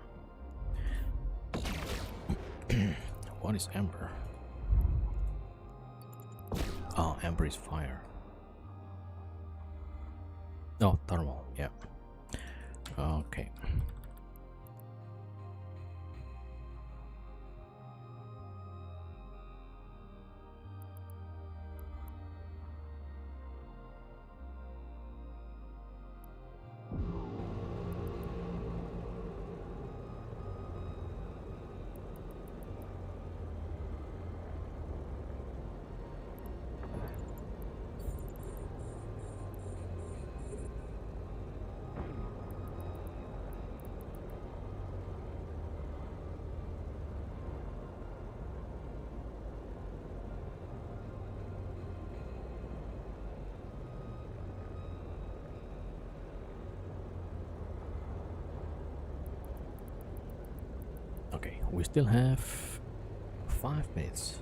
What is ember? Oh, ember is fire. No, thermal, yeah. Okay. we still have 5 minutes.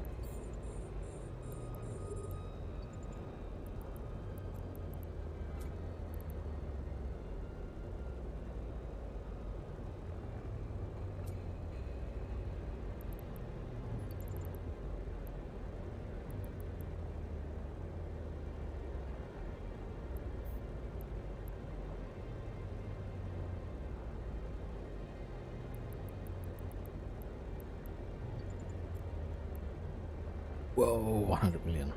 Whoa, 100 million.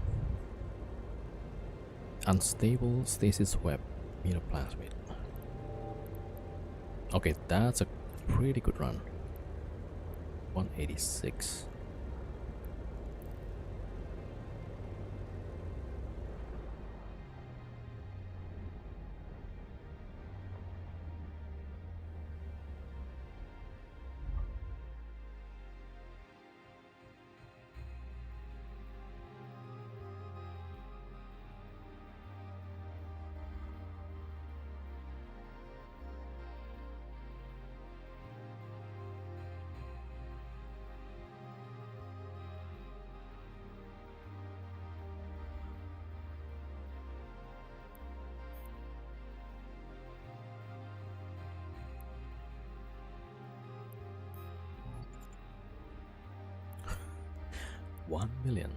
Unstable stasis web metaplasmid. Okay, that's a pretty good run. 186. $1 million.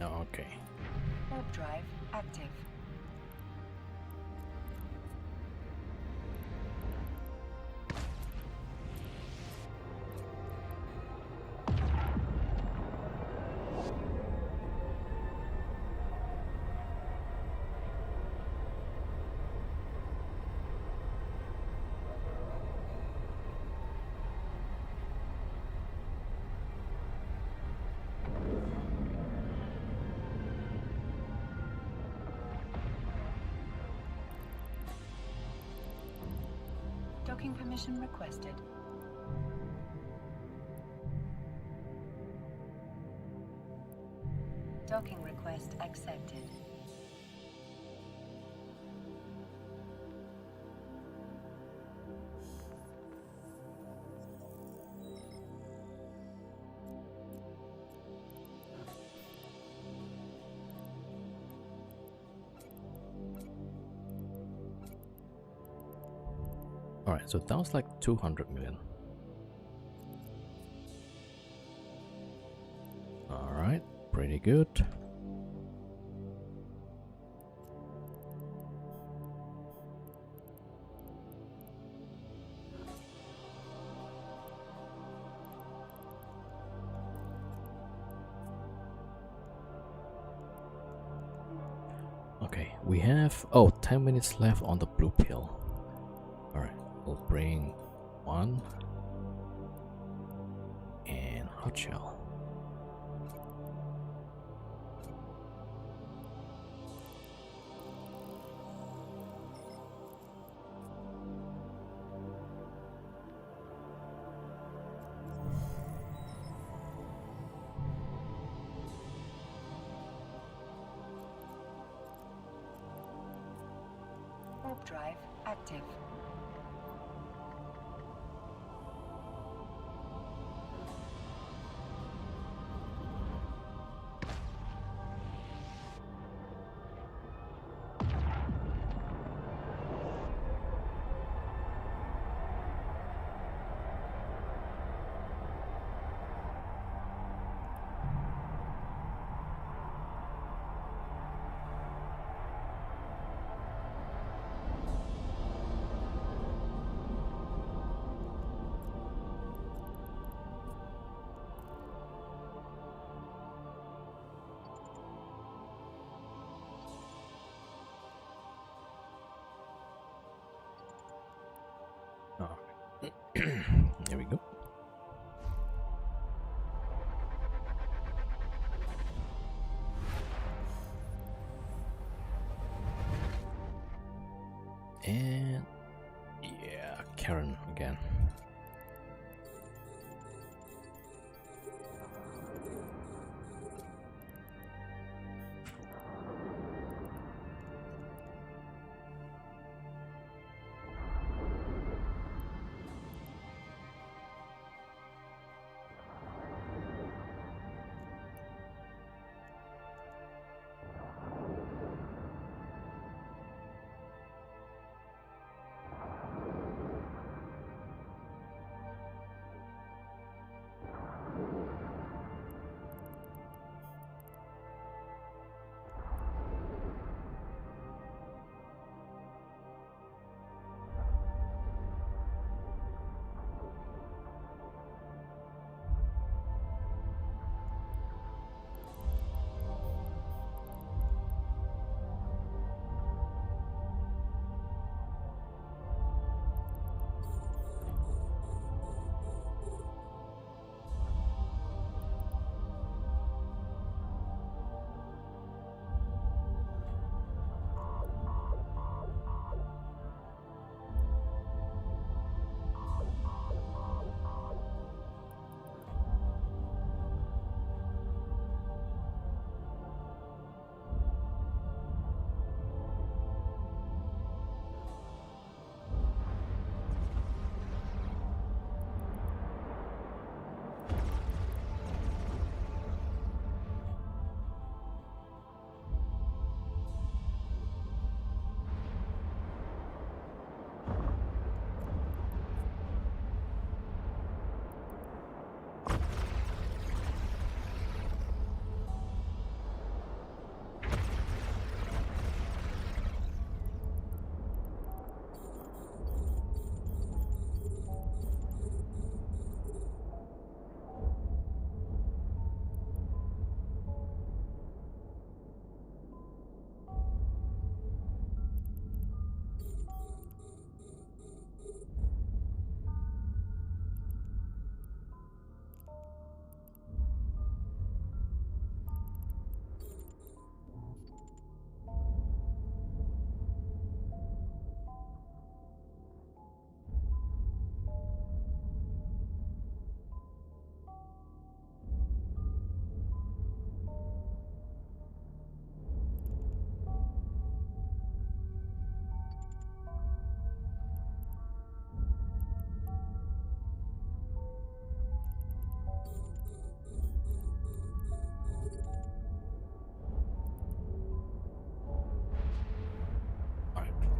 Okay. Warp drive active. Docking permission requested. Docking request accepted. Alright, so that was like 200 million. Alright, pretty good. Okay, we have 10 minutes left on the blue pill. Alright, we'll bring one and hot shell. Warp drive active. There we go. And yeah, Karen again.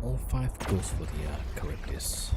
All 5 goes for the correctness.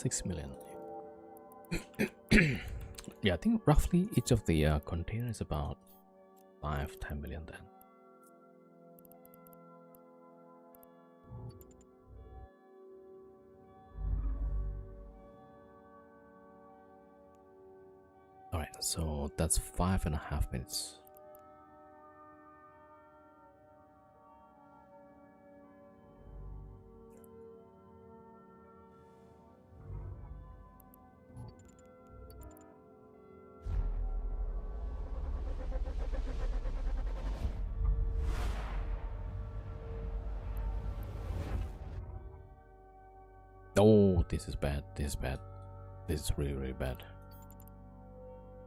6 million. Yeah, I think roughly each of the containers is about 5-10 million then. All right, so that's 5.5 minutes. Oh, this is bad. This is bad. This is really, really bad.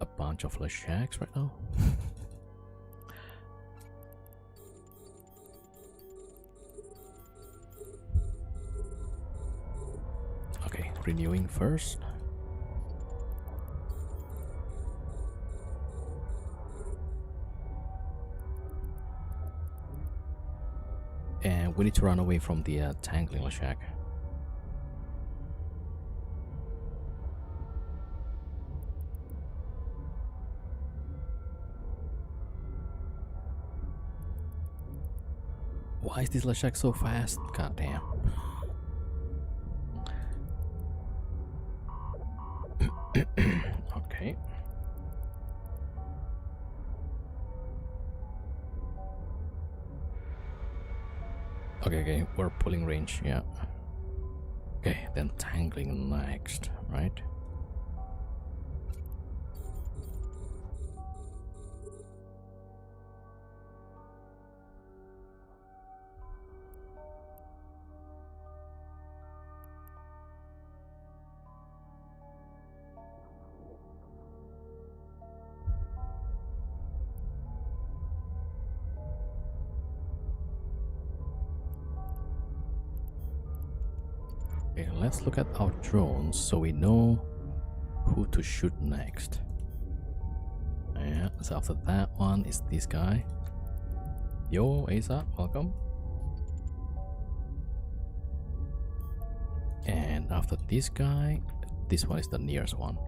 A bunch of shacks right now. Okay, renewing first. And we need to run away from the tangling shack. Why is this shack so fast? God damn. Okay. Okay, we're pulling range, yeah. Okay, then tangling next, right? Okay, let's look at our drones so we know who to shoot next. Yeah, so after that one is this guy. Yo, Asa, welcome. And after this guy, this one is the nearest one.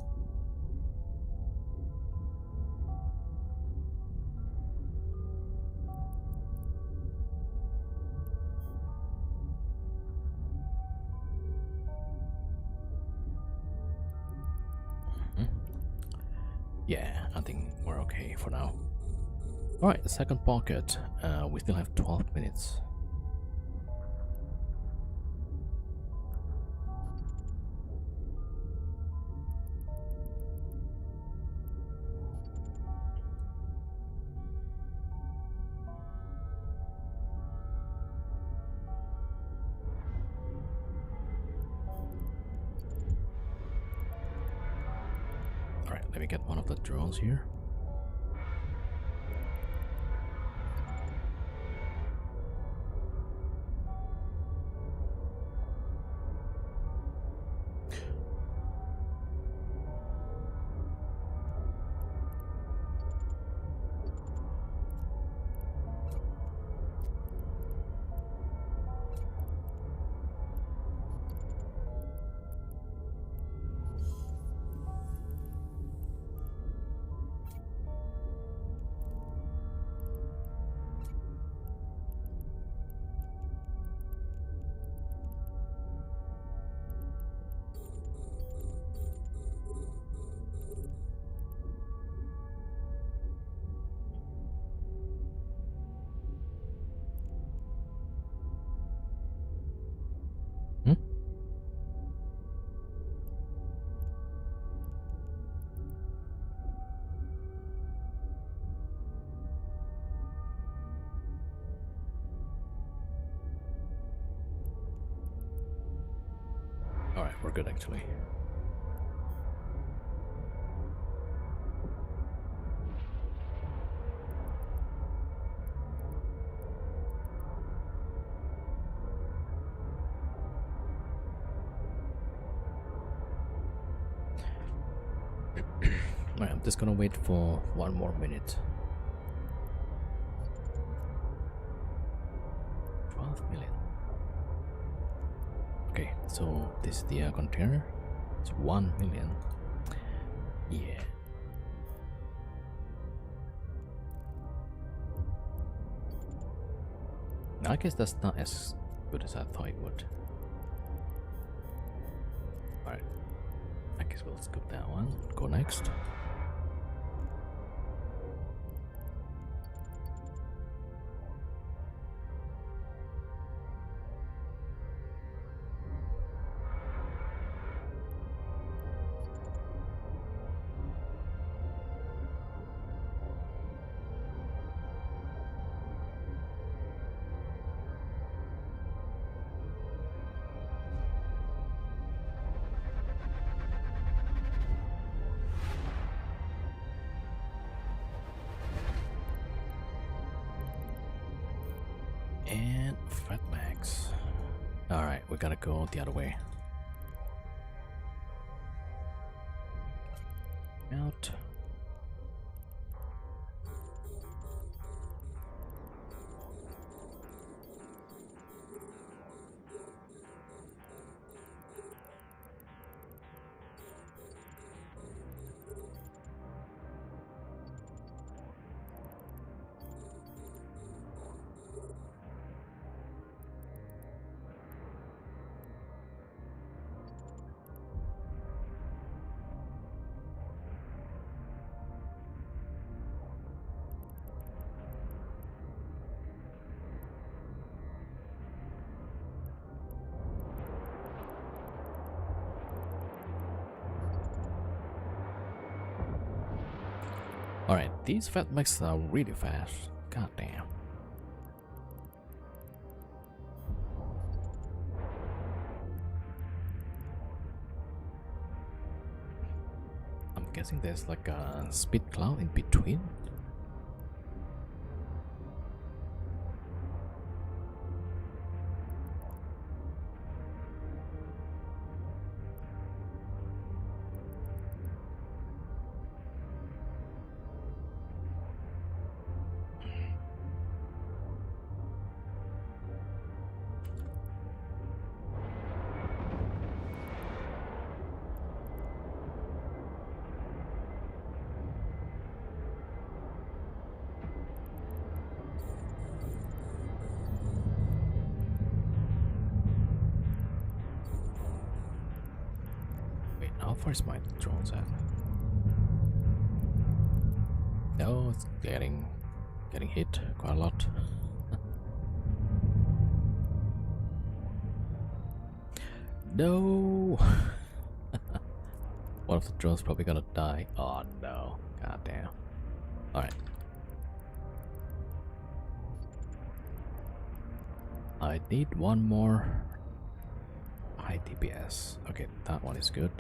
Yeah, I think we're okay for now. Alright, the second pocket. We still have 12 minutes. Alright, let me get one of the drones here. Alright, we're good actually. Alright, I'm just gonna wait for 1 more minute. 12 million. Okay, so this is the container. It's 1 million. Yeah. I guess that's not as good as I thought it would. Alright. I guess we'll skip that one. Go next. And Fatmax. Alright, we gotta go the other way. Out. Alright, these Fatmax are really fast. God damn. I'm guessing there's like a speed cloud in between. Wait, how far is my drones at? No, it's getting hit quite a lot. No. One of the drones probably gonna die. Oh no. God damn. Alright. I need one more high DPS. Okay, that one is good.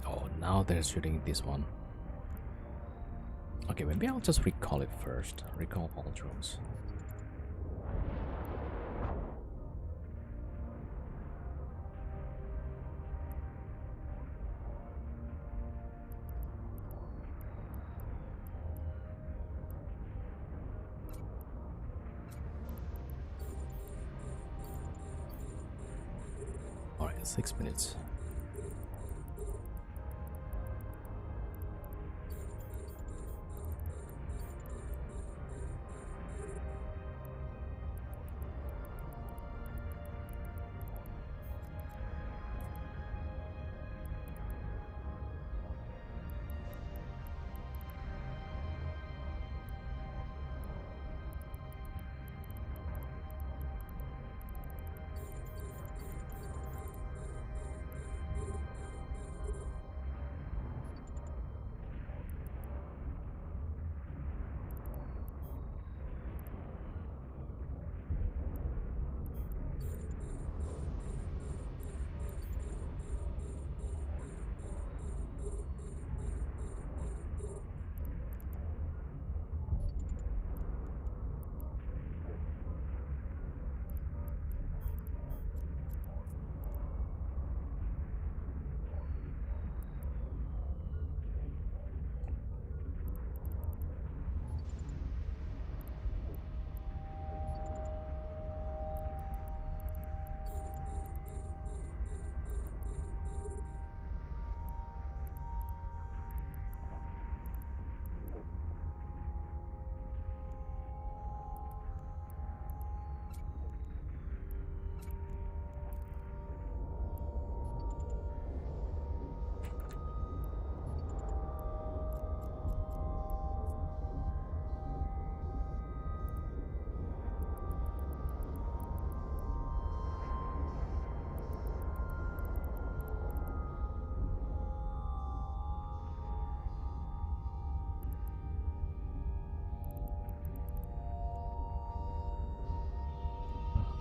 Oh, now they're shooting this one. Okay, maybe I'll just recall it first. Recall all drones. Alright, 6 minutes.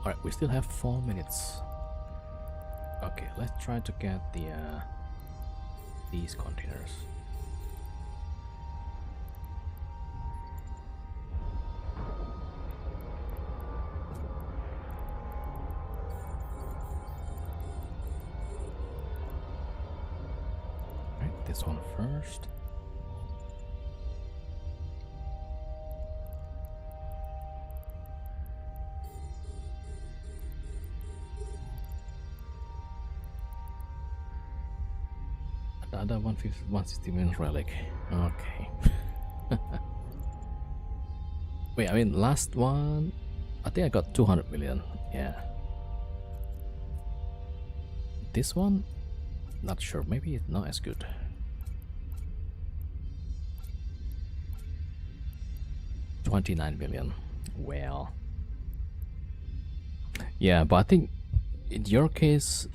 Alright, we still have 4 minutes. Okay, let's try to get the these containers. Right, this one first. Another 160 million relic. Okay. Wait, I mean, last one, I think I got 200 million. Yeah. This one, not sure. Maybe it's not as good. $29 million. Well. Yeah, but I think in your case,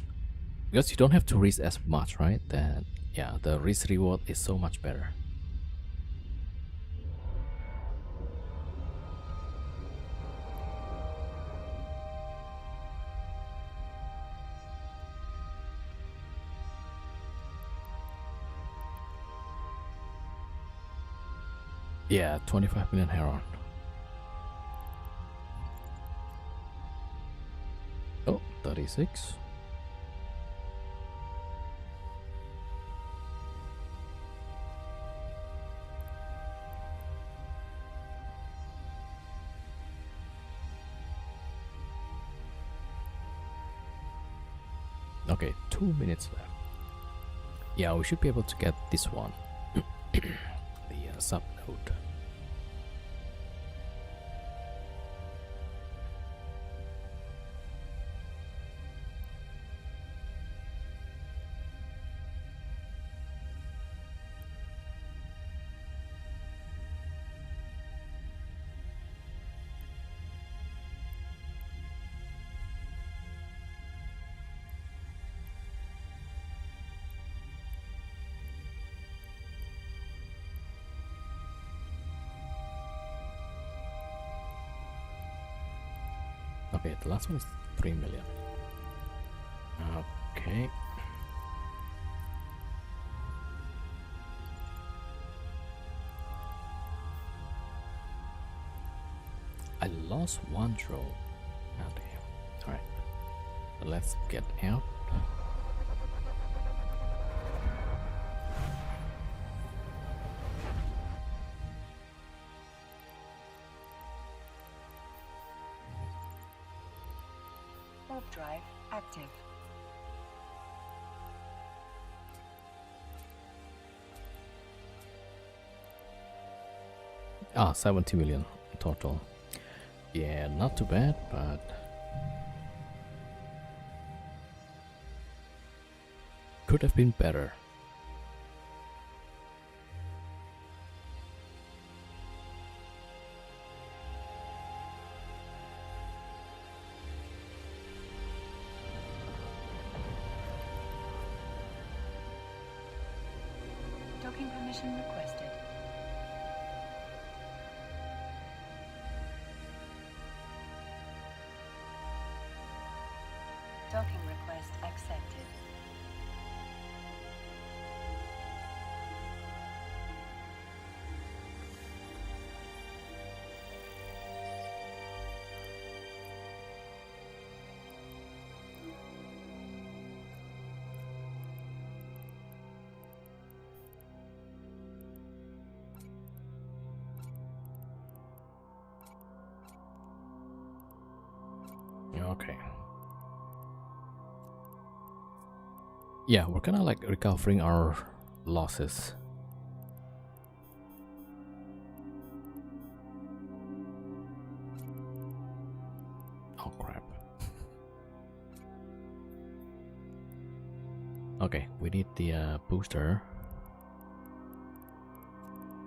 because you don't have to risk as much, right? Then yeah, the risk reward is so much better. Yeah, 25 million heron. Oh, 36. Okay, 2 minutes left. Yeah, we should be able to get this one. The sub node. Okay, the last one is 3 million. Okay. I lost one drone. Oh damn. Alright. Let's get out. Warp drive active. Ah, 70 million total. Yeah, not too bad, but could have been better. Docking permission requested. Docking request accepted. Okay. Yeah, we're kind of like recovering our losses. Oh crap. Okay, we need the booster.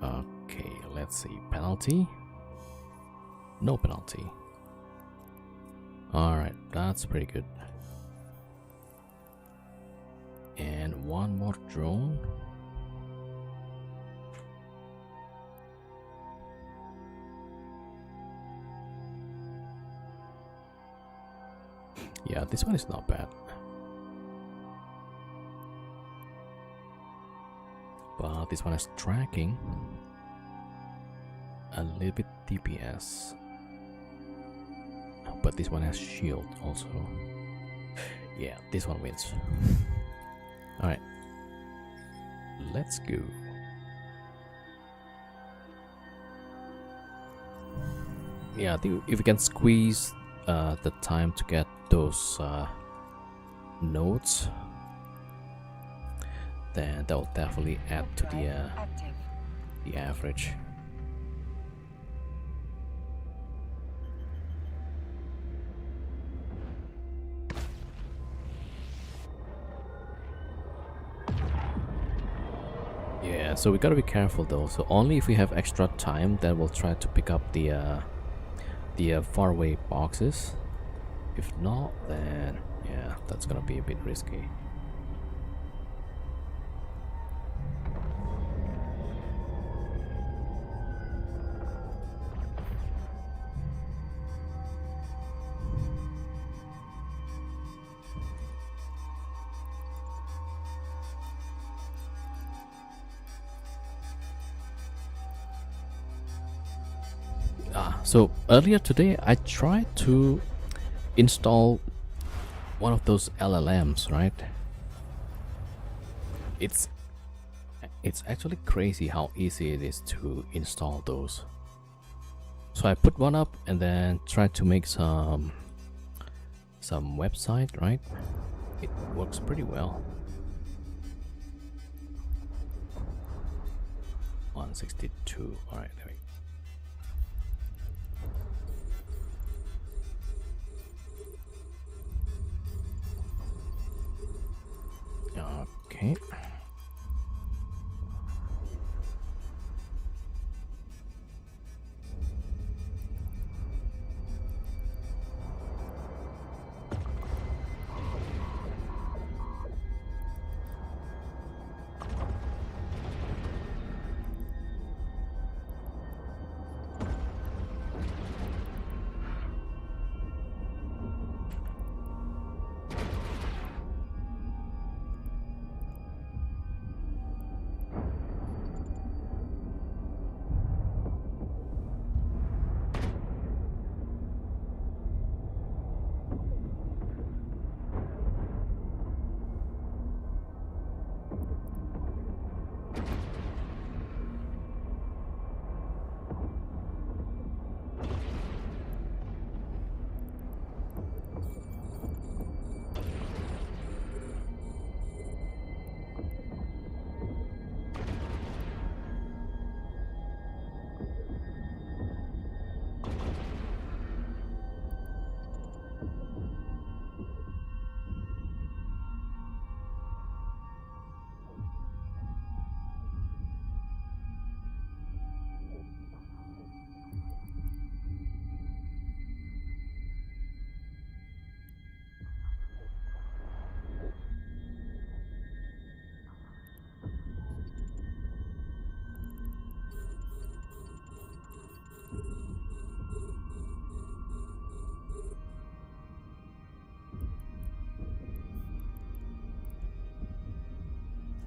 Okay, let's see. Penalty? No penalty. Alright, that's pretty good. And one more drone. Yeah, this one is not bad. But this one has tracking, a little bit DPS, but this one has shield also. Yeah, this one wins. Alright, let's go. Yeah, I think if we can squeeze the time to get those nodes, then that will definitely add to the average. Yeah, so we gotta be careful though. So only if we have extra time, then we'll try to pick up the faraway boxes. If not, then yeah, that's gonna be a bit risky. So earlier today I tried to install one of those LLMs, right? It's actually crazy how easy it is to install those. So I put one up and then tried to make some website, right? It works pretty well. 162. All right, there we go. Okay.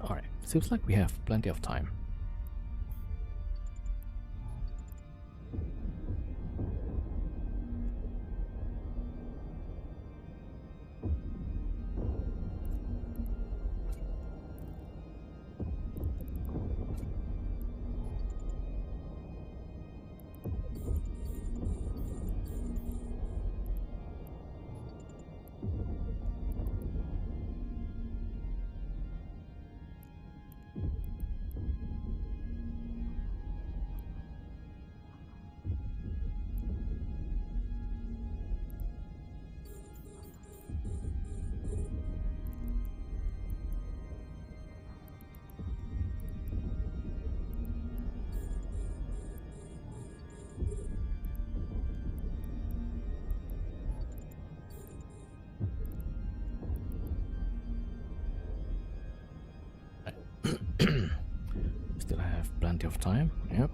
Alright, seems like we have plenty of time. Still have plenty of time. Yep.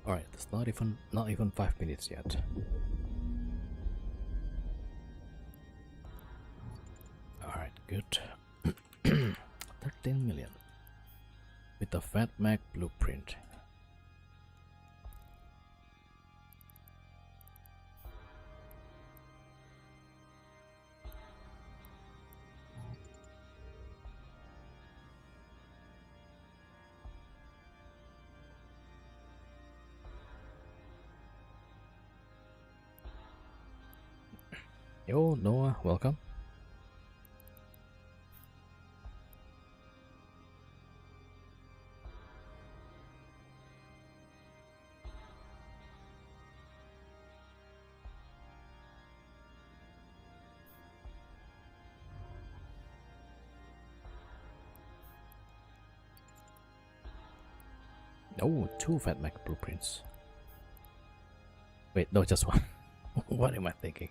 Alright, it's not even 5 minutes yet. Alright, good. 13 million with the Fat Mac blueprint. Yo, Noah, welcome. Oh, 2 Fat Mac blueprints. Wait, no, just one. What am I thinking?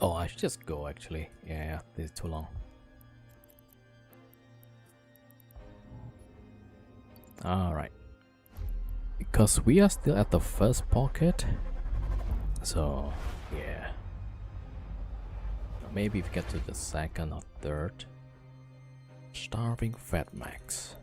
Oh, I should just go actually. Yeah, this is too long. Alright. Because we are still at the first pocket. So, yeah. Maybe if we get to the second or third. Starving Fat Max.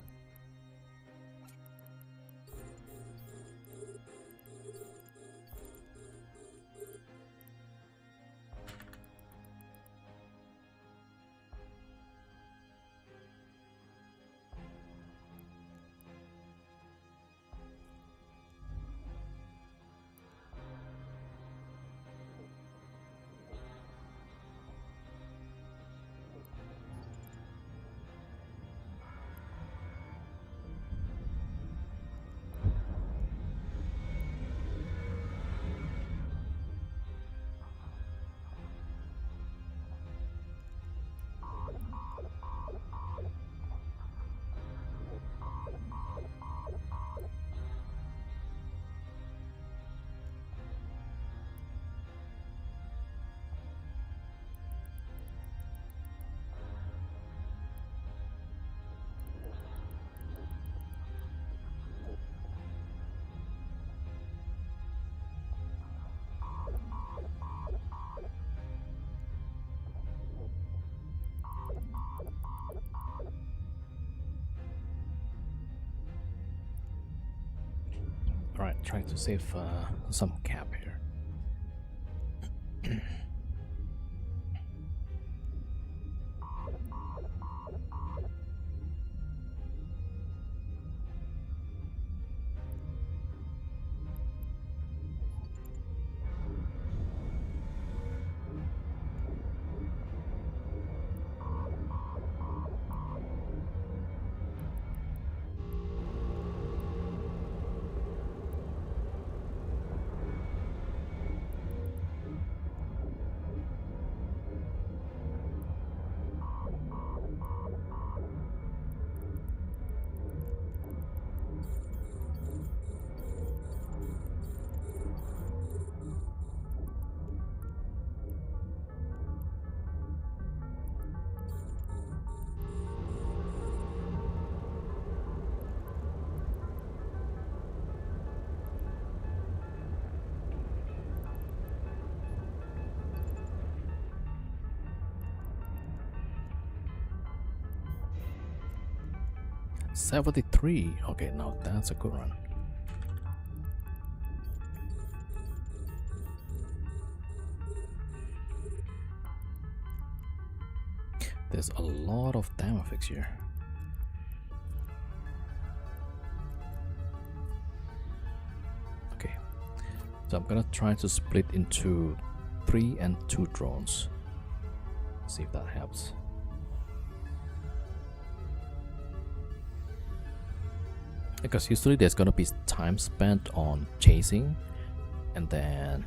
Alright, trying to save some cap here. $73. Okay, now that's a good run. There's a lot of damage here. So I'm gonna try to split into 3 and 2 drones. See if that helps. Because usually there's gonna be time spent on chasing and then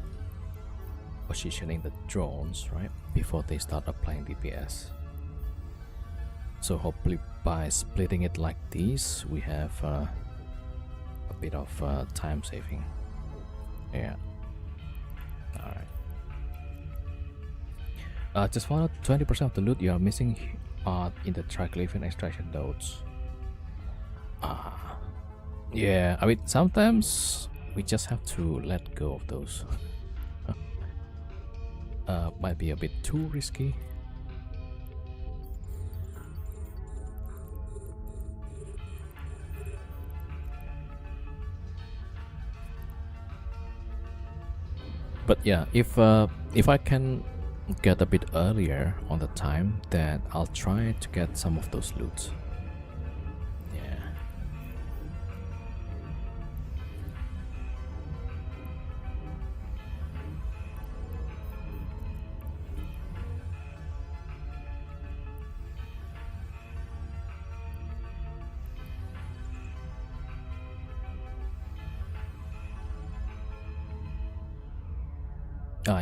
positioning the drones, right, before they start applying DPS. So hopefully by splitting it like this, we have a bit of time saving. Yeah. Alright. Just found out 20% of the loot you are missing are in the triglyphin extraction nodes. Yeah, I mean, sometimes we just have to let go of those. Might be a bit too risky. But yeah, if I can get a bit earlier on the time, then I'll try to get some of those loots. Yeah.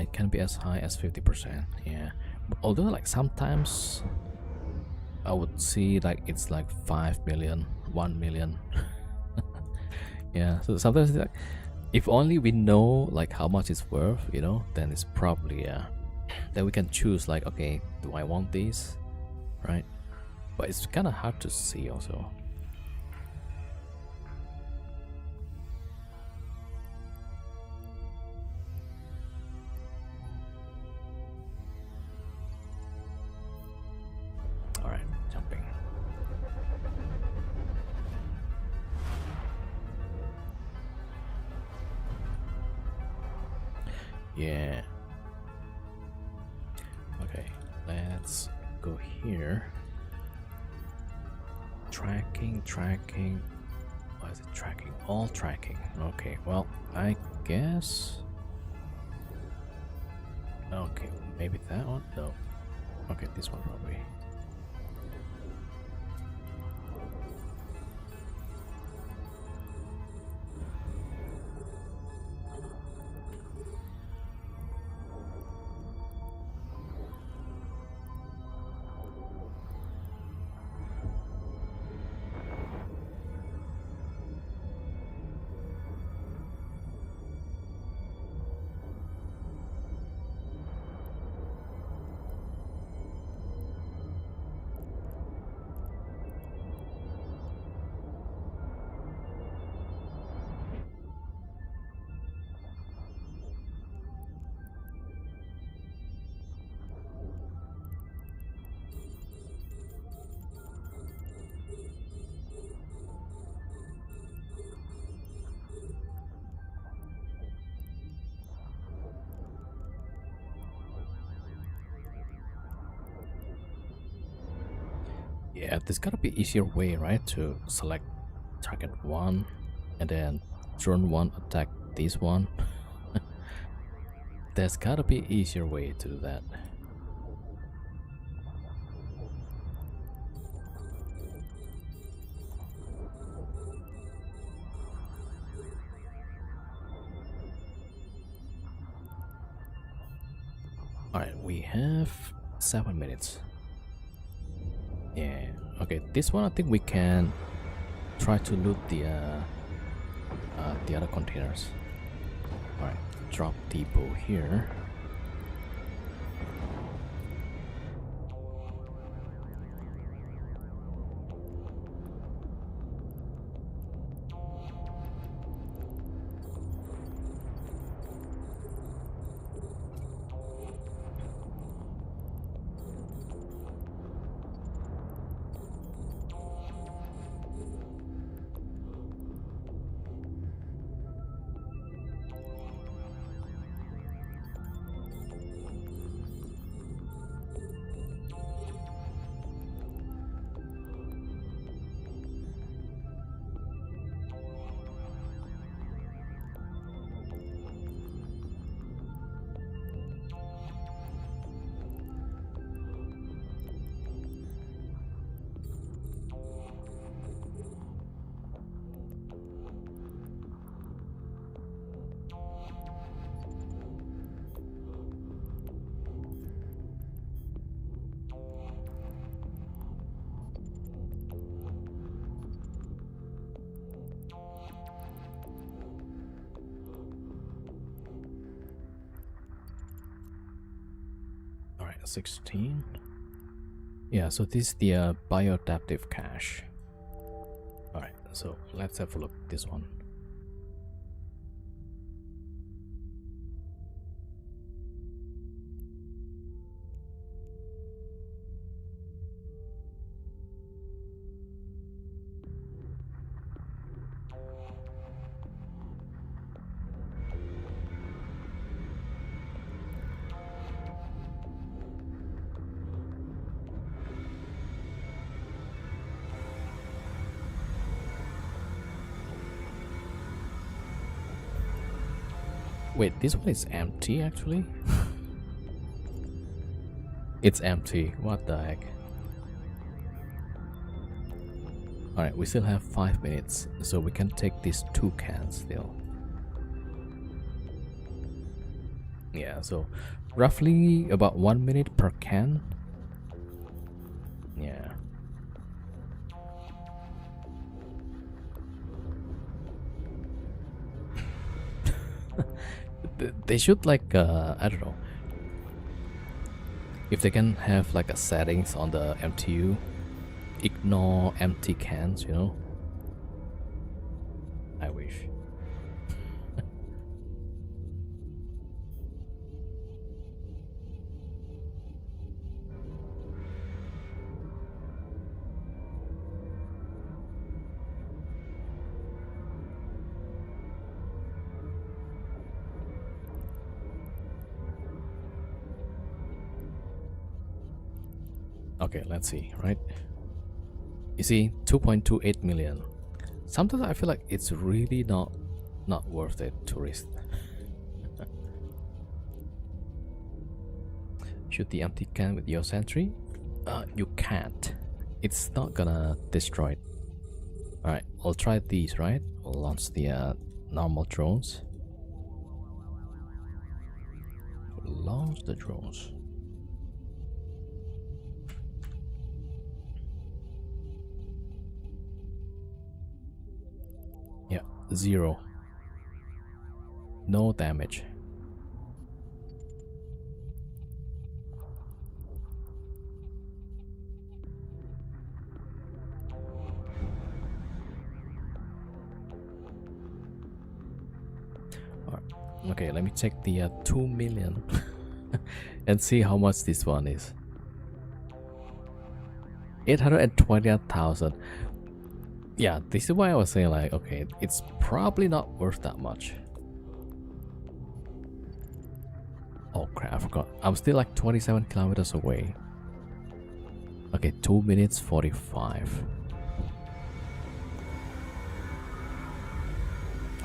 It can be as high as 50%. Yeah. Although like sometimes I would see like it's like 5 million, 1 million. Yeah. So sometimes it's like, if only we know like how much it's worth, you know, then it's probably then we can choose like, okay, do I want these, right? But it's kind of hard to see also. Yeah. Okay, let's go here. Tracking. What is it? Tracking. All tracking. Okay, well, I guess. Okay, maybe that one? No. Okay, this one probably. Yeah, there's gotta be easier way, right? To select target 1 and then drone 1 attack this one. There's gotta be easier way to do that. Alright, we have 7 minutes. Yeah, okay, this one I think we can try to loot the other containers. Alright, drop depot here. right, 16. Yeah, so this is the bioadaptive cache. All right, so let's have a look at this one. Wait, this one is empty actually? It's empty. What the heck? Alright, we still have 5 minutes, so we can take these 2 cans still. Yeah, so roughly about 1 minute per can. Yeah. They should like, I don't know. If they can have like a settings on the MTU, ignore empty cans, you know? I wish. Okay, let's see, right? You see, 2.28 million. Sometimes I feel like it's really not worth it to risk. Shoot the empty can with your sentry? You can't. It's not gonna destroy it. Alright, I'll try these, right? We'll launch the normal drones. Launch the drones. Yeah, 0. No damage. Okay, let me check the 2 million and see how much this one is. 820,000. Yeah, this is why I was saying like, okay, it's probably not worth that much. Oh crap, I forgot. I'm still like 27 kilometers away. Okay, 2 minutes 45.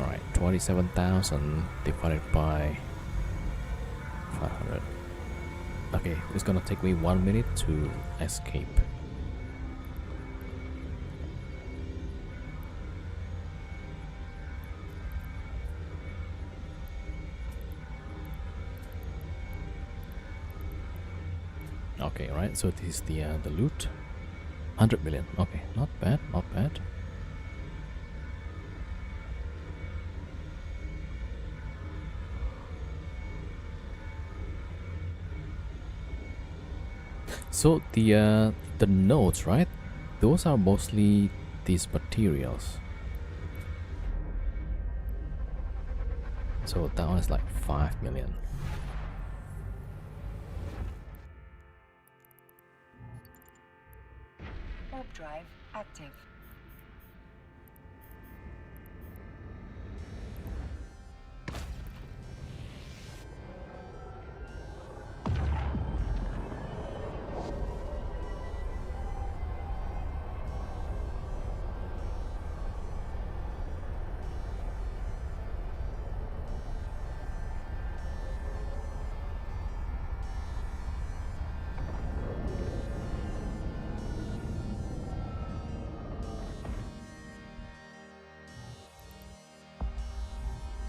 Alright, 27,000 divided by 500. Okay, it's gonna take me 1 minute to escape. Okay, right, so this is the loot. 100 million. Okay, not bad, not bad. So the nodes, right? Those are mostly these materials. So that one is like 5 million. Warp drive active.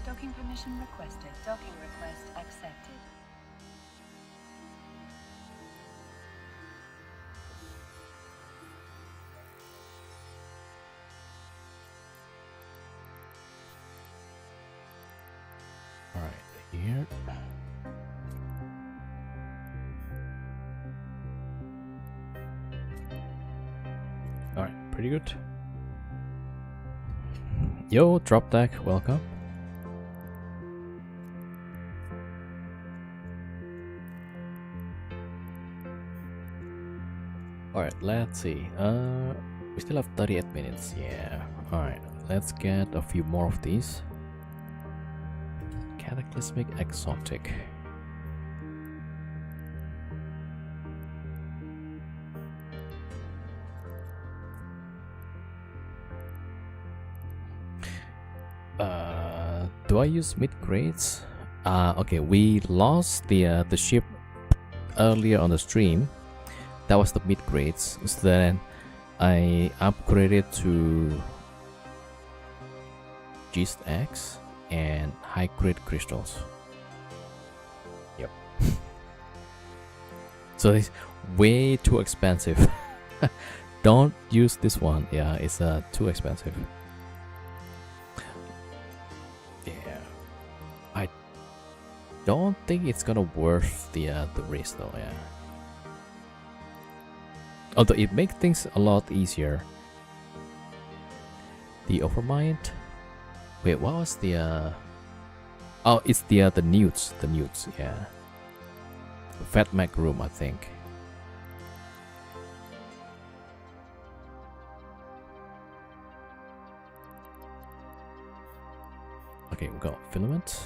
Docking permission requested. Docking request accepted. Alright, here. Alright, pretty good. Yo, drop deck, welcome. Alright, let's see. We still have 38 minutes. Yeah. Alright, let's get a few more of these. Cataclysmic exotic. Do I use mid grades? Okay, we lost the ship earlier on the stream. That was the mid grades. So then I upgraded to Gist X and high grade crystals. Yep. So it's way too expensive. Don't use this one. Yeah, it's too expensive. Yeah, I don't think it's gonna worth the risk though. Yeah. Although it makes things a lot easier. The Overmind. Wait, what was the oh, it's the newts. The newts, yeah. Fat Mac room, I think. Okay, we got filament.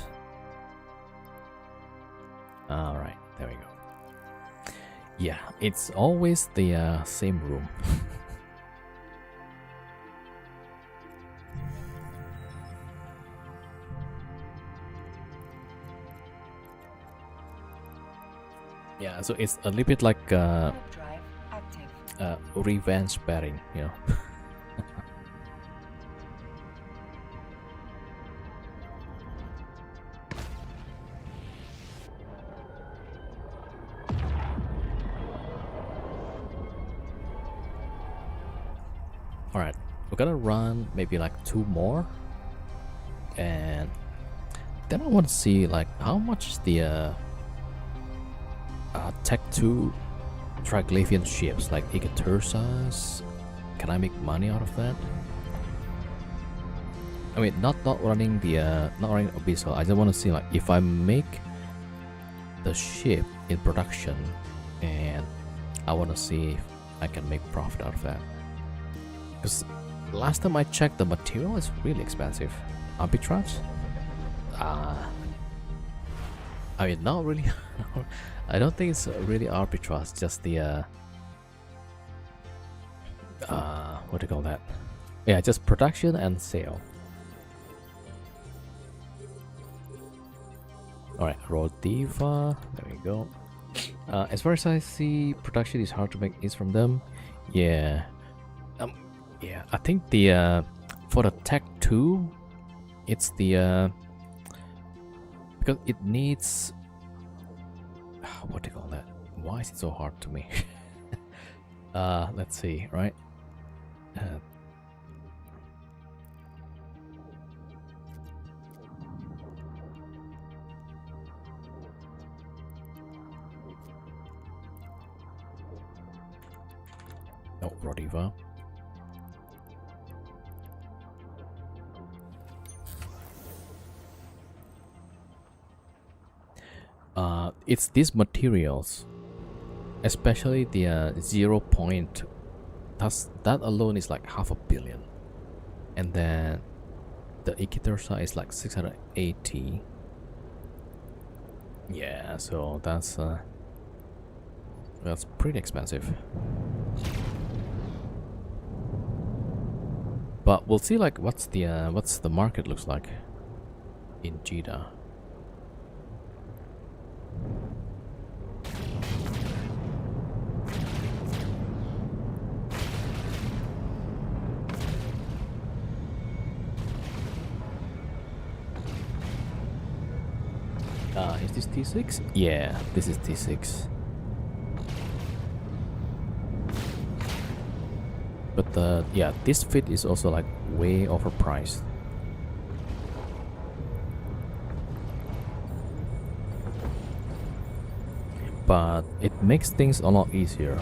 Alright, there we go. Yeah, it's always the same room. Yeah, so it's a little bit like revenge betting, you know. Alright, we're gonna run maybe like 2 more, and then I want to see like how much is the Tech 2 Triglavian ships like Iketersas. Can I make money out of that? I mean, not running the not running Abyssal. I just want to see like if I make the ship in production, and I want to see if I can make profit out of that. Because last time I checked, the material is really expensive. Arbitrage? I mean, not really. I don't think it's really arbitrage, just the what do you call that? Yeah, just production and sale. Alright, roll Diva, there we go. As far as I see, production is hard to make is from them. Yeah. Yeah, I think the for the Tech 2, it's the because it needs what do you call that? Why is it so hard to me? Let's see, right? Oh, Rodiva. It's these materials, especially the 0 point. That alone is like 500 million, and then the Iketersa is like 680. Yeah, so that's pretty expensive. But we'll see like what's the market looks like in Jeddah. Is this T6? Yeah, this is T6. But yeah, this fit is also like way overpriced. But it makes things a lot easier.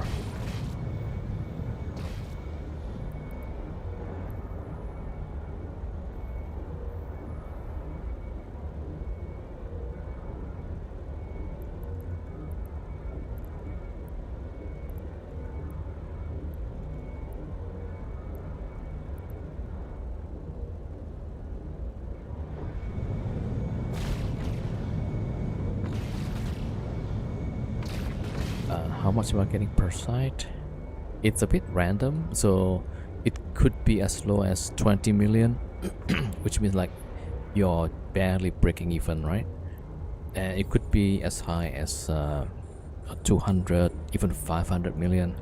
much am I getting per site? It's a bit random, so it could be as low as 20 million, which means like you're barely breaking even, right? And it could be as high as 200, even 500 million.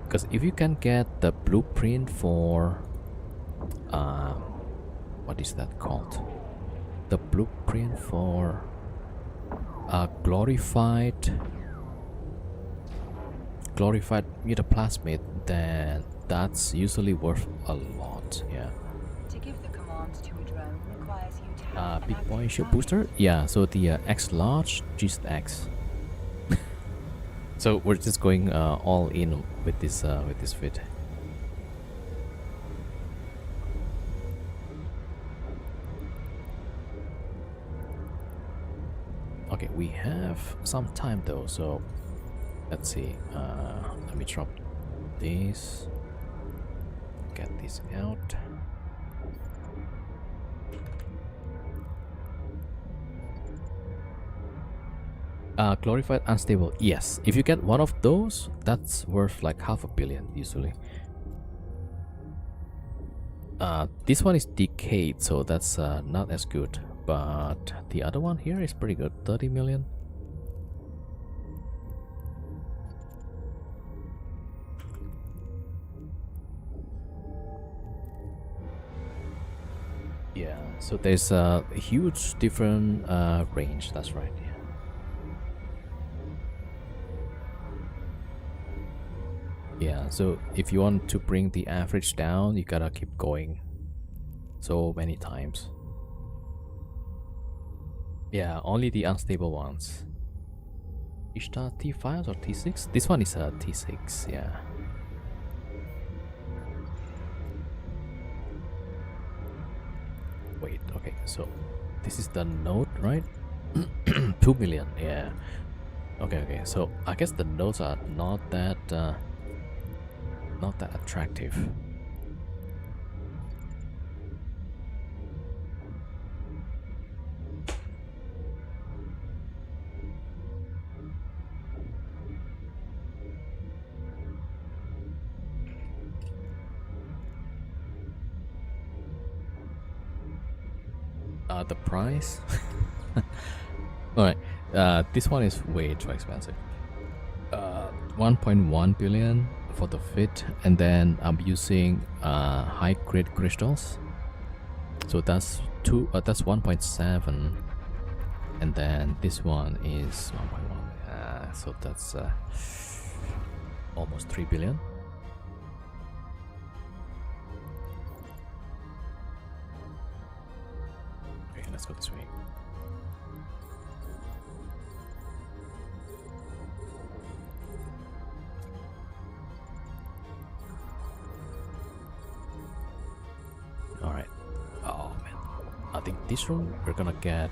Because if you can get the blueprint for what is that called? The blueprint for glorified metaplasmid, then that's usually worth a lot. Yeah. To give the command to a drone requires you to have an Big active boy shield target. booster. Yeah. So the X large, just X. So we're just going all in with this fit. Okay, we have some time though, so let's see. Let me drop this. Get this out. Glorified unstable. Yes, if you get one of those, that's worth like $500 million usually. This one is decayed, so that's not as good. But the other one here is pretty good. 30 million. Yeah, so there's a huge different range. That's right. Yeah. Yeah, so if you want to bring the average down, you gotta keep going so many times. Yeah, only the unstable ones. Ishtar T5 or T6? This one is a T6, yeah. Wait, okay, so this is the node, right? 2 million, yeah. Okay, so I guess the nodes are not that attractive. The price? Alright, this one is way too expensive. 1.1 billion for the fit, and then I'm using high grade crystals. So that's 1.7, and then this one is 1.1. So that's almost 3 billion. Okay, let's go this way. Alright. Oh man. I think this room we're gonna get.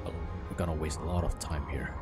We're gonna waste a lot of time here.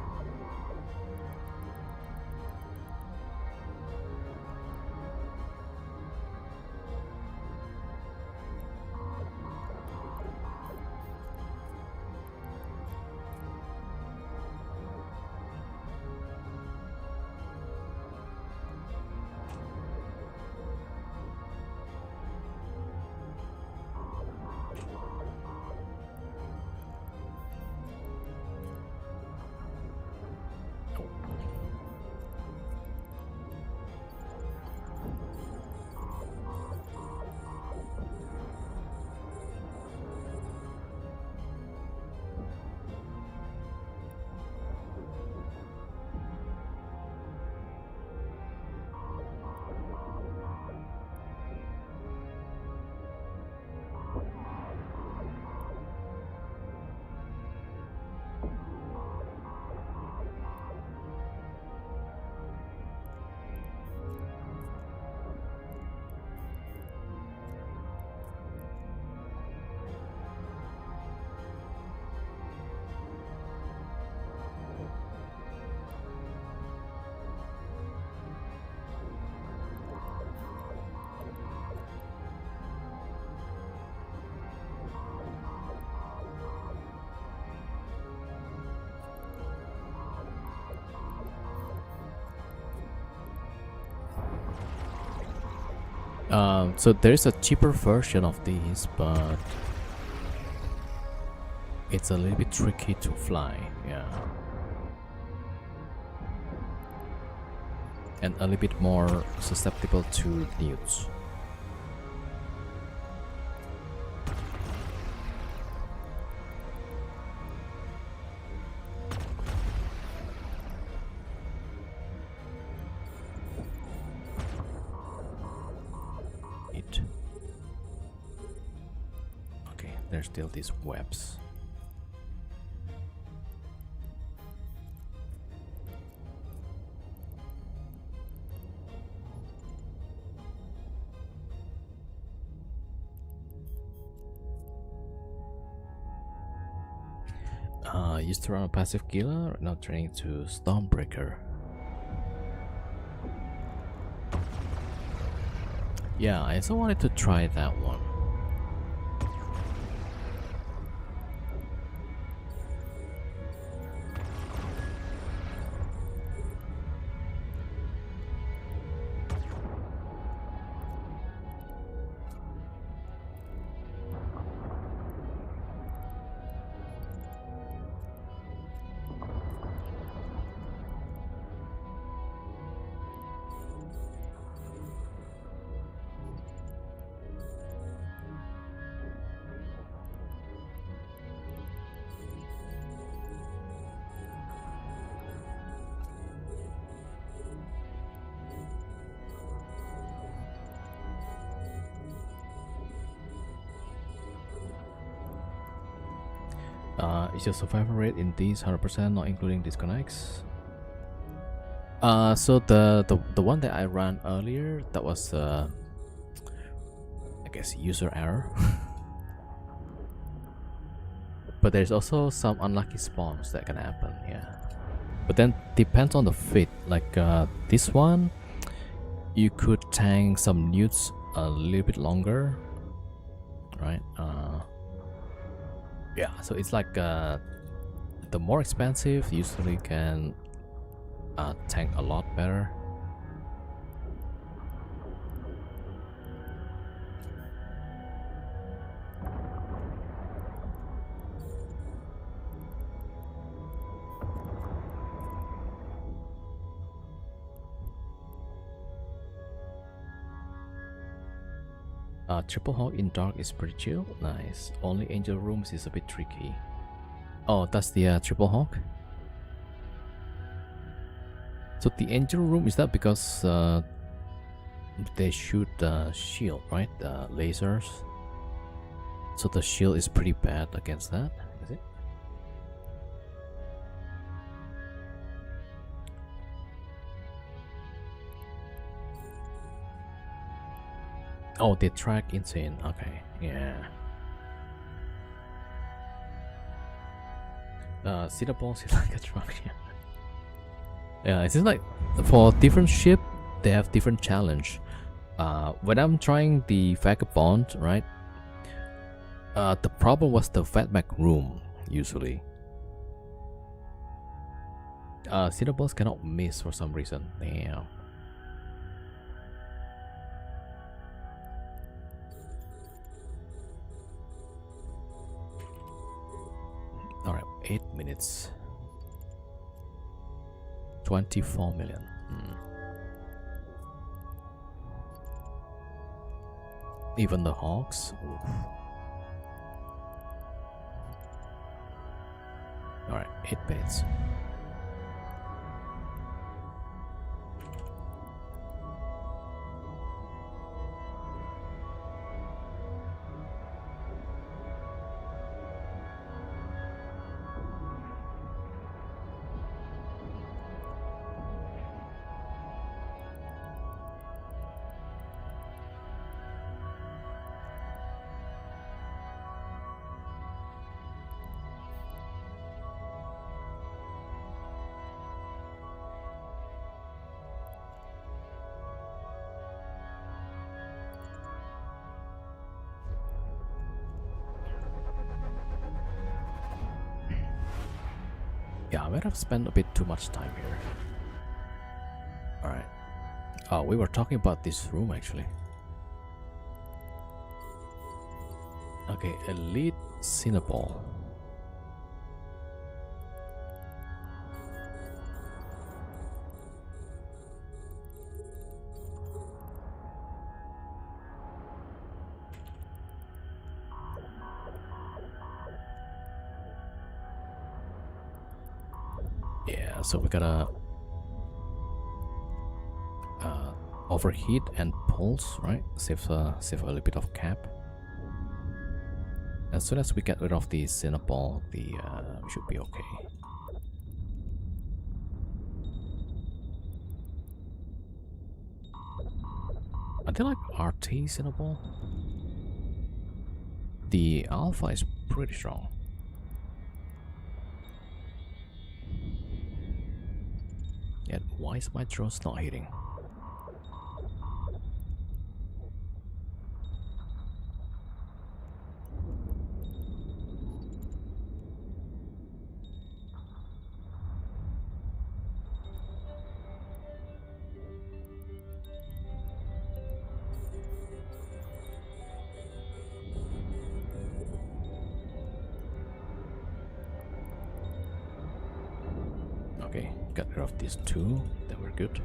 So there's a cheaper version of these, but it's a little bit tricky to fly. Yeah. And a little bit more susceptible to newts. Okay, there's still these webs. Used to run a passive killer, now training to Stormbreaker. Yeah, I also wanted to try that one. Is your survival rate in these 100%, not including disconnects? So the one that I ran earlier, that was I guess user error. But there's also some unlucky spawns that can happen, yeah. But then depends on the fit. Like this one, you could tank some newts a little bit longer, right? Yeah, so it's like the more expensive usually can tank a lot better. Triple Hawk in dark is pretty chill. Nice. Only Angel Rooms is a bit tricky. Oh, that's the Triple Hawk. So the Angel Room, is that because they shoot the shield, right? The lasers. So the shield is pretty bad against that, is it? Oh, they track insane. Okay, yeah. Cedar Balls is like a truck. Yeah, it seems like for different ship, they have different challenge. When I'm trying the Vagabond, right? The problem was the fatback room usually. Cedar Balls cannot miss for some reason. Damn. Alright, 8 minutes. 24 million. Even the Hawks. Alright, 8 bits. Yeah, I might have spent a bit too much time here. Alright. Oh, we were talking about this room actually. Okay, elite Cinnaball. Yeah, so we gotta overheat and pulse, right? Save a little bit of cap. As soon as we get rid of the Cinnaball, we should be okay. I think like RT Cinnaball. The alpha is pretty strong. Yet why is my thrust not hitting? Okay, got rid of these two, then we're good.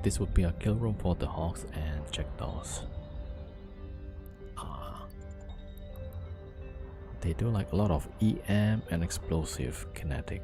This would be a kill room for the Hawks and check those. They do like a lot of EM and explosive kinetic.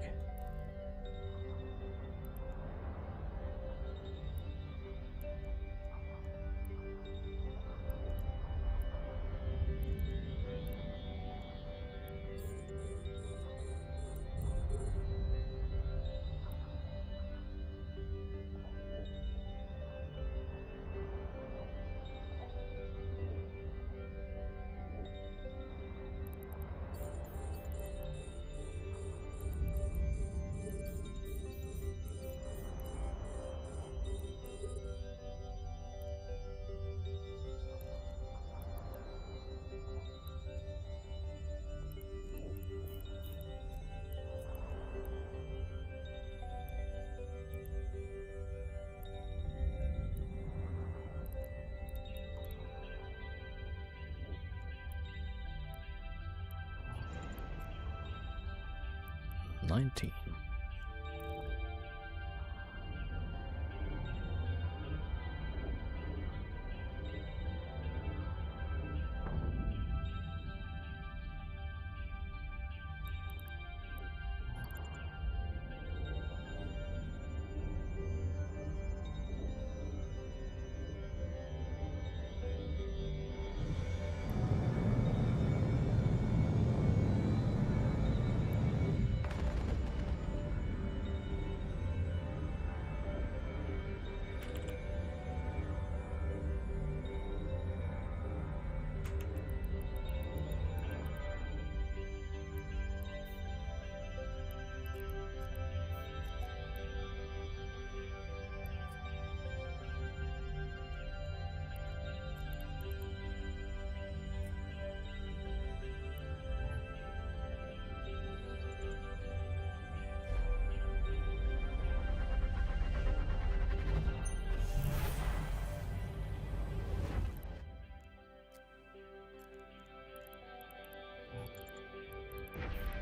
$19.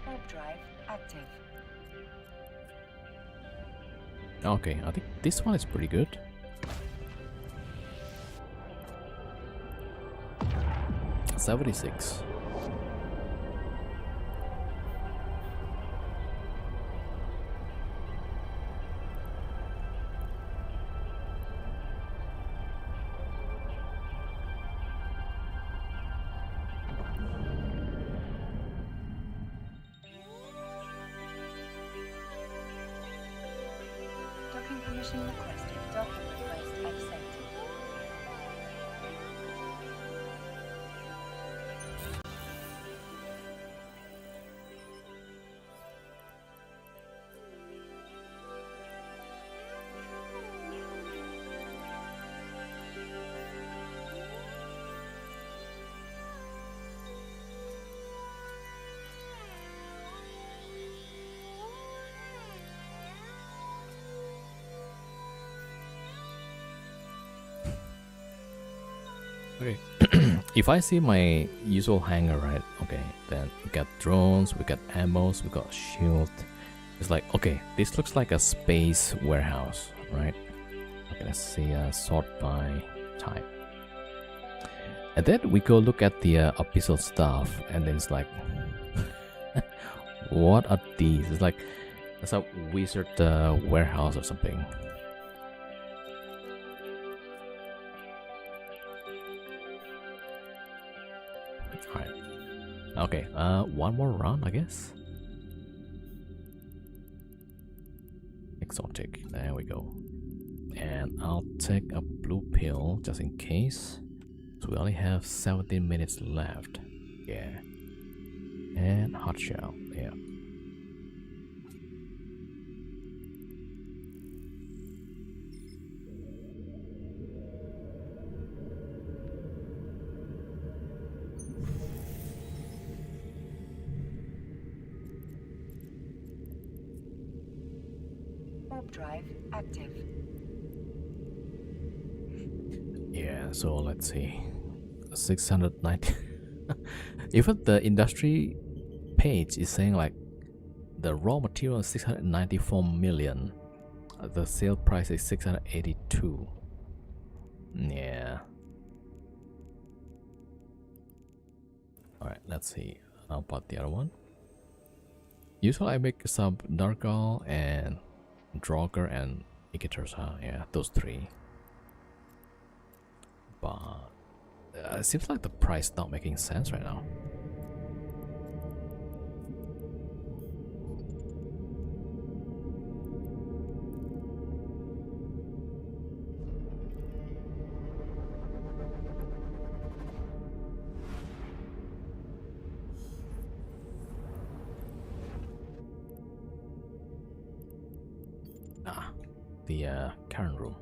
Warp drive active. Okay, I think this one is pretty good. $76. Docking permission requested. Docking request accepted. Okay. If I see my usual hangar, right? Okay, then we got drones, we got ammos, we got shield. It's like, okay, this looks like a space warehouse, right? Okay, let's see, sort by type. And then we go look at the Abyssal stuff, and then it's like, what are these? It's like, it's a wizard warehouse or something. Alright. Okay, one more round, I guess. Exotic, there we go. And I'll take a blue pill just in case. So we only have 17 minutes left. Yeah. And hot shell, yeah. Warp drive active. Yeah, so let's see. 690. Even the industry page is saying like the raw material is 694 million. The sale price is 682. Yeah. Alright, let's see. How about the other one? Usually I make some Dargal and Draugr and Igitters, huh? Yeah, those three. But it seems like the price not making sense right now. The current room.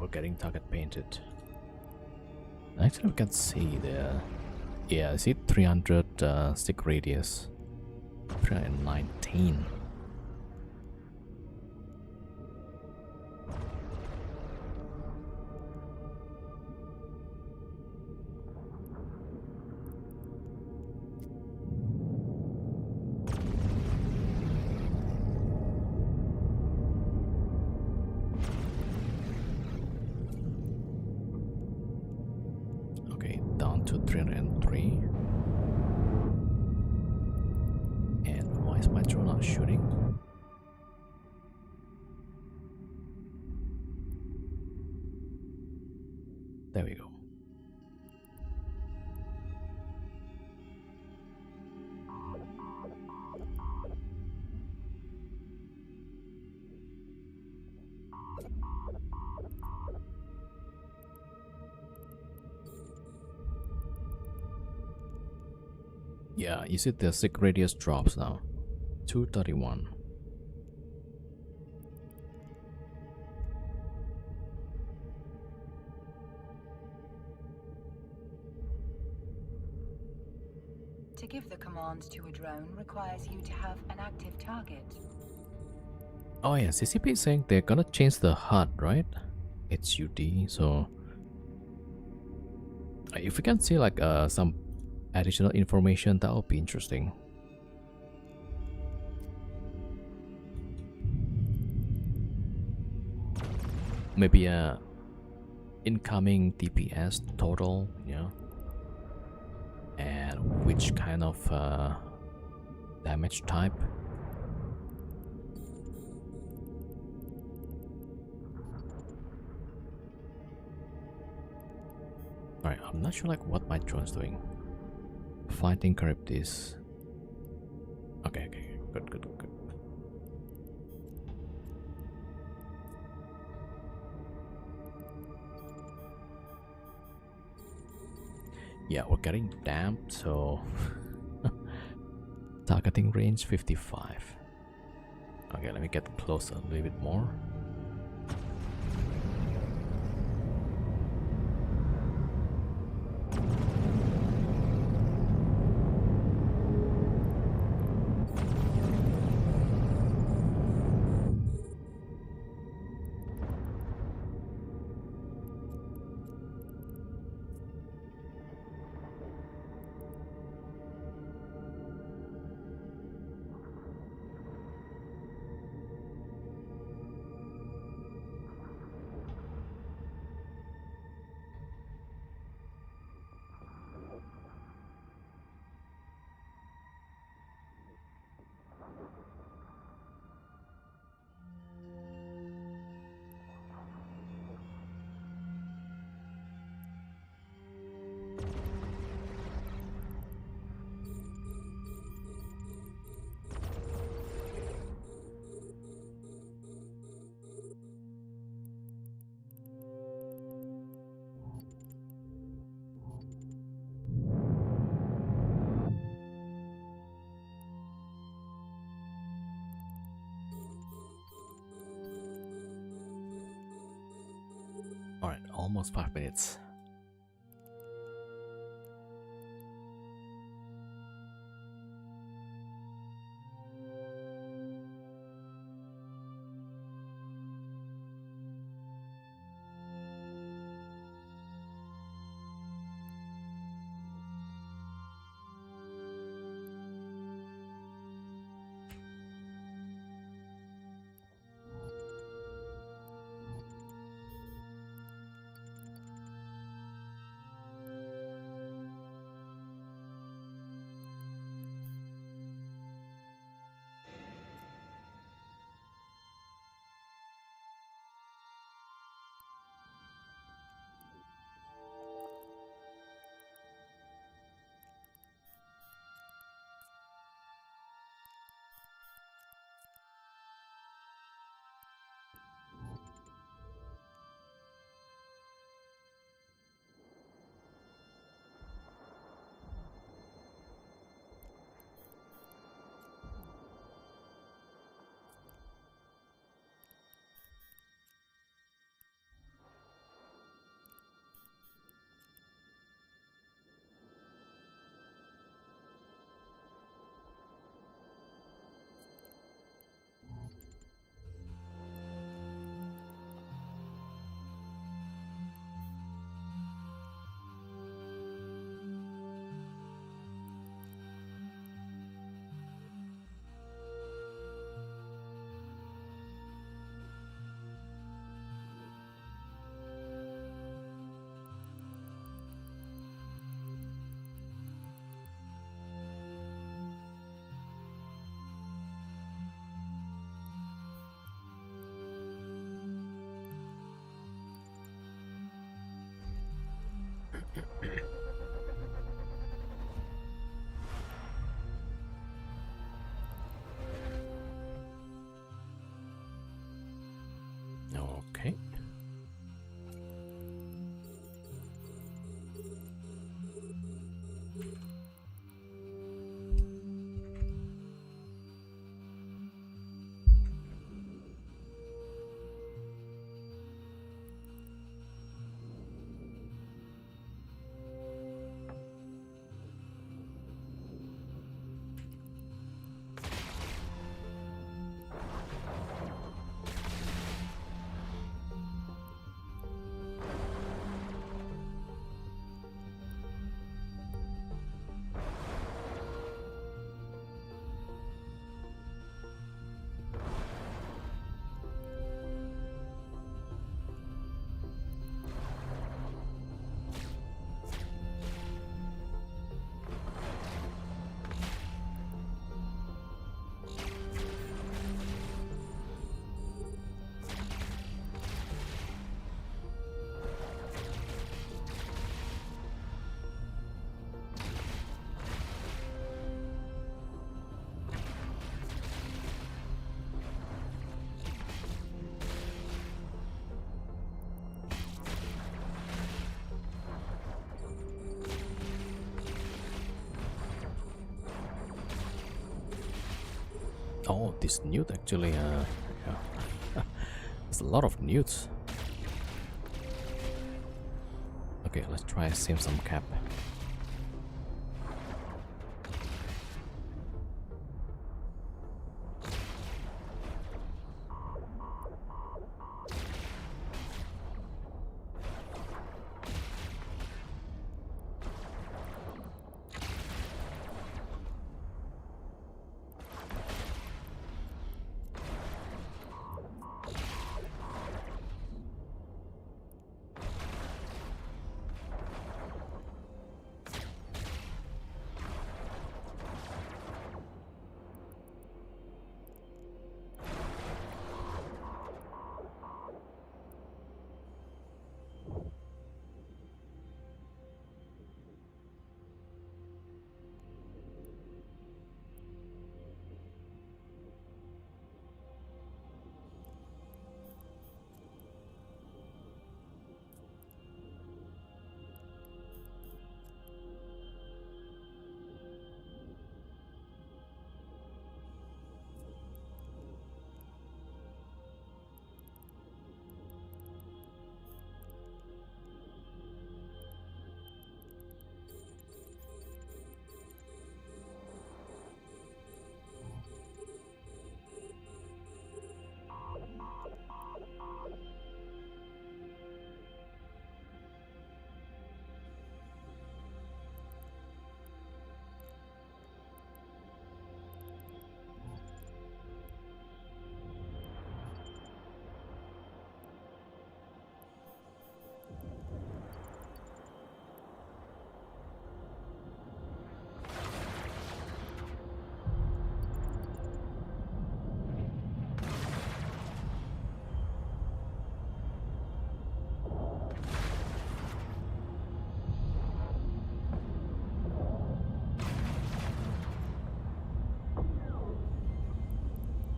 We're getting target painted. Actually, we can see there. Yeah, I see 300 stick radius. 319. Down to 303. And why is my drone not shooting? There we go. Yeah, you see the stick radius drops now. 231. To give the commands to a drone requires you to have an active target. Oh yeah, CCP is saying they're gonna change the HUD, right? It's HUD, so if we can see like some additional information, that would be interesting. Maybe incoming DPS total, yeah. and which kind of damage type. Alright, I'm not sure like what my drone's doing. Fighting Charybdis. Okay, good. Yeah, we're getting damped, so targeting range 55. Okay, let me get closer a little bit more. Alright, almost 5 minutes. Oh, this newt actually, yeah. There's a lot of newts. Okay, let's try sim some cap.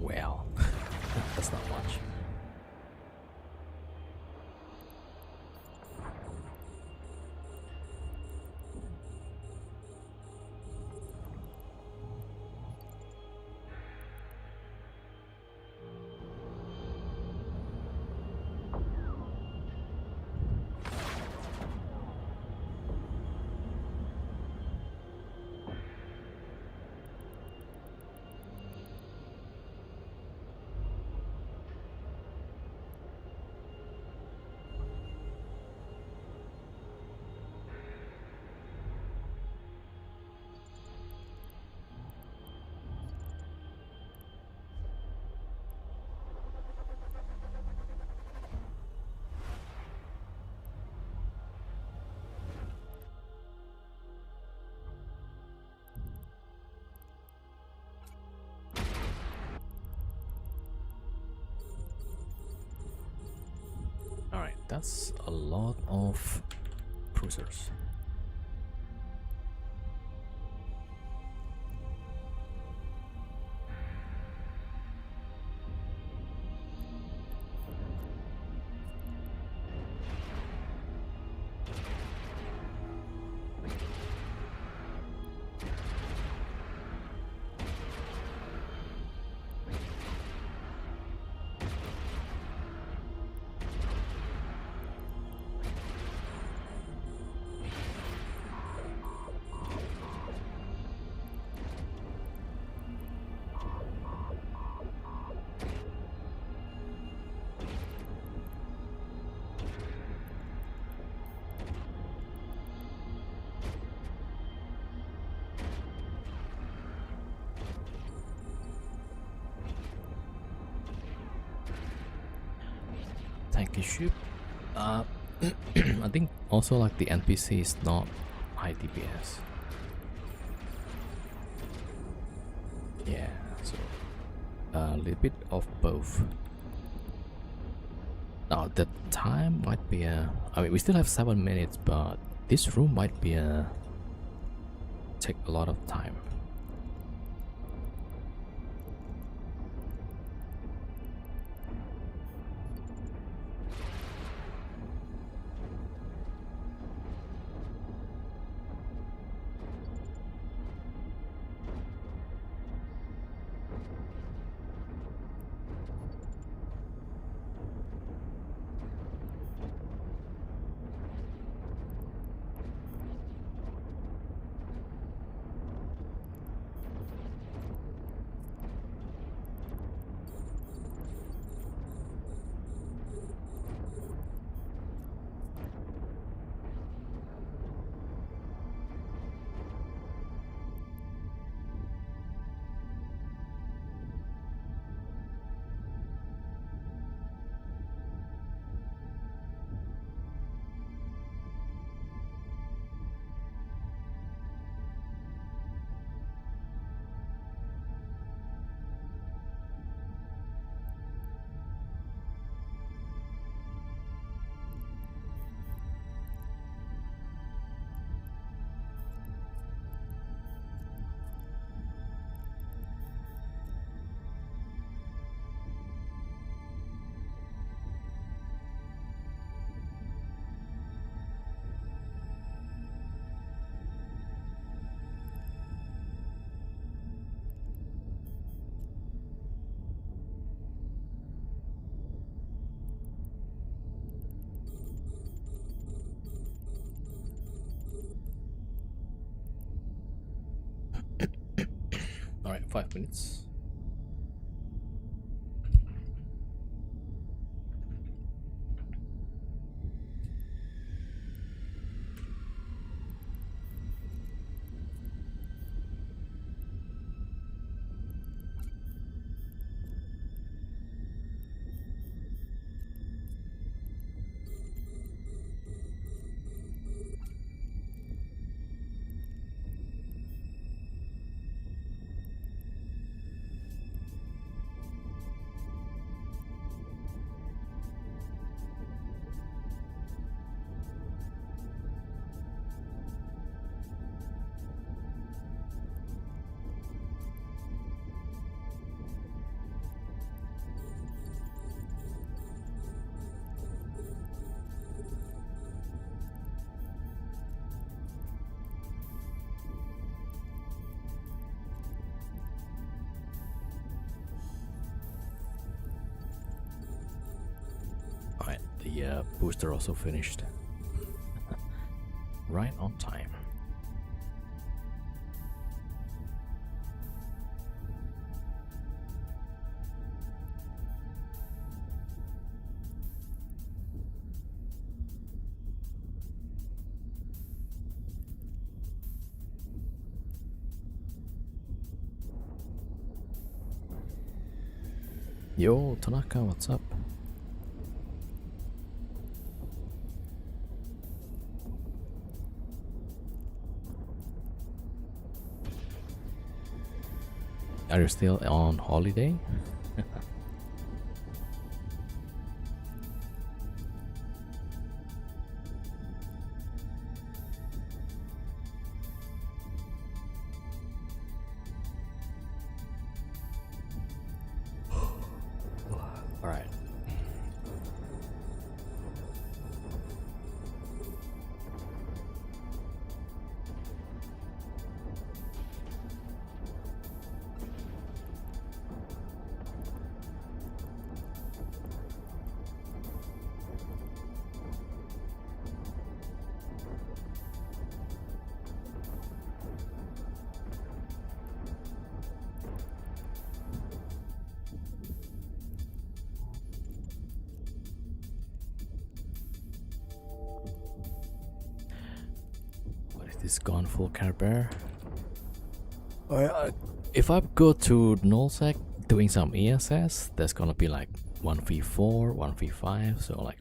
Well, that's not much. Alright, that's a lot of cruisers. Tanky ship. I think also like the NPC is not high DPS. Yeah, so a little bit of both. Now the time might be I mean, we still have 7 minutes, but this room might be take a lot of time. Alright, 5 minutes. Alright, the booster also finished. Right on time. Yo, Tanaka, what's up? Are you still on holiday? Alright. What is this gone full Care Bear? If I go to nullsec doing some ESS, there's gonna be like 1v4, 1v5, so like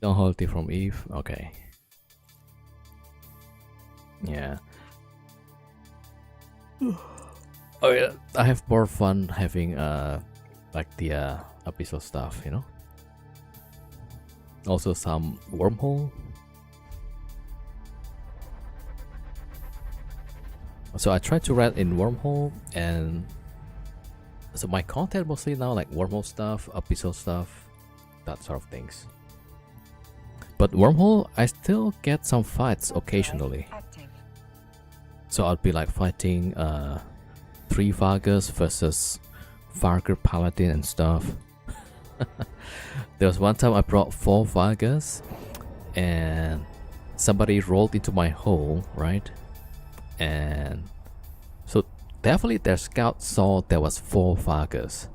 don't hold it from Eve. Okay. Yeah. Oh yeah, I have more fun having like the Abyssal stuff, you know. Also some wormhole. So I tried to write in wormhole, and so my content mostly now like wormhole stuff, Abyssal stuff, that sort of things. But wormhole, I still get some fights occasionally. So I'll be like fighting 3 Vargas versus Vargar Paladin and stuff. There was one time I brought 4 Vargas and somebody rolled into my hole, right? And so definitely their scout saw there was 4 Vargas.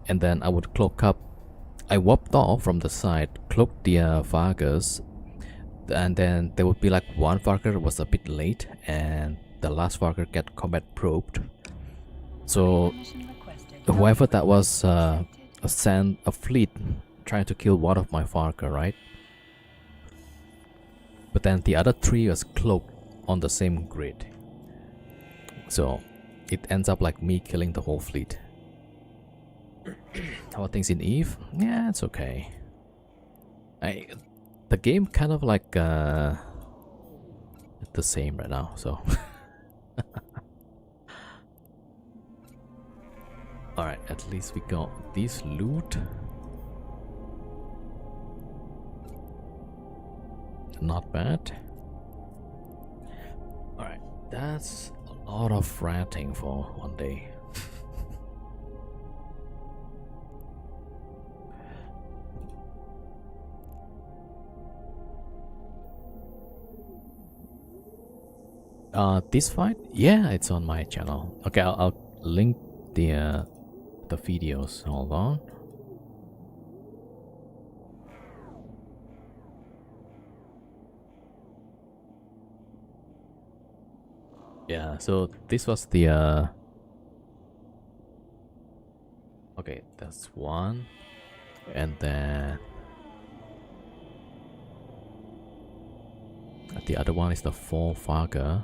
And then I would cloak up. I warped off from the side, cloaked the Vargas, and then there would be like one Vargar was a bit late and the last Vargar get combat probed. So whoever that was sent a fleet trying to kill one of my Vargar, right? But then the other 3 was cloaked on the same grid. So it ends up like me killing the whole fleet. How are things in Eve? Yeah, it's okay. The game kind of like the same right now, so alright, at least we got this loot. Not bad. Alright, that's a lot of ranting for one day. This fight? Yeah, it's on my channel. Okay, I'll link the videos. Hold on. Yeah, so this was the okay, that's one. And then the other one is the Fall Farger.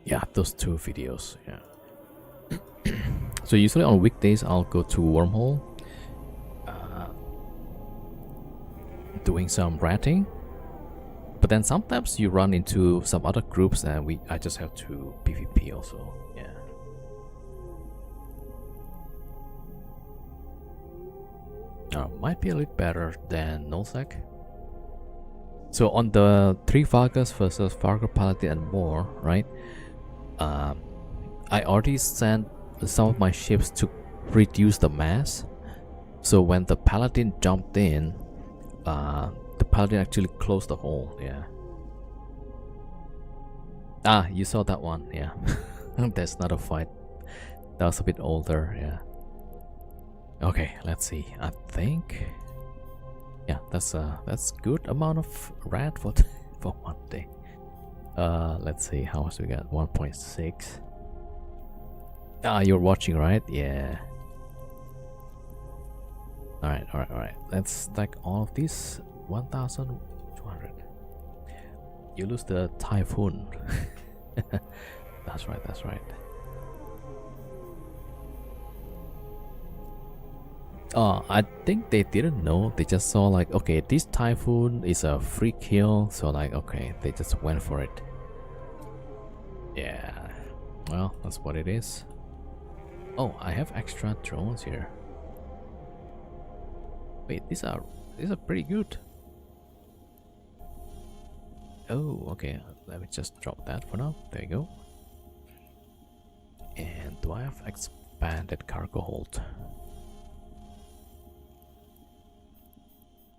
Yeah, those two videos. Yeah. So usually on weekdays I'll go to Wormhole, doing some ratting. But then sometimes you run into some other groups and I just have to PvP also. Yeah. Might be a little better than Nullsec. So on the 3 Vargas versus Varga Paladin and more, right? I already sent some of my ships to reduce the mass. So when the Paladin jumped in, the Paladin actually closed the hole. Yeah. Ah, you saw that one. Yeah. That's not a fight. That was a bit older. Yeah. Okay, let's see. I think. Yeah, that's good amount of rat for for one day. Let's see how much we got. 1.6. Ah, you're watching, right? Yeah. Alright. Let's stack all of these. 1,200. You lose the typhoon. That's right. Oh, I think they didn't know. They just saw like, okay, this typhoon is a free kill, so like, okay, they just went for it. Yeah. Well, that's what it is. Oh, I have extra drones here. Wait, these are pretty good. Oh, okay. Let me just drop that for now. There you go. And do I have expanded cargo hold?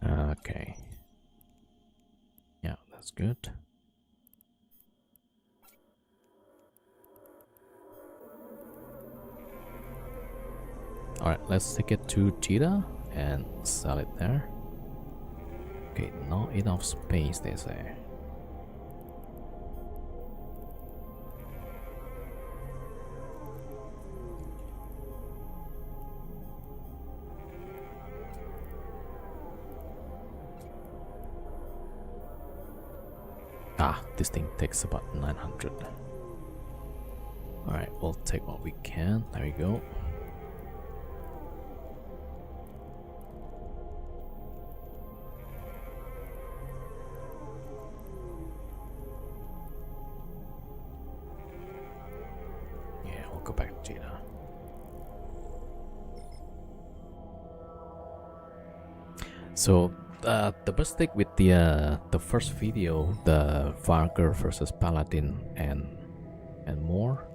Okay. Yeah, that's good. Alright, let's take it to Cheetah and sell it there. Okay, not enough space, they say. Ah, this thing takes about 900. Alright, we'll take what we can. There we go. Yeah, we'll go back to Gina. So the mistake with the first video, the Varger versus Paladin and more,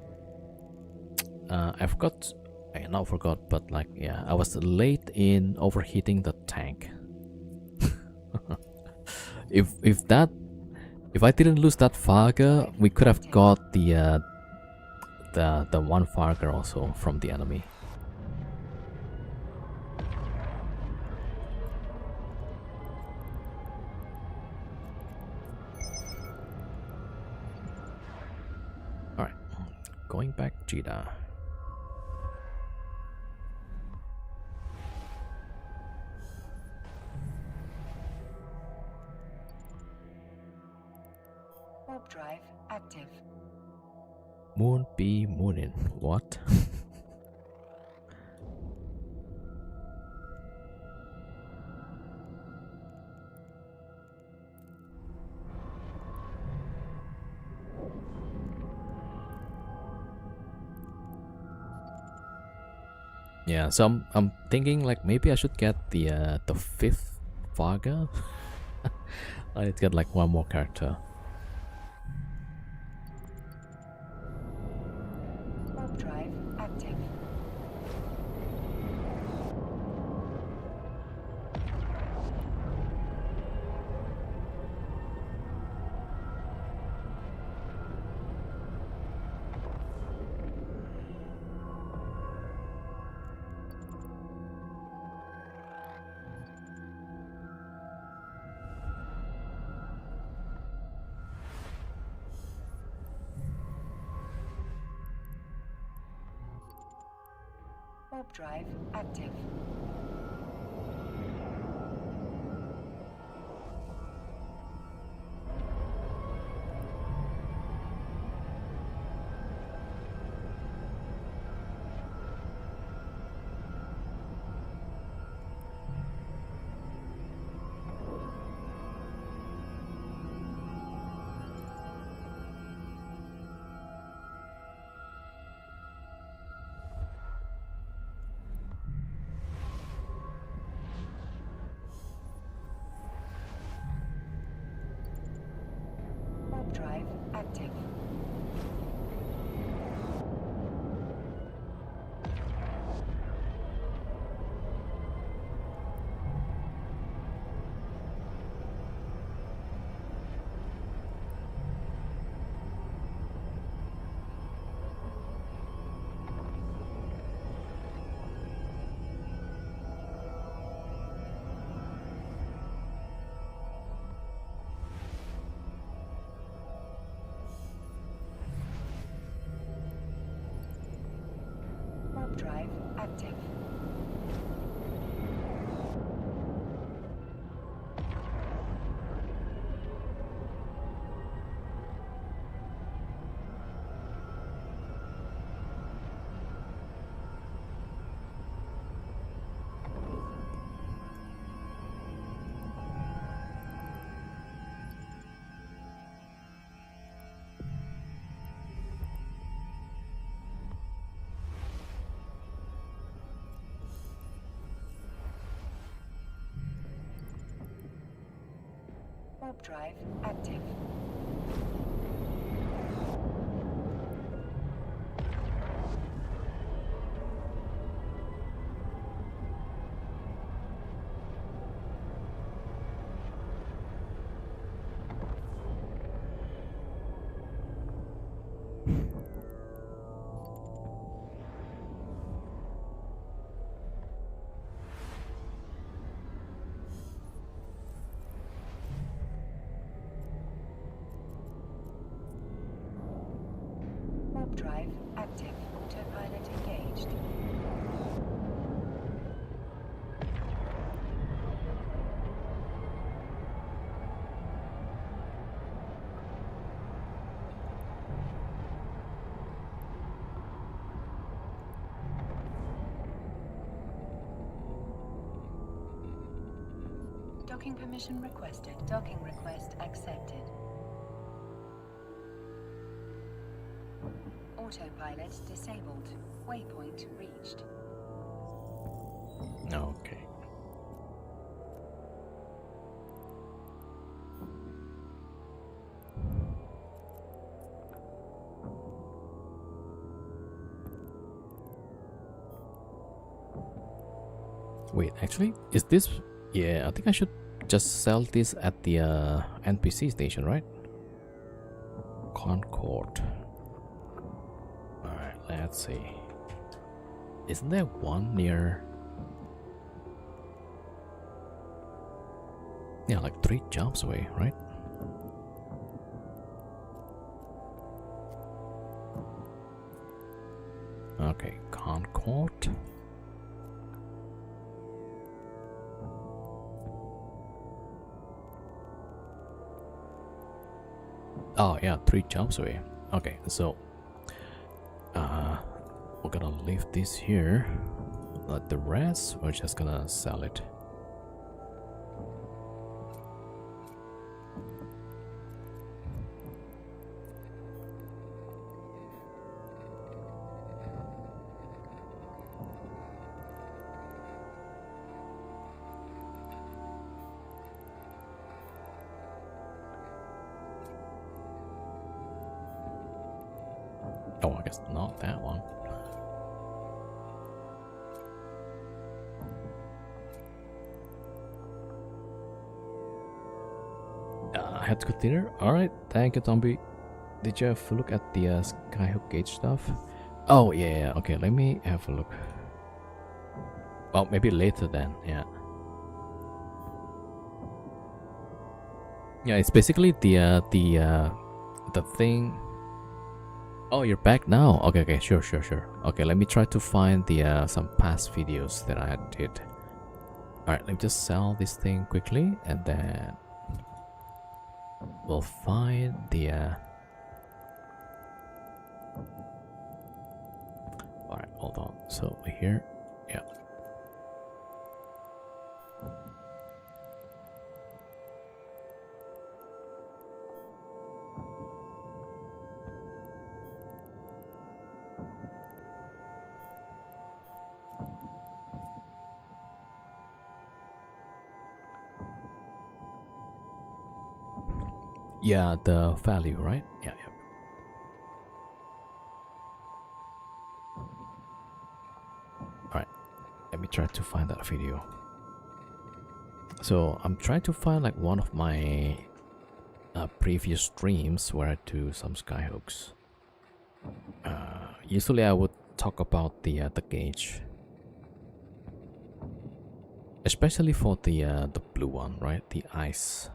I forgot. I not forgot, but like, yeah, I was late in overheating the tank. if I didn't lose that Varger, we could have got the one Varger also from the enemy. Going back, Cheetah. Warp drive active. Moon be moonin. What? Yeah, so I'm thinking like maybe I should get the 5th Varga. Let's get like one more character. Warp Warp drive active. Warp drive active. Warp drive active. Warp drive active. Warp drive active. Warp drive active. Autopilot engaged. Docking permission requested. Docking request accepted. Autopilot disabled. Waypoint reached. Okay. Wait, actually, is this... Yeah, I think I should just sell this at the NPC station, right? Concord. Alright, let's see. Isn't there one near... Yeah, like 3 jumps away, right? Okay, Concord. Oh yeah, 3 jumps away. Okay, so we're gonna leave this here. But the rest, we're just gonna sell it. Oh, I guess not that one. I had to go dinner. Alright, thank you, Tomby. Did you have a look at the Skyhook Gate stuff? Oh, yeah, okay, let me have a look. Well, maybe later then, yeah. Yeah, it's basically the thing. Oh, you're back now. Okay, okay, sure. Okay, let me try to find the some past videos that I did. All right, let me just sell this thing quickly, and then we'll find the. All right, hold on. So here, yeah. Yeah, the value, right? Yeah, yeah. Alright, let me try to find that video. So I'm trying to find like one of my previous streams where I do some skyhooks. Usually I would talk about the gauge, especially for the blue one, right? The ice.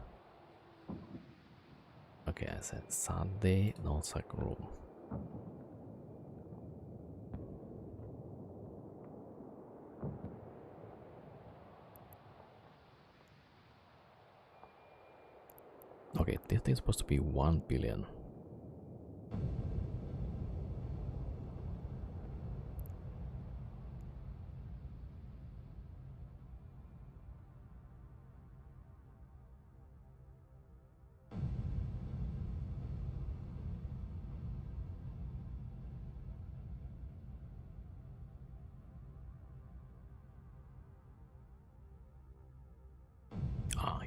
Okay, I said Sunday, no cycle room. Okay, this thing's supposed to be 1 billion.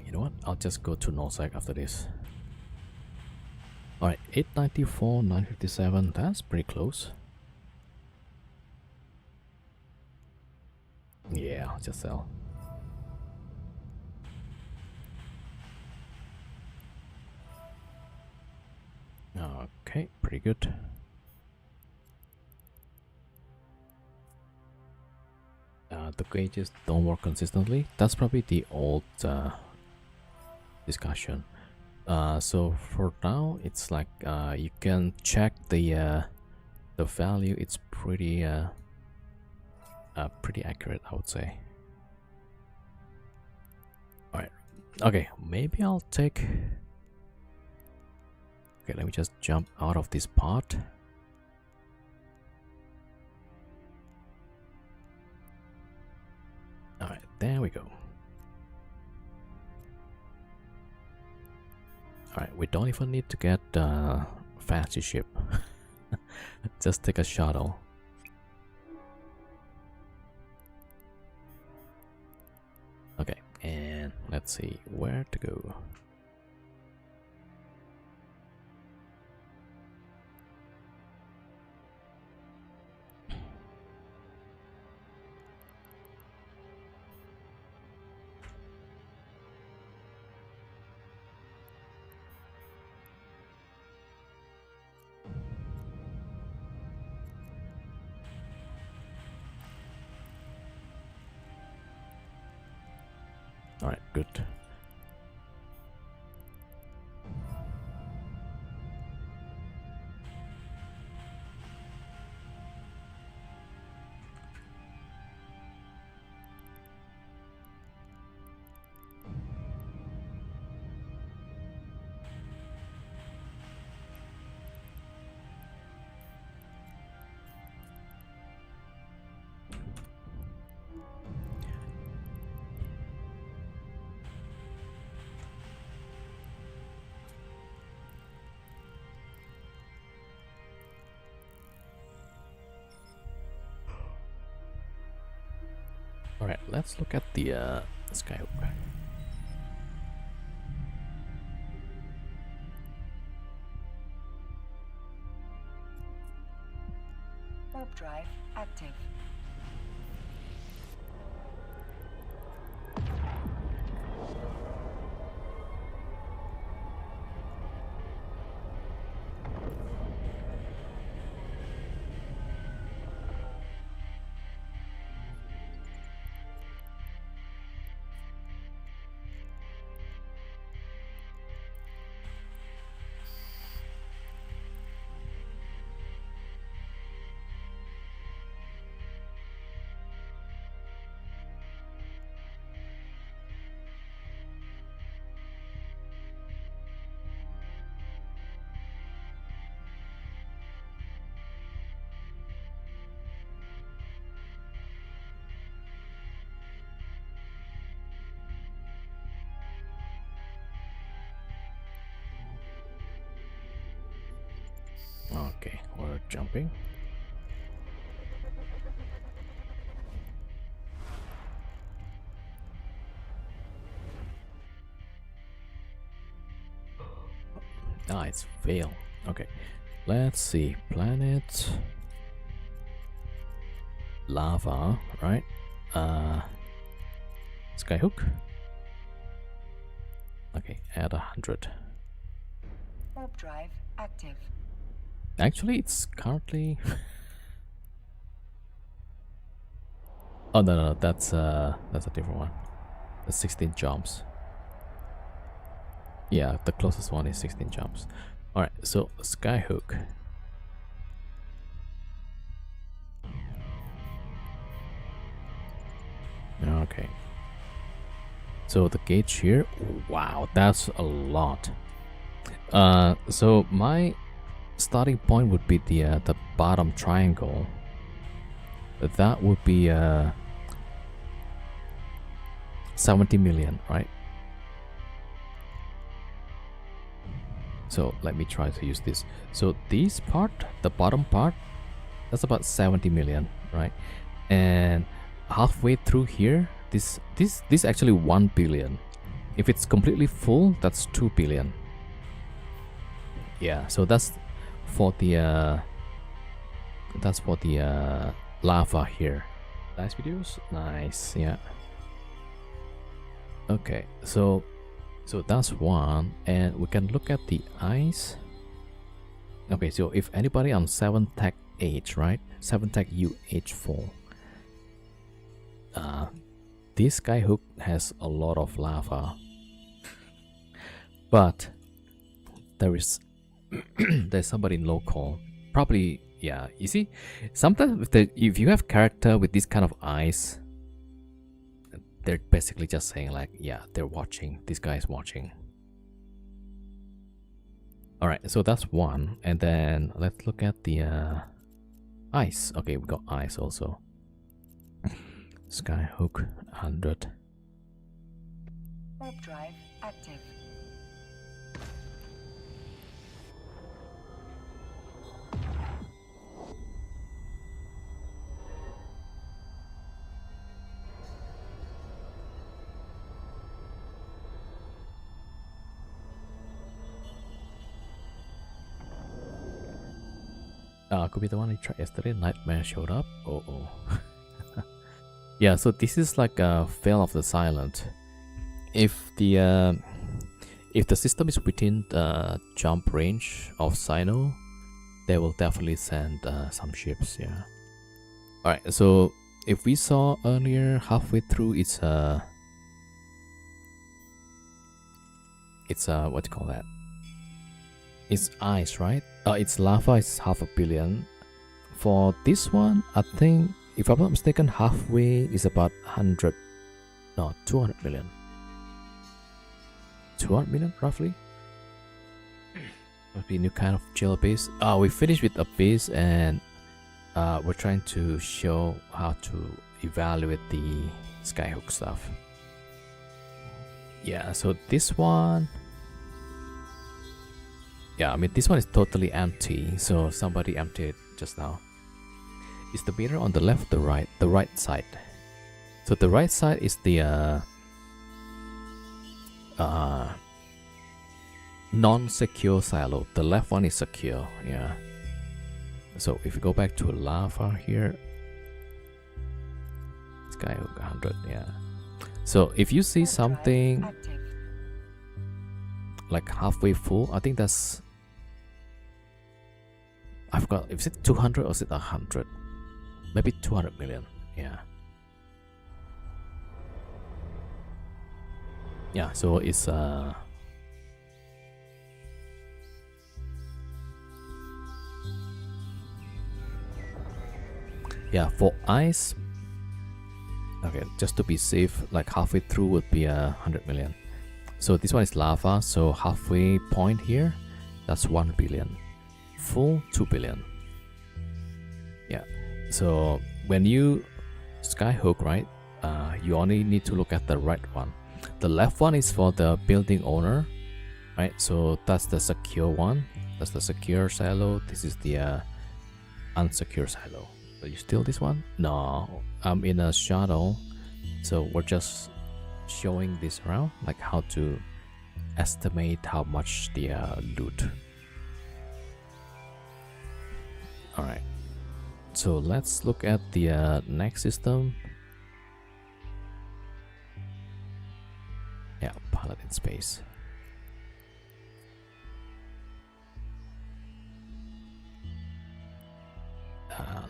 You know what? I'll just go to NOSAC after this. Alright, 894, 957, that's pretty close. Yeah, I'll just sell. Okay, pretty good. The gauges don't work consistently. That's probably the old discussion. So for now, it's like you can check the value. It's pretty pretty accurate, I would say. All right. Okay, maybe I'll take. Okay, let me just jump out of this part. All right, there we go. All right, we don't even need to get fancy ship. Just take a shuttle. Okay, and let's see where to go. All right, good. All right, let's look at the skyhook. Warp drive active. Okay, we're jumping. Ah, it's fail. Okay, let's see. Planet. Lava, right? Skyhook. Okay, add 100. Warp drive active. Actually, it's currently. Oh no, that's a different one. The 16 jumps. Yeah, the closest one is 16 jumps. All right, so Skyhook. Okay. So the gauge here. Wow, that's a lot. So my starting point would be the bottom triangle. That would be 70 million, right? So let me try to use this. So this part, the bottom part, that's about 70 million, right? And halfway through here, this actually 1 billion. If it's completely full, that's 2 billion. Yeah, so that's for the lava here. Nice videos, nice, yeah. Okay, so that's one, and we can look at the ice. Okay, so if anybody on 7 tech H, right? 7 tech UH4. This Skyhook has a lot of lava. But there's somebody local. Probably, yeah. You see, sometimes if you have character with this kind of eyes, they're basically just saying like, yeah, they're watching. This guy is watching. All right, so that's one, and then let's look at the ice. Okay, we got ice also. Skyhook 100. Warp drive active. Could be the one I tried yesterday. Nightmare showed up. Oh. Yeah, so this is like a fail of the silent. If the system is within the jump range of Sino, they will definitely send some ships. Yeah. All right. So if we saw earlier, halfway through, it's what do you call that? It's ice, right? It's lava. It's 500 million. For this one, I think, if I'm not mistaken, halfway is about 200 million. 200 million, roughly. Must be a new kind of gel base. We finished with a base, and we're trying to show how to evaluate the Skyhook stuff. Yeah, so this one. Yeah, I mean, this one is totally empty, so somebody emptied it just now. Is the meter on the left or the right? The right side. So the right side is the non-secure silo. The left one is secure, yeah. So if you go back to lava here, Skyhook 100, yeah. So if you see something like halfway full, I think that's, I forgot if it's 200 or is it 100, maybe 200 million. Yeah, so it's yeah, for ice, okay, just to be safe, like halfway through would be 100 million. So this one is lava, so halfway point here, that's 1 billion. Full 2 billion. Yeah, so when you skyhook, right, you only need to look at the right one. The left one is for the building owner, right? So that's the secure one, that's the secure silo. This is the unsecure silo. So you steal this one? No, I'm in a shadow, so we're just showing this around, like how to estimate how much the loot. All right, so let's look at the next system. Yeah, Paladin space.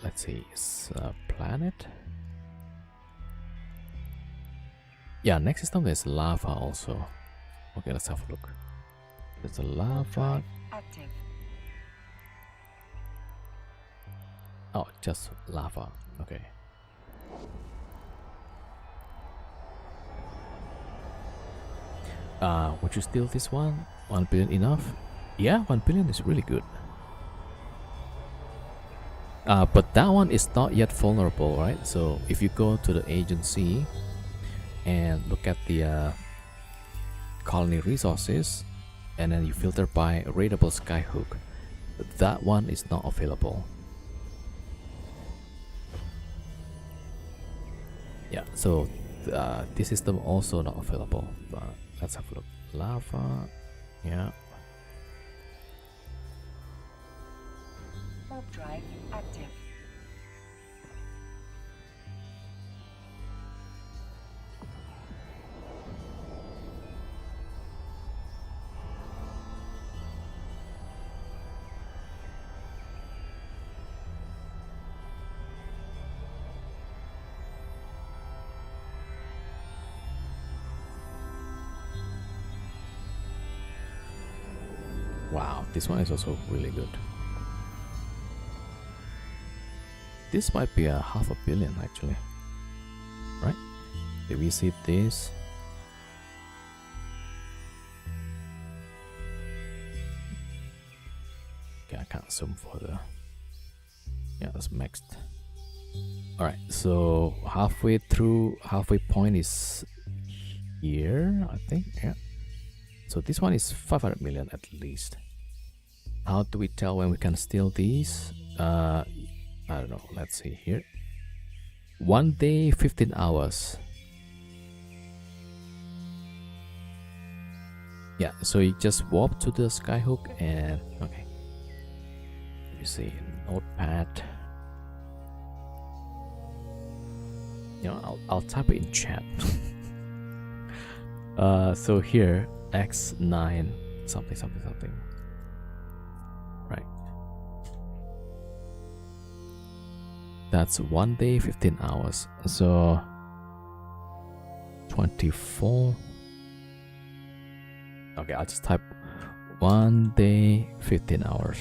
Let's see, it's planet. Yeah, next system is lava also. Okay, let's have a look. There's a lava. Active. Oh, just lava. Okay. Would you steal this one? 1 billion enough? Yeah, 1 billion is really good. But that one is not yet vulnerable, right? So if you go to the agency and look at the colony resources, and then you filter by raidable skyhook, that one is not available. Yeah, so this system also not available. But let's have a look. Lava, yeah. Warp drive active. Wow, this one is also really good. This might be a 500 million actually, right? Did we see this? Okay, I can't zoom further. Yeah, that's maxed. Alright, so halfway through, halfway point is here, I think. Yeah. So this one is 500 million at least. How do we tell when we can steal these? I don't know. Let's see here. 1 day, 15 hours. Yeah, so you just warp to the skyhook and okay. You see notepad. You know, I'll type it in chat. So here X9 something. Right. That's 1 day, 15 hours. So 24. Okay, I'll just type 1 day, 15 hours.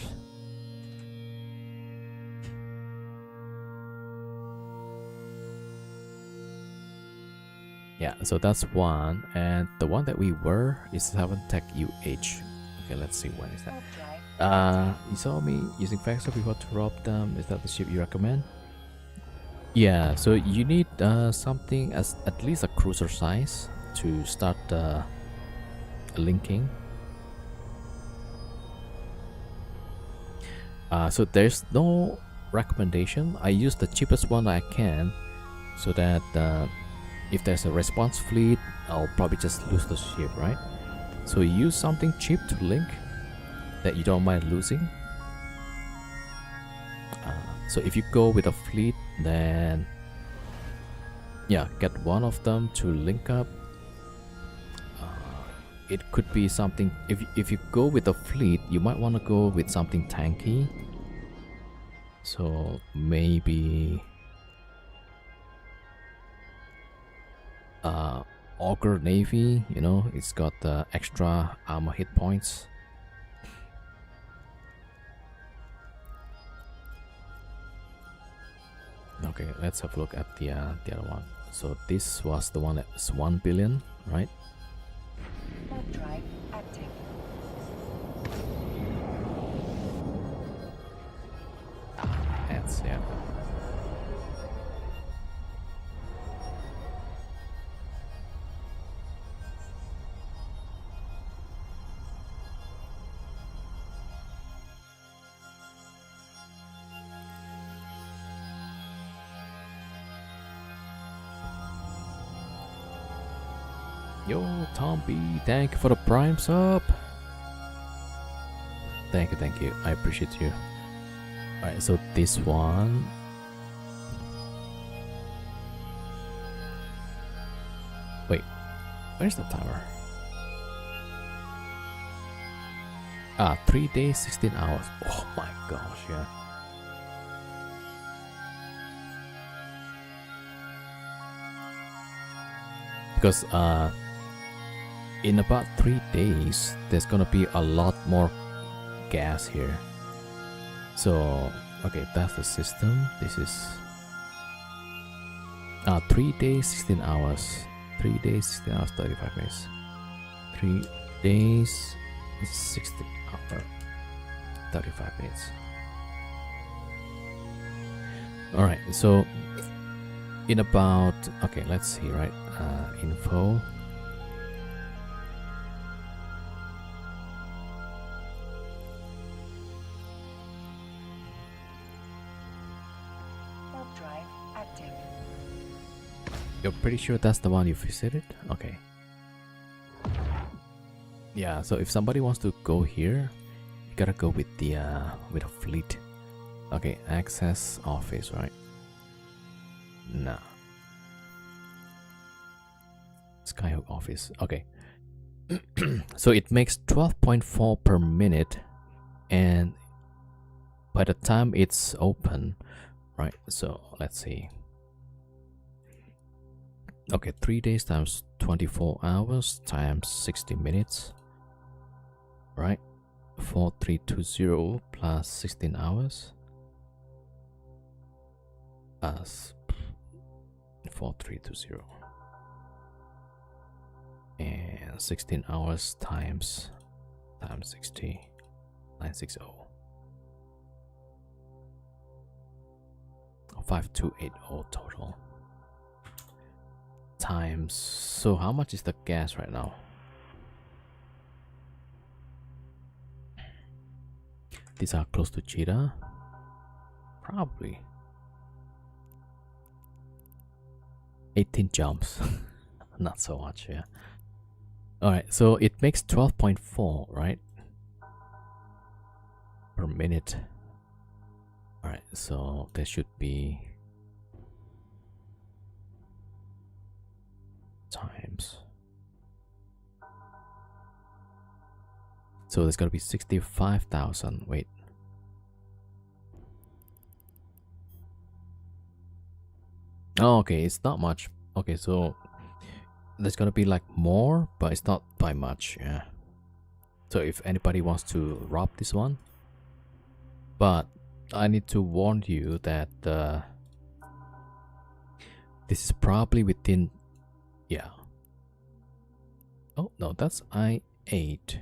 Yeah, so that's one, and the one that we were is 7 Tech UH. Okay, let's see, when is that? You saw me using Factor before to rob them. Is that the ship you recommend? Yeah, so you need something as at least a cruiser size to start linking. So there's no recommendation. I use the cheapest one I can, so that if there's a response fleet, I'll probably just lose the ship, right? So use something cheap to link that you don't mind losing. So if you go with a fleet, then yeah, get one of them to link up. It could be something. If you go with a fleet, you might want to go with something tanky. So maybe Augur Navy, you know, it's got the extra armor hit points. Okay, let's have a look at the other one. So this was the one that's 1 billion, right? Warp drive active. That's yeah. Yo, Tom B, thank you for the prime sub. Thank you. I appreciate you. Alright, so this one. Wait, where's the timer? 3 days, 16 hours. Oh my gosh, yeah. Because in about 3 days, there's gonna be a lot more gas here. So, okay, that's the system. This is 3 days, 16 hours. 3 days, 16 hours, 35 minutes. 3 days, 16 hours, 35 minutes. Alright, so in about, okay, let's see, right? Info. Warp drive active. You're pretty sure that's the one you visited? Okay. Yeah, so if somebody wants to go here, you gotta go with the with a fleet. Okay, access office, right? Nah. Skyhook office. Okay. So it makes 12.4 per minute, and by the time it's open, right? So let's see. Okay, 3 days times 24 hours times 60 minutes, right? 4320 plus 16 hours as 4320 and 16 hours times 60, 960, 5280 total times. So how much is the gas right now? These are close to Cheetah, probably 18 jumps. Not so much, yeah. Alright, so it makes 12.4, right? Per minute. Alright, so there should be times. So there's gotta be 65,000. Wait. Oh, okay, it's not much. Okay, so there's gonna be like more, but it's not by much, yeah. So if anybody wants to rob this one, but I need to warn you that this is probably within, yeah. Oh no, that's I8.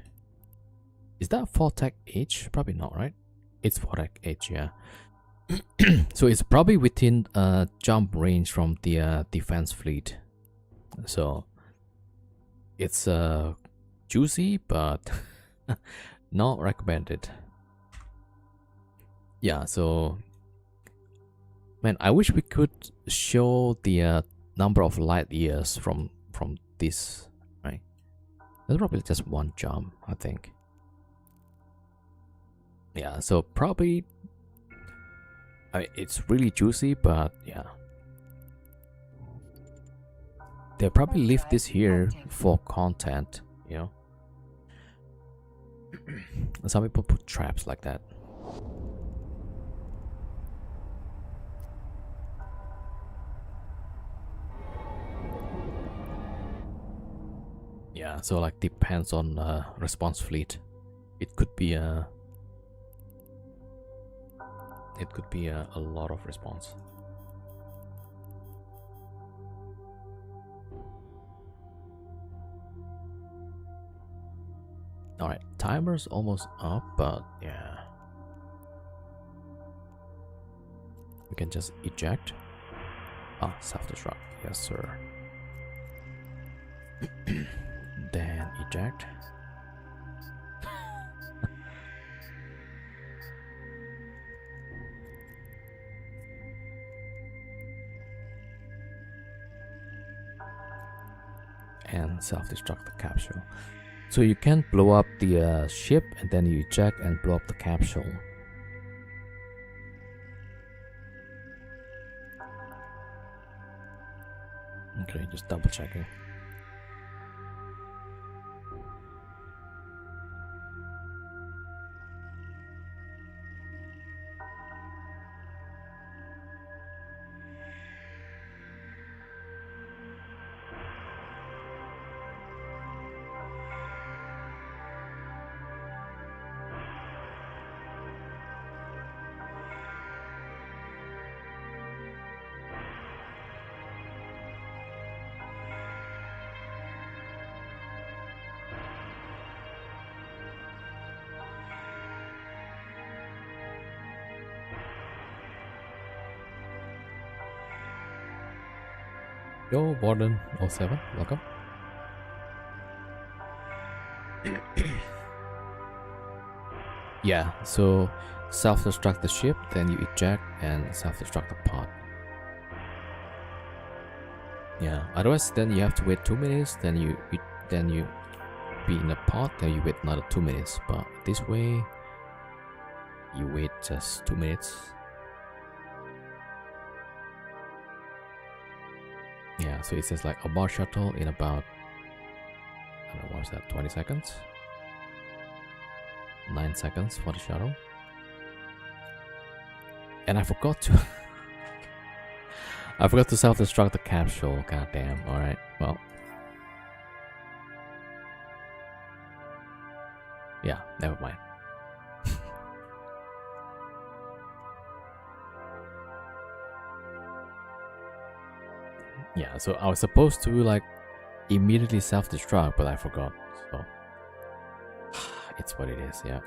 Is that 4-tech H? Probably not, right? It's 4-tech H, yeah. So it's probably within jump range from the defense fleet. So it's juicy, but not recommended. Yeah, so man, I wish we could show the number of light years from this, right? There's probably just one jump, I think. Yeah, so probably I mean, it's really juicy, but yeah. They'll probably leave this here for content, you know. And some people put traps like that. Yeah, so like depends on response fleet. It could be a a lot of response. All right, timer's almost up, but yeah, we can just eject. Ah, self-destruct. Yes, sir. Then eject. And self-destruct the capsule. So you can blow up the ship and then you eject and blow up the capsule. Okay, just double checking. Yo, Warden 07, welcome. Yeah, so self-destruct the ship, then you eject and self-destruct the pod. Yeah, otherwise then you have to wait 2 minutes, then you be in a pod, then you wait another 2 minutes. But this way, you wait just 2 minutes. Yeah, so it says like abort shuttle in about, I don't know, what's that, 20 seconds? 9 seconds for the shuttle. And I forgot to I forgot to self-destruct the capsule. God damn. Alright, well. Yeah, never mind. Yeah, so I was supposed to like immediately self-destruct, but I forgot. So it's what it is, yeah.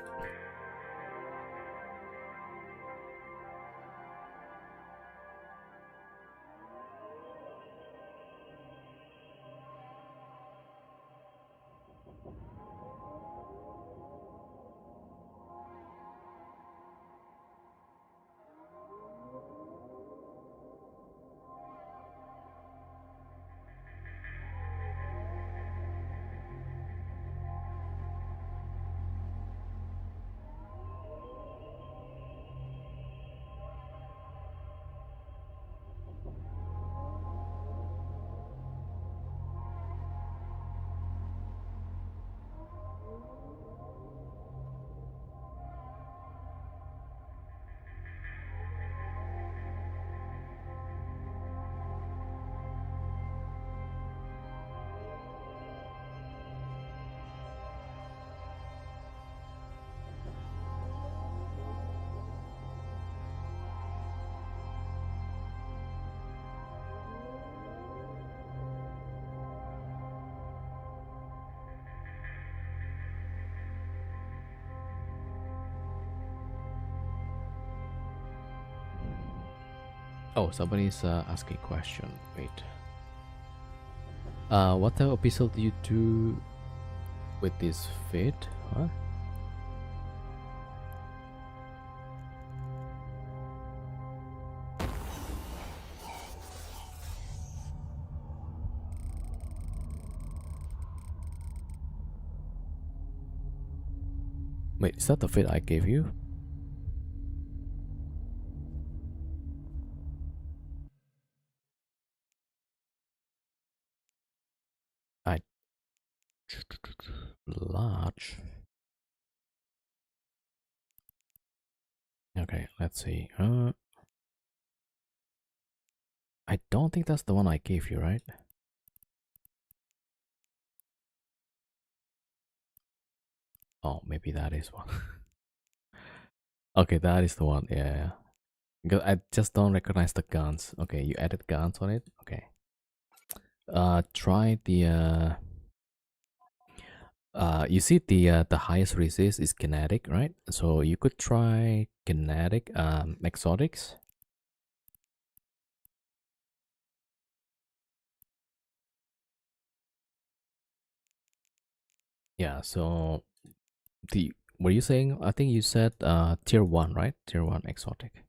Oh, somebody's asking a question. Wait. What type of abyssal do you do with this fit? Huh? Wait, is that the fit I gave you? I large. Okay, let's see. I don't think that's the one I gave you, right? Oh, maybe that is one. Okay, that is the one. Yeah. Because I just don't recognize the guns. Okay, you added guns on it. Okay. Try the you see the highest resist is kinetic, right? So you could try kinetic exotics. Yeah, so the what are you saying? I think you said tier 1, right? Tier 1 exotic.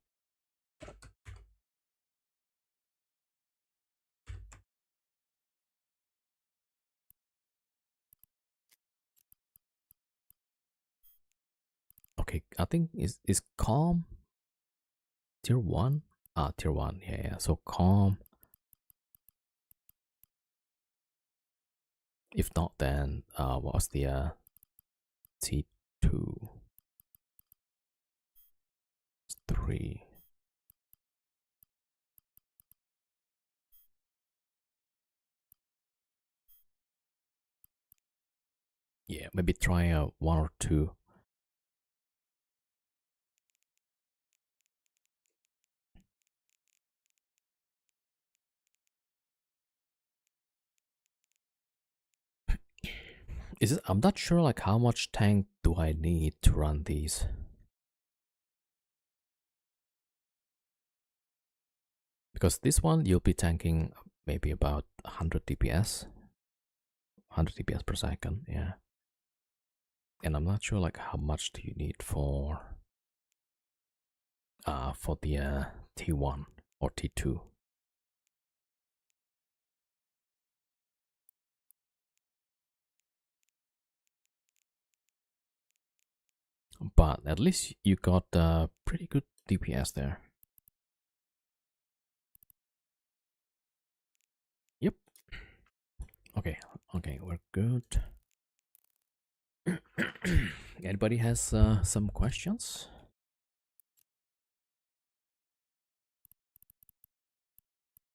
Okay, I think is calm tier 1? Ah, tier 1. Yeah, yeah. So calm. If not, then what's the T2 3? Yeah, maybe try a 1 or 2. Is it? I'm not sure like how much tank do I need to run these. Because this one you'll be tanking maybe about 100 DPS, 100 DPS per second, yeah. And I'm not sure like how much do you need for the T1 or T2. But at least you got pretty good DPS there. Yep. Okay, okay, we're good. Anybody has some questions?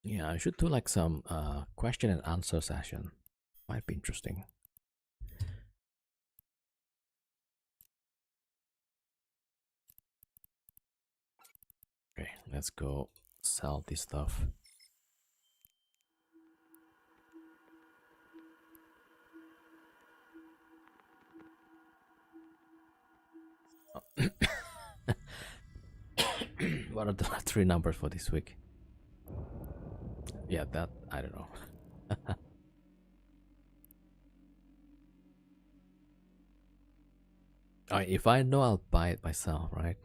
Yeah, I should do like some question and answer session. Might be interesting. Okay, let's go sell this stuff. What are the 3 numbers for this week? Yeah, that I don't know. If I know, I'll buy it myself, right?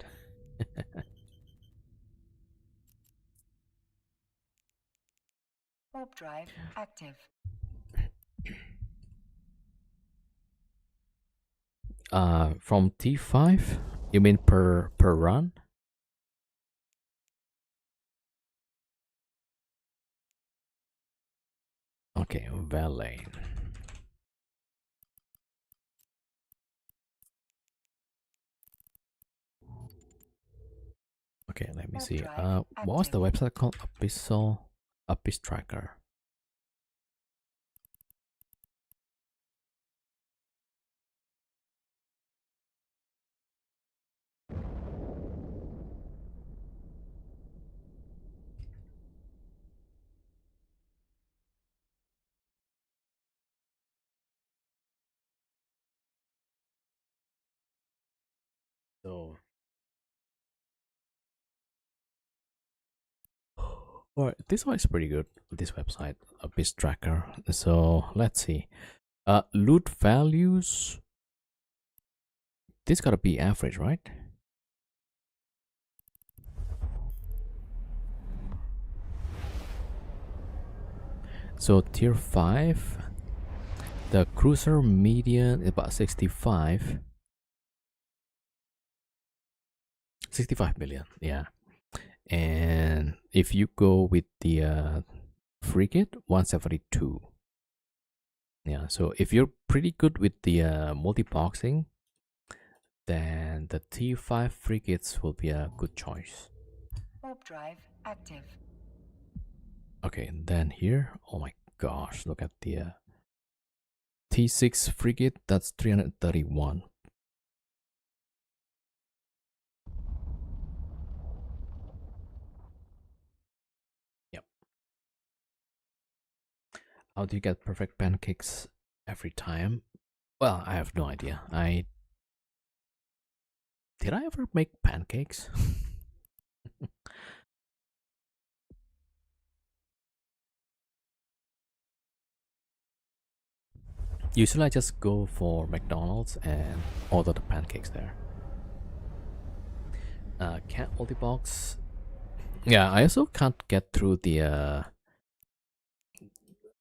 Warp drive active. From T5, you mean per run? Okay, valet. Okay, let me see. What was the website called? Abyss Tracker. So, well, this one is pretty good. This website, Abyss Tracker. So let's see. Loot values. This gotta be average, right? So tier 5, the cruiser median is about 65 million, yeah. And if you go with the frigate, 172. Yeah, so if you're pretty good with the multi-boxing, then the T5 frigates will be a good choice. Warp drive active. Okay, and then here, oh my gosh, look at the T6 frigate, that's 331. Yep. How do you get perfect pancakes every time? Well, I have no idea. Did I ever make pancakes? Usually I just go for McDonald's and order the pancakes there. Can't multi-box. Yeah, I also can't get through the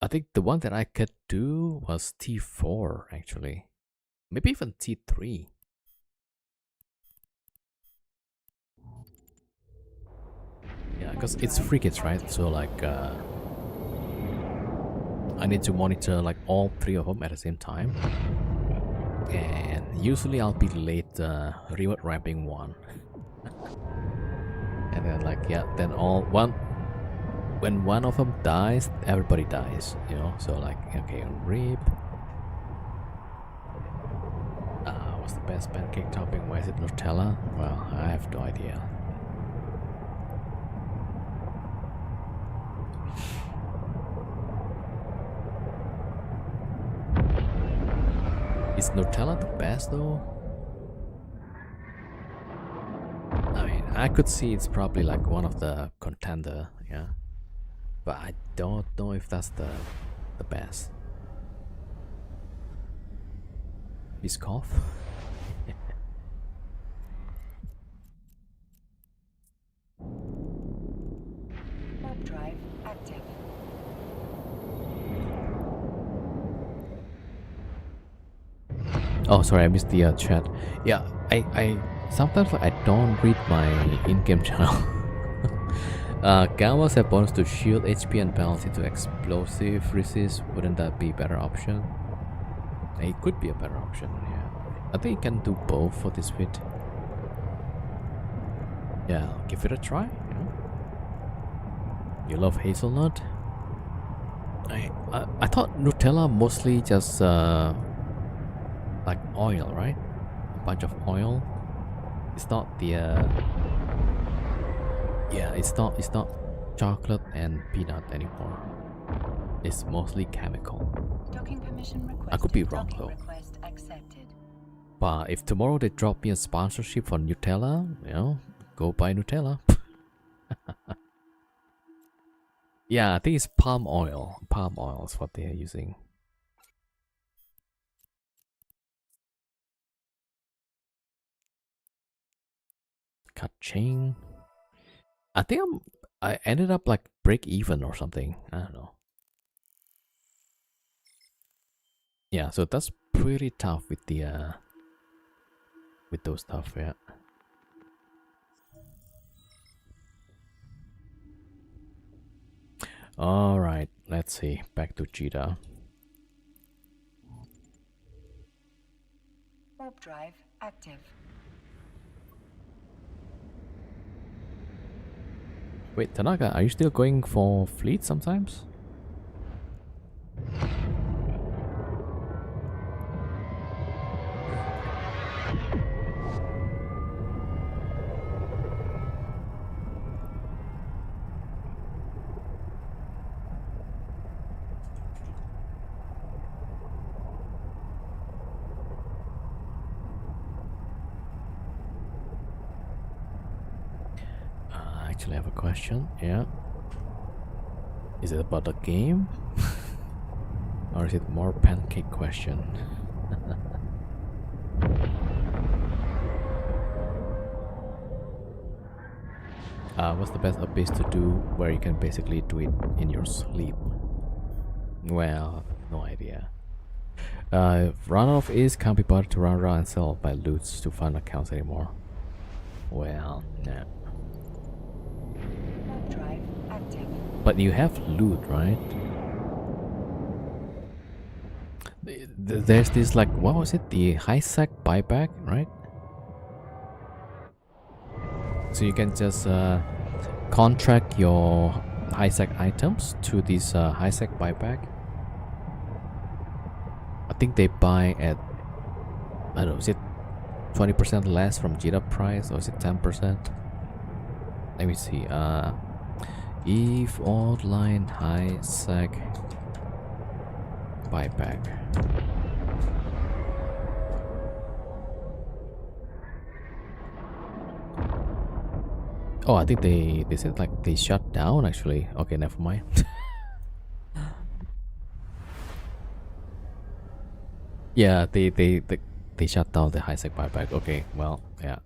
I think the one that I could do was T4 actually. Maybe even T3. Yeah, because it's frigates, right? So like I need to monitor like all three of them at the same time. And usually I'll be late reward ramping one. And then like yeah, then when one of them dies, everybody dies, you know? So like okay, rip. What's the best pancake topping? Why is it Nutella? Well, I have no idea. Is Nutella the best though? I mean, I could see it's probably like one of the contender, yeah. But I don't know if that's the best. Biscoff? Warp drive active. Oh, sorry, I missed the chat. Yeah, I sometimes I don't read my in-game channel. Gammas have bonus to shield, HP, and balance into explosive resist. Wouldn't that be a better option? It could be a better option, yeah. I think you can do both for this bit. Yeah, give it a try. You know? You love hazelnut? I thought Nutella mostly just like oil, right? A bunch of oil. It's not the yeah, it's not chocolate and peanut anymore. It's mostly chemical. Docking permission requested. I could be wrong though. Request accepted. But if tomorrow they drop me a sponsorship for Nutella, you know, go buy Nutella. Yeah, I think it's palm oil. Palm oil is what they are using. Cut chain. I think I ended up like break even or something. I don't know. Yeah, so that's pretty tough with the with those stuff, yeah. All right, let's see. Back to Cheetah. Warp drive active. Wait, Tanaka, are you still going for fleet sometimes? Actually, I have a question. Yeah. Is it about the game? Or is it more pancake question? What's the best abyss to do where you can basically do it in your sleep? Well, no idea. Runoff is can't be bothered to run around and sell by loots to fund accounts anymore. Well, yeah. Drive active. But you have loot, right? there's this like, what was it? The high sec buyback, right? So you can just contract your high sec items to this high sec buyback. I think they buy at, I don't know, is it 20% less from GDAP price or is it 10%? Let me see. If online high sec buyback. Oh, I think they said like they shut down actually. Okay, never mind. Yeah, they shut down the high sec buyback. Okay, well, yeah.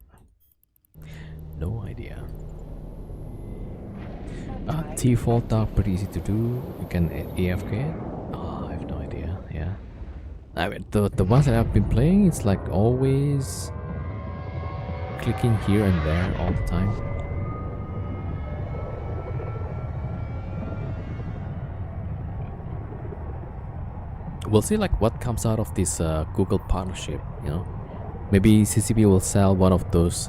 No idea. T4 dark, pretty easy to do. You can AFK. Oh, I have no idea. Yeah. I mean, the ones that I've been playing, it's like always clicking here and there all the time. We'll see like what comes out of this Google partnership, you know. Maybe CCP will sell one of those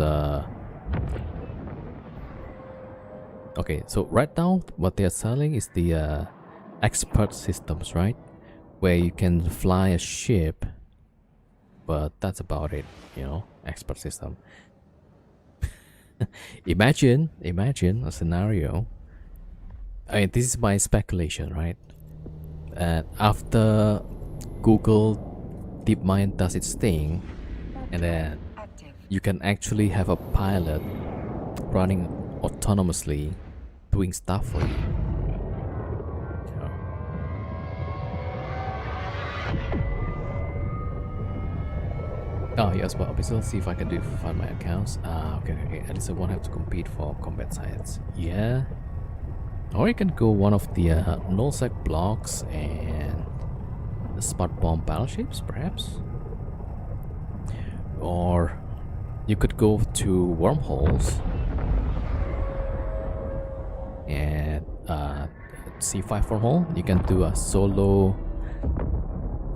okay, so right now what they're selling is the expert systems, right? Where you can fly a ship, but that's about it, you know, expert system. imagine a scenario. I mean, this is my speculation, right? After Google DeepMind does its thing, and then you can actually have a pilot running autonomously doing stuff for you. Oh yes, well, Abyssals, see if I can find my accounts. Okay. At least I won't have to compete for combat sites. Yeah. Or you can go one of the nullsec blocks and the spot bomb battleships, perhaps. Or you could go to wormholes and C5 wormhole. You can do a solo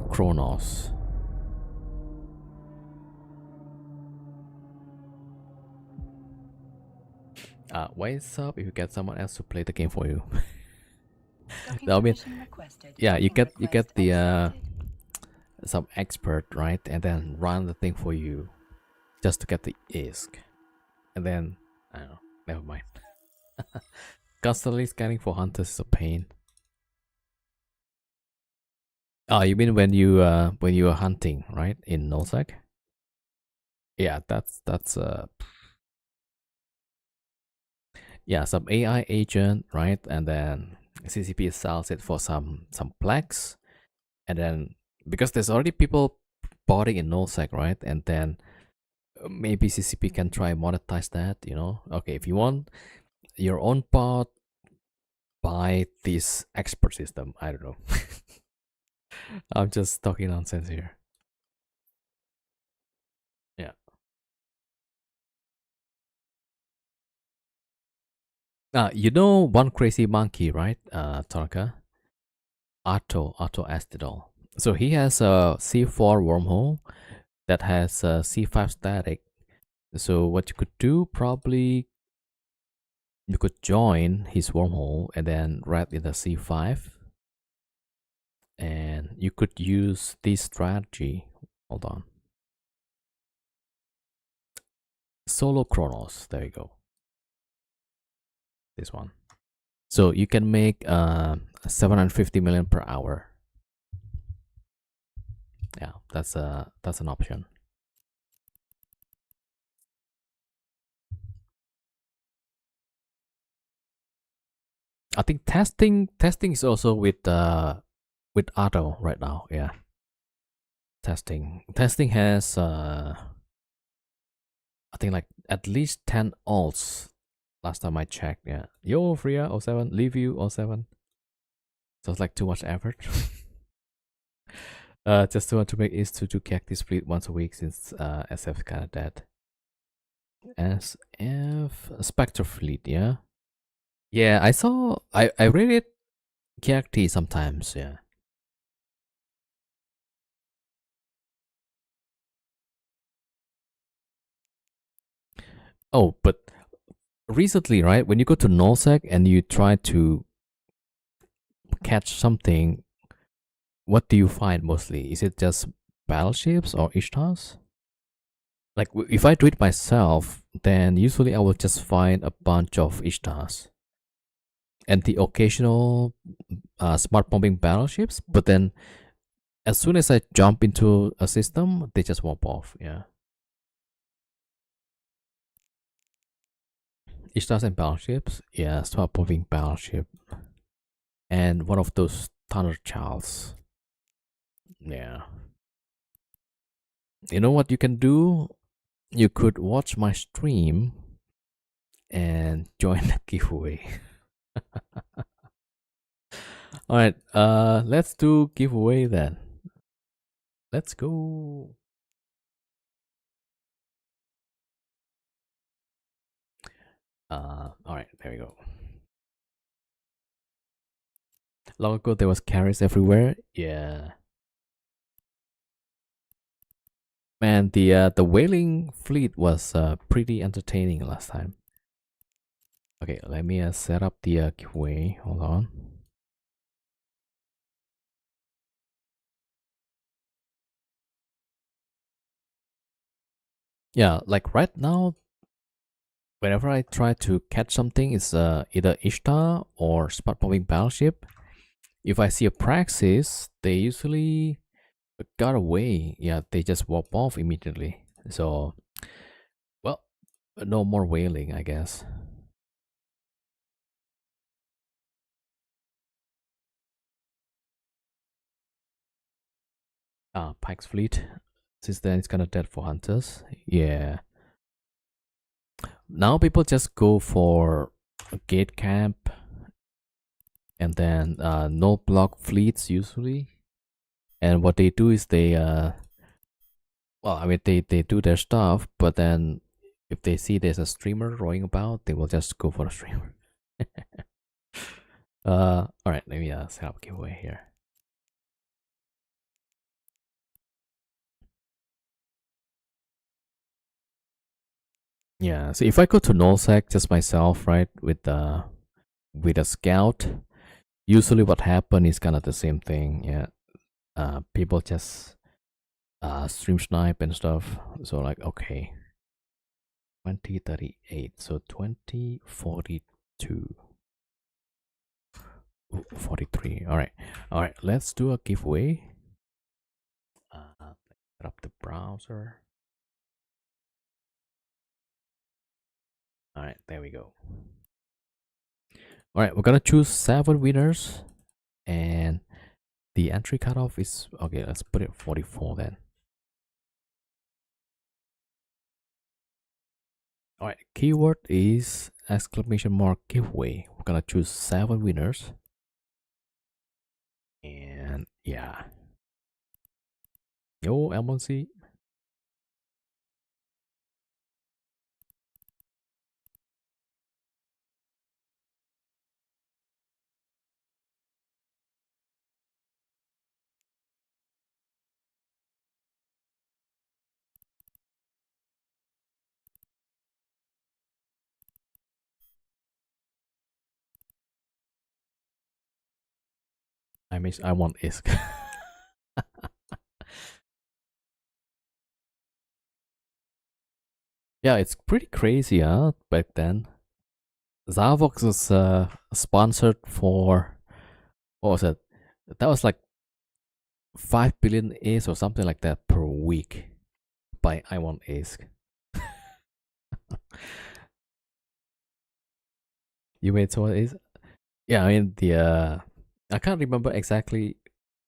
Kronos. What's up if you get someone else to play the game for you? I mean, yeah, you get the some expert, right, and then run the thing for you just to get the ISK, and then I don't know, never mind. Constantly scanning for hunters is a pain. Oh, you mean when you are hunting, right, in nullsec? Yeah, that's yeah, some AI agent, right, and then CCP sells it for some plex, and then because there's already people botting in nullsec, right, and then maybe CCP can try monetize that, you know. Okay, if you want your own bot, buy this expert system. I don't know. I'm just talking nonsense here. Yeah. You know one crazy monkey, right, Tonka? Otto Astidol. So he has a C4 wormhole that has a C5 static. So what you could do, probably you could join his wormhole and then wrap in the C5, and you could use this strategy. Hold on. Solo Kronos. There you go. This one. So you can make 750 million per hour. Yeah, that's an option. I think testing is also with Otto right now. Yeah, testing has I think like at least 10 alts last time I checked. Yeah, yo Freya 07, leave you 07. So it's like too much effort. Just want to make is to do cactus split once a week since SF kind of dead. SF Spectre Fleet, yeah. Yeah, I read it Cacti sometimes, yeah. Oh, but recently, right? When you go to nullsec and you try to catch something, what do you find mostly? Is it just battleships or Ishtars? Like if I do it myself, then usually I will just find a bunch of Ishtars and the occasional smart bombing battleships. But then as soon as I jump into a system, they just warp off. Yeah, Ishtars and battleships. Yeah, smart bombing battleship and one of those Thunder Childs. Yeah. You know what you can do? You could watch my stream and join the giveaway. All right, let's do giveaway then. Let's go. All right, there we go. Long ago there was carrots everywhere. Yeah, man, the whaling fleet was pretty entertaining last time. Okay, let me set up the giveaway. Hold on. Yeah, like right now, whenever I try to catch something, it's either Ishtar or spot bombing battleship. If I see a Praxis, they usually got away. Yeah, they just warp off immediately. So, well, no more whaling, I guess. Pike's fleet. Since then, it's kind of dead for hunters. Yeah. Now people just go for a gate camp and then no block fleets usually. And what they do is they well, I mean they do their stuff, but then if they see there's a streamer rowing about, they will just go for a streamer. All right, let me set up a giveaway here. Yeah, so if I go to nullsec just myself, right, with a scout, usually what happen is kind of the same thing. Yeah, people just stream snipe and stuff. So like, okay, 2038, so 2042. 43. All right, let's do a giveaway. Set up the browser. All right, there we go. All right, we're gonna choose 7 winners, and the entry cutoff is okay. Let's put it 44 then. All right, keyword is exclamation mark giveaway. We're gonna choose 7 winners, and yeah, yo LMC. I want ISK. Yeah, it's pretty crazy, huh? Back then, Zavox was sponsored for what was it? That was like 5 billion A's or something like that per week by I want ISK. You made so what is? Yeah, I mean the I can't remember exactly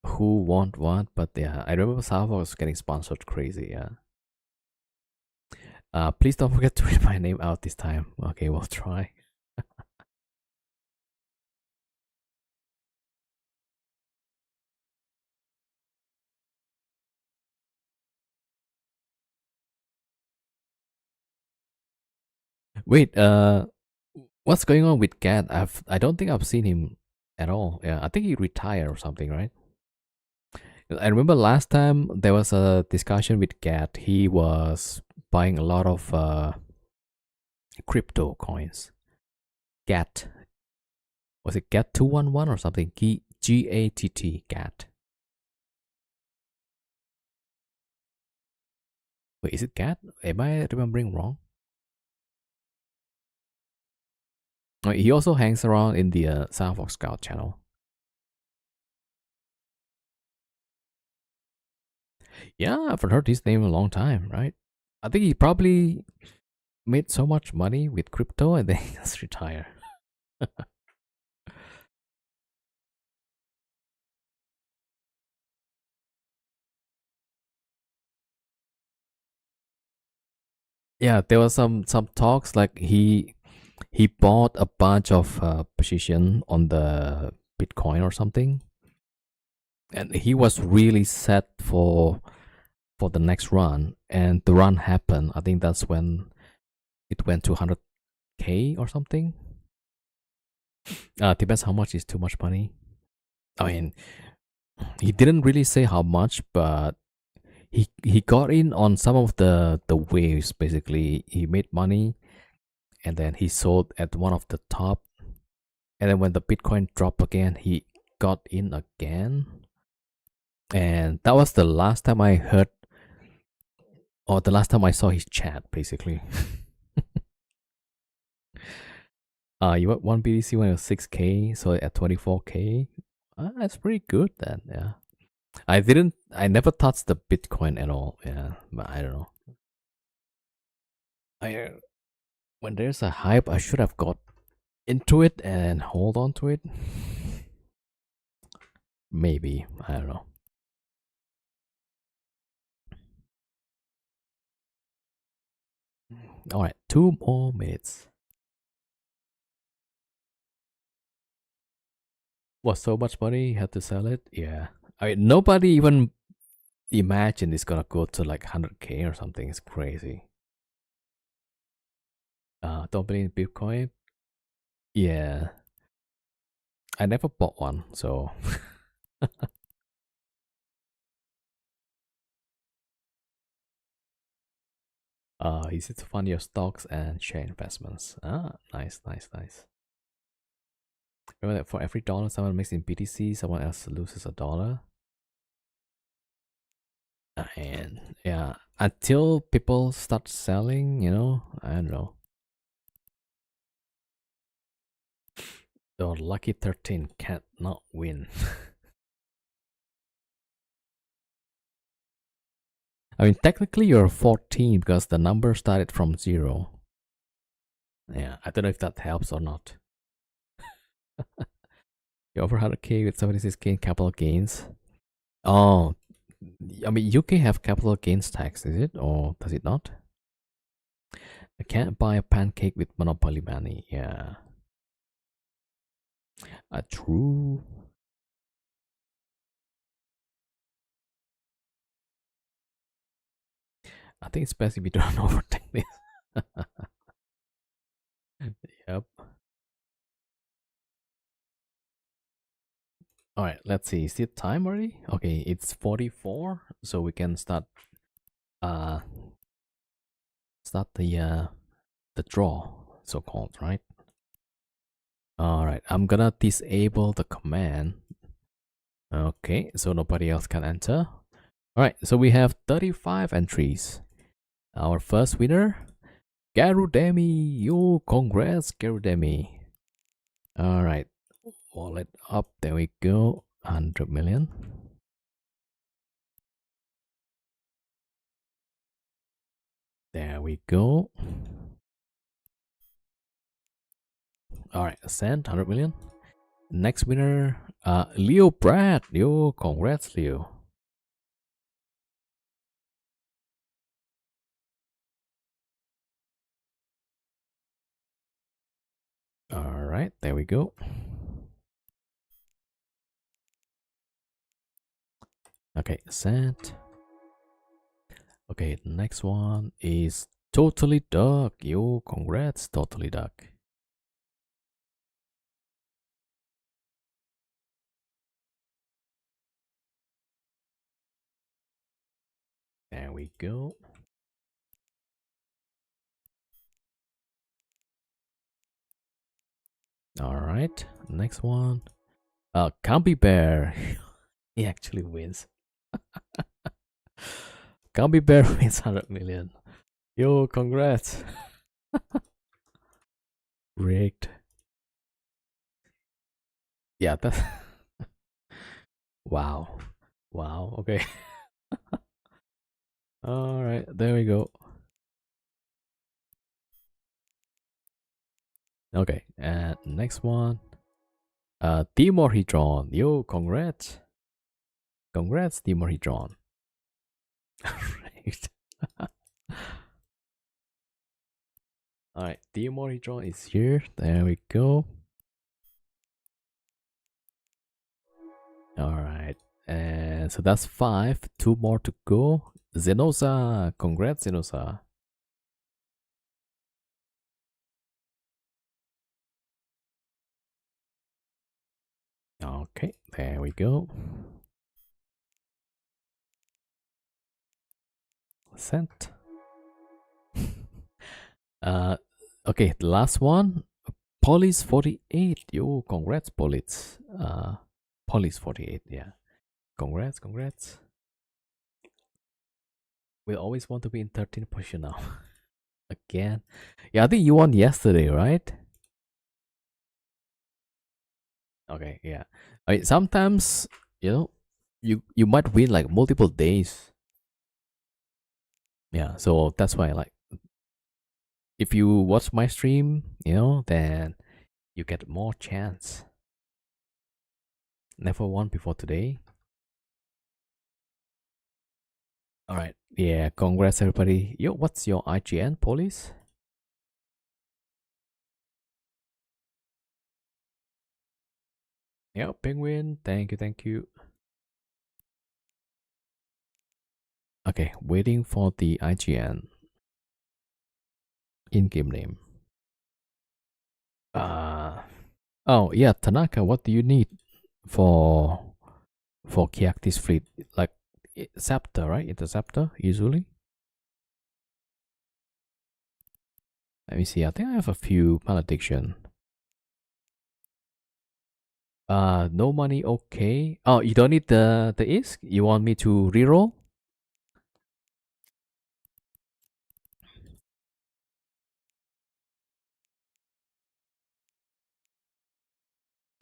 who won what, but yeah, I remember Zavox was getting sponsored crazy. Yeah. Please don't forget to read my name out this time. Okay, we'll try. Wait, what's going on with Gat? I don't think I've seen him at all. Yeah, I think he retired or something, right? I remember last time there was a discussion with Gat. He was buying a lot of crypto coins. GAT. Was it GAT 211 or something? GATT. GAT. Wait, is it GAT? Am I remembering wrong? Oh, he also hangs around in the South Scout channel. Yeah, I've heard his name a long time, right? I think he probably made so much money with crypto and then he just retired. Yeah, there was some talks like he bought a bunch of position on the Bitcoin or something, and he was really set for the next run, and the run happened. I think that's when it went to 100K or something. Depends how much is too much money. I mean, he didn't really say how much, but he got in on some of the waves. Basically, he made money, and then he sold at one of the top, and then when the Bitcoin dropped again, he got in again. And that was the last time I heard, or the last time I saw his chat, basically. You want one BTC when it was 6K, so at 24K, that's pretty good then. Yeah, I never touched the Bitcoin at all. Yeah, but I don't know. I When there's a hype, I should have got into it and hold on to it. Maybe, I don't know. All right, 2 more minutes. Was so much money, had to sell it. Yeah, I mean nobody even imagined it's gonna go to like 100K or something. It's crazy. Don't believe in Bitcoin. Yeah, I never bought one, so easy to fund your stocks and share investments. Nice, nice, nice. Remember that for every dollar someone makes in BTC, someone else loses a dollar. And yeah, until people start selling, I don't know. The lucky 13 can't not win. I mean, technically you're 14 because the number started from 0. Yeah, I don't know if that helps or not. You over 100K with 76K in capital gains. Oh, I mean, UK have capital gains tax, is it? Or does it not? I can't buy a pancake with monopoly money. Yeah. True. I think it's best if we don't overthink this. Yep. All right, let's see. Is it time already? Okay, it's 44, so we can uh start the draw, so called, right? All right, I'm gonna disable the command. Okay, so nobody else can enter. All right, so we have 35 entries. Our first winner, Garudemi. Yo, congrats, Garudemi. All right, wallet up. There we go. 100 million. There we go. All right, send 100 million. Next winner, Leo Brad. Yo, congrats, Leo. All right, there we go. Okay, sent. Okay, next one is Totally Duck. Yo, congrats, Totally Duck. There we go. All right, next one. Gumby Bear. He actually wins. Gumby Bear wins 100 million. Yo, congrats. Rigged. Yeah, that's wow. Wow. Okay. All right, there we go. Okay, and next one. Timor Hedron. Yo, congrats. Congrats, Timor Hedron. Right. Alright, Timor Hedron is here. There we go. Alright. And so that's 5. 2 more to go. Zenosa. Congrats, Zenosa. Okay, there we go. Sent. Okay, the last one. Polis 48. Yo, congrats, Polis. Polis 48, yeah. Congrats, congrats. We always want to be in 13th position now. Again. Yeah, I think you won yesterday, right? Okay, yeah. I mean, sometimes, you know, you might win like multiple days. Yeah, so that's why like if you watch my stream, then you get more chance. Never won before today. All right. Yeah, congrats everybody. Yo, what's your IGN, police? Yeah, penguin. Thank you, thank you. Okay, waiting for the IGN in-game name. Oh yeah, Tanaka, what do you need for Kiakti's fleet? Like scepter, right? Interceptor usually. Let me see. I think I have a few malediction. No money. Okay. Oh, you don't need the ISK. You want me to reroll?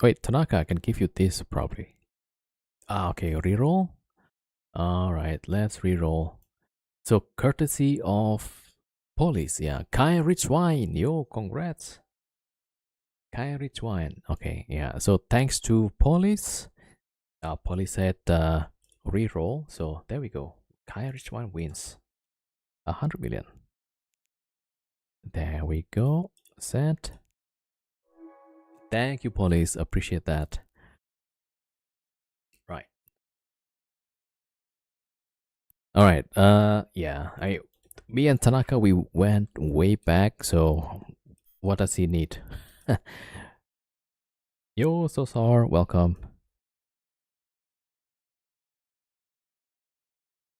Wait, Tanaka, I can give you this probably. Okay, reroll. All right, let's reroll. So courtesy of police, yeah. Kai Rich Wine, yo, congrats. Kai Rich Wine. Okay, yeah. So thanks to police. Police said reroll. So there we go. Kai Rich Wine wins 100 million. There we go. Set. Thank you, police. Appreciate that. Right. All right. Yeah. Me and Tanaka, we went way back. So, what does he need? Yo, Sosar, welcome.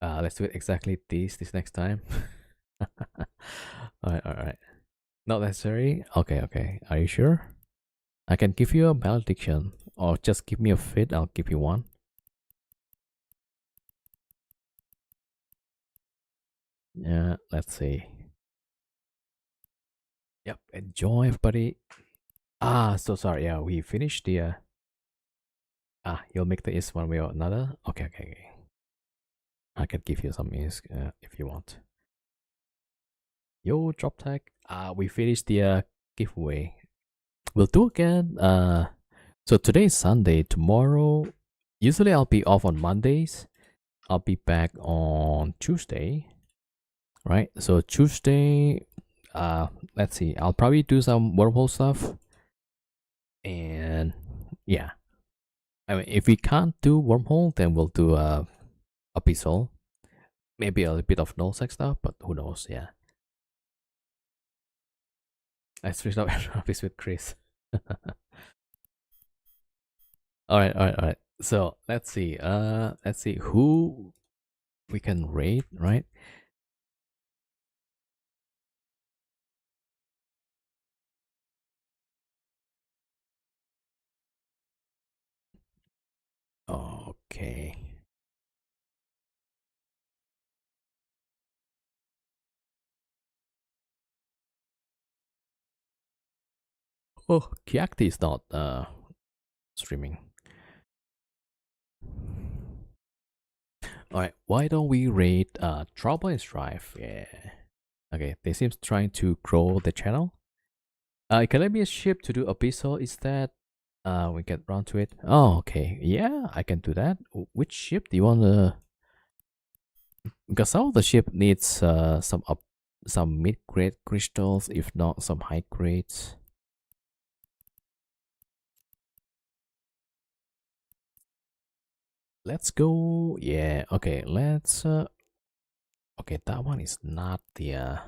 Let's do it exactly this next time. All right. Not necessary. Okay. Are you sure? I can give you a malediction, or just give me a fit. I'll give you one. Yeah. Let's see. Yep. Enjoy, everybody. So sorry. Yeah, we finished the. You'll make the is one way or another. Okay. I can give you some is if you want. Yo, drop tag. We finished the giveaway. We'll do again. So today is Sunday. Tomorrow, usually I'll be off on Mondays. I'll be back on Tuesday. Right. So Tuesday, let's see. I'll probably do some wormhole stuff. And yeah, I mean, if we can't do wormhole, then we'll do Abyssal. Maybe a bit of null sex stuff, but who knows? Yeah. I switched up Abyss with Chris. All right. So let's see. Let's see who we can raid. Right. Okay. Oh, Kiakti is not streaming. Alright, why don't we raid Trouble and Strife? Yeah. Okay, they seem trying to grow the channel. Can I be a ship to do Abyssal? Is that we get round to it? Oh, okay. Yeah, I can do that. Which ship do you want to? Because some of the ship needs some mid grade crystals, if not some high grades. Let's go. Yeah. Okay. Let's. Okay, that one is not the.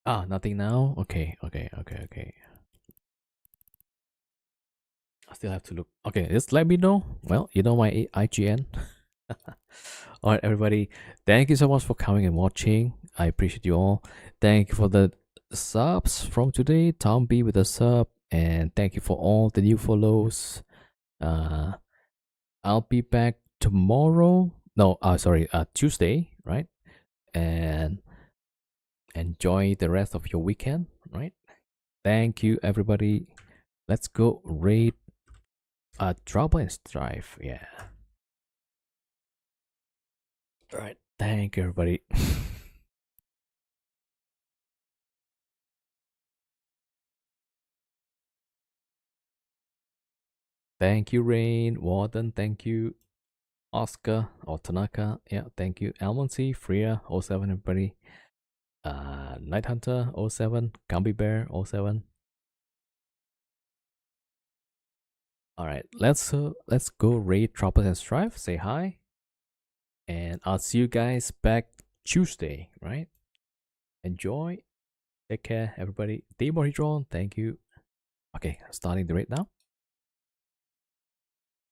Ah, nothing now. Okay. Okay. Okay. Okay. I still have to look. Okay, just let me know. Well, you know my IGN. All right, everybody. Thank you so much for coming and watching. I appreciate you all. Thank you for the subs from today. Tom B with a sub, and thank you for all the new follows. Uh, I'll be back tomorrow. No, sorry, Tuesday, right? And enjoy the rest of your weekend, right? Thank you, everybody. Let's go raid Trouble and Strife. Yeah. All right. Thank you, everybody. Thank you, Rain. Warden, thank you. Oscar or Tanaka, yeah, thank you. Almoncy, Freya, 07, everybody. Night Hunter, 07. Gumby Bear, 07. Alright, let's go raid Troopers and Strife. Say hi. And I'll see you guys back Tuesday, right? Enjoy. Take care, everybody. Demohedron, thank you. Okay, starting the raid now.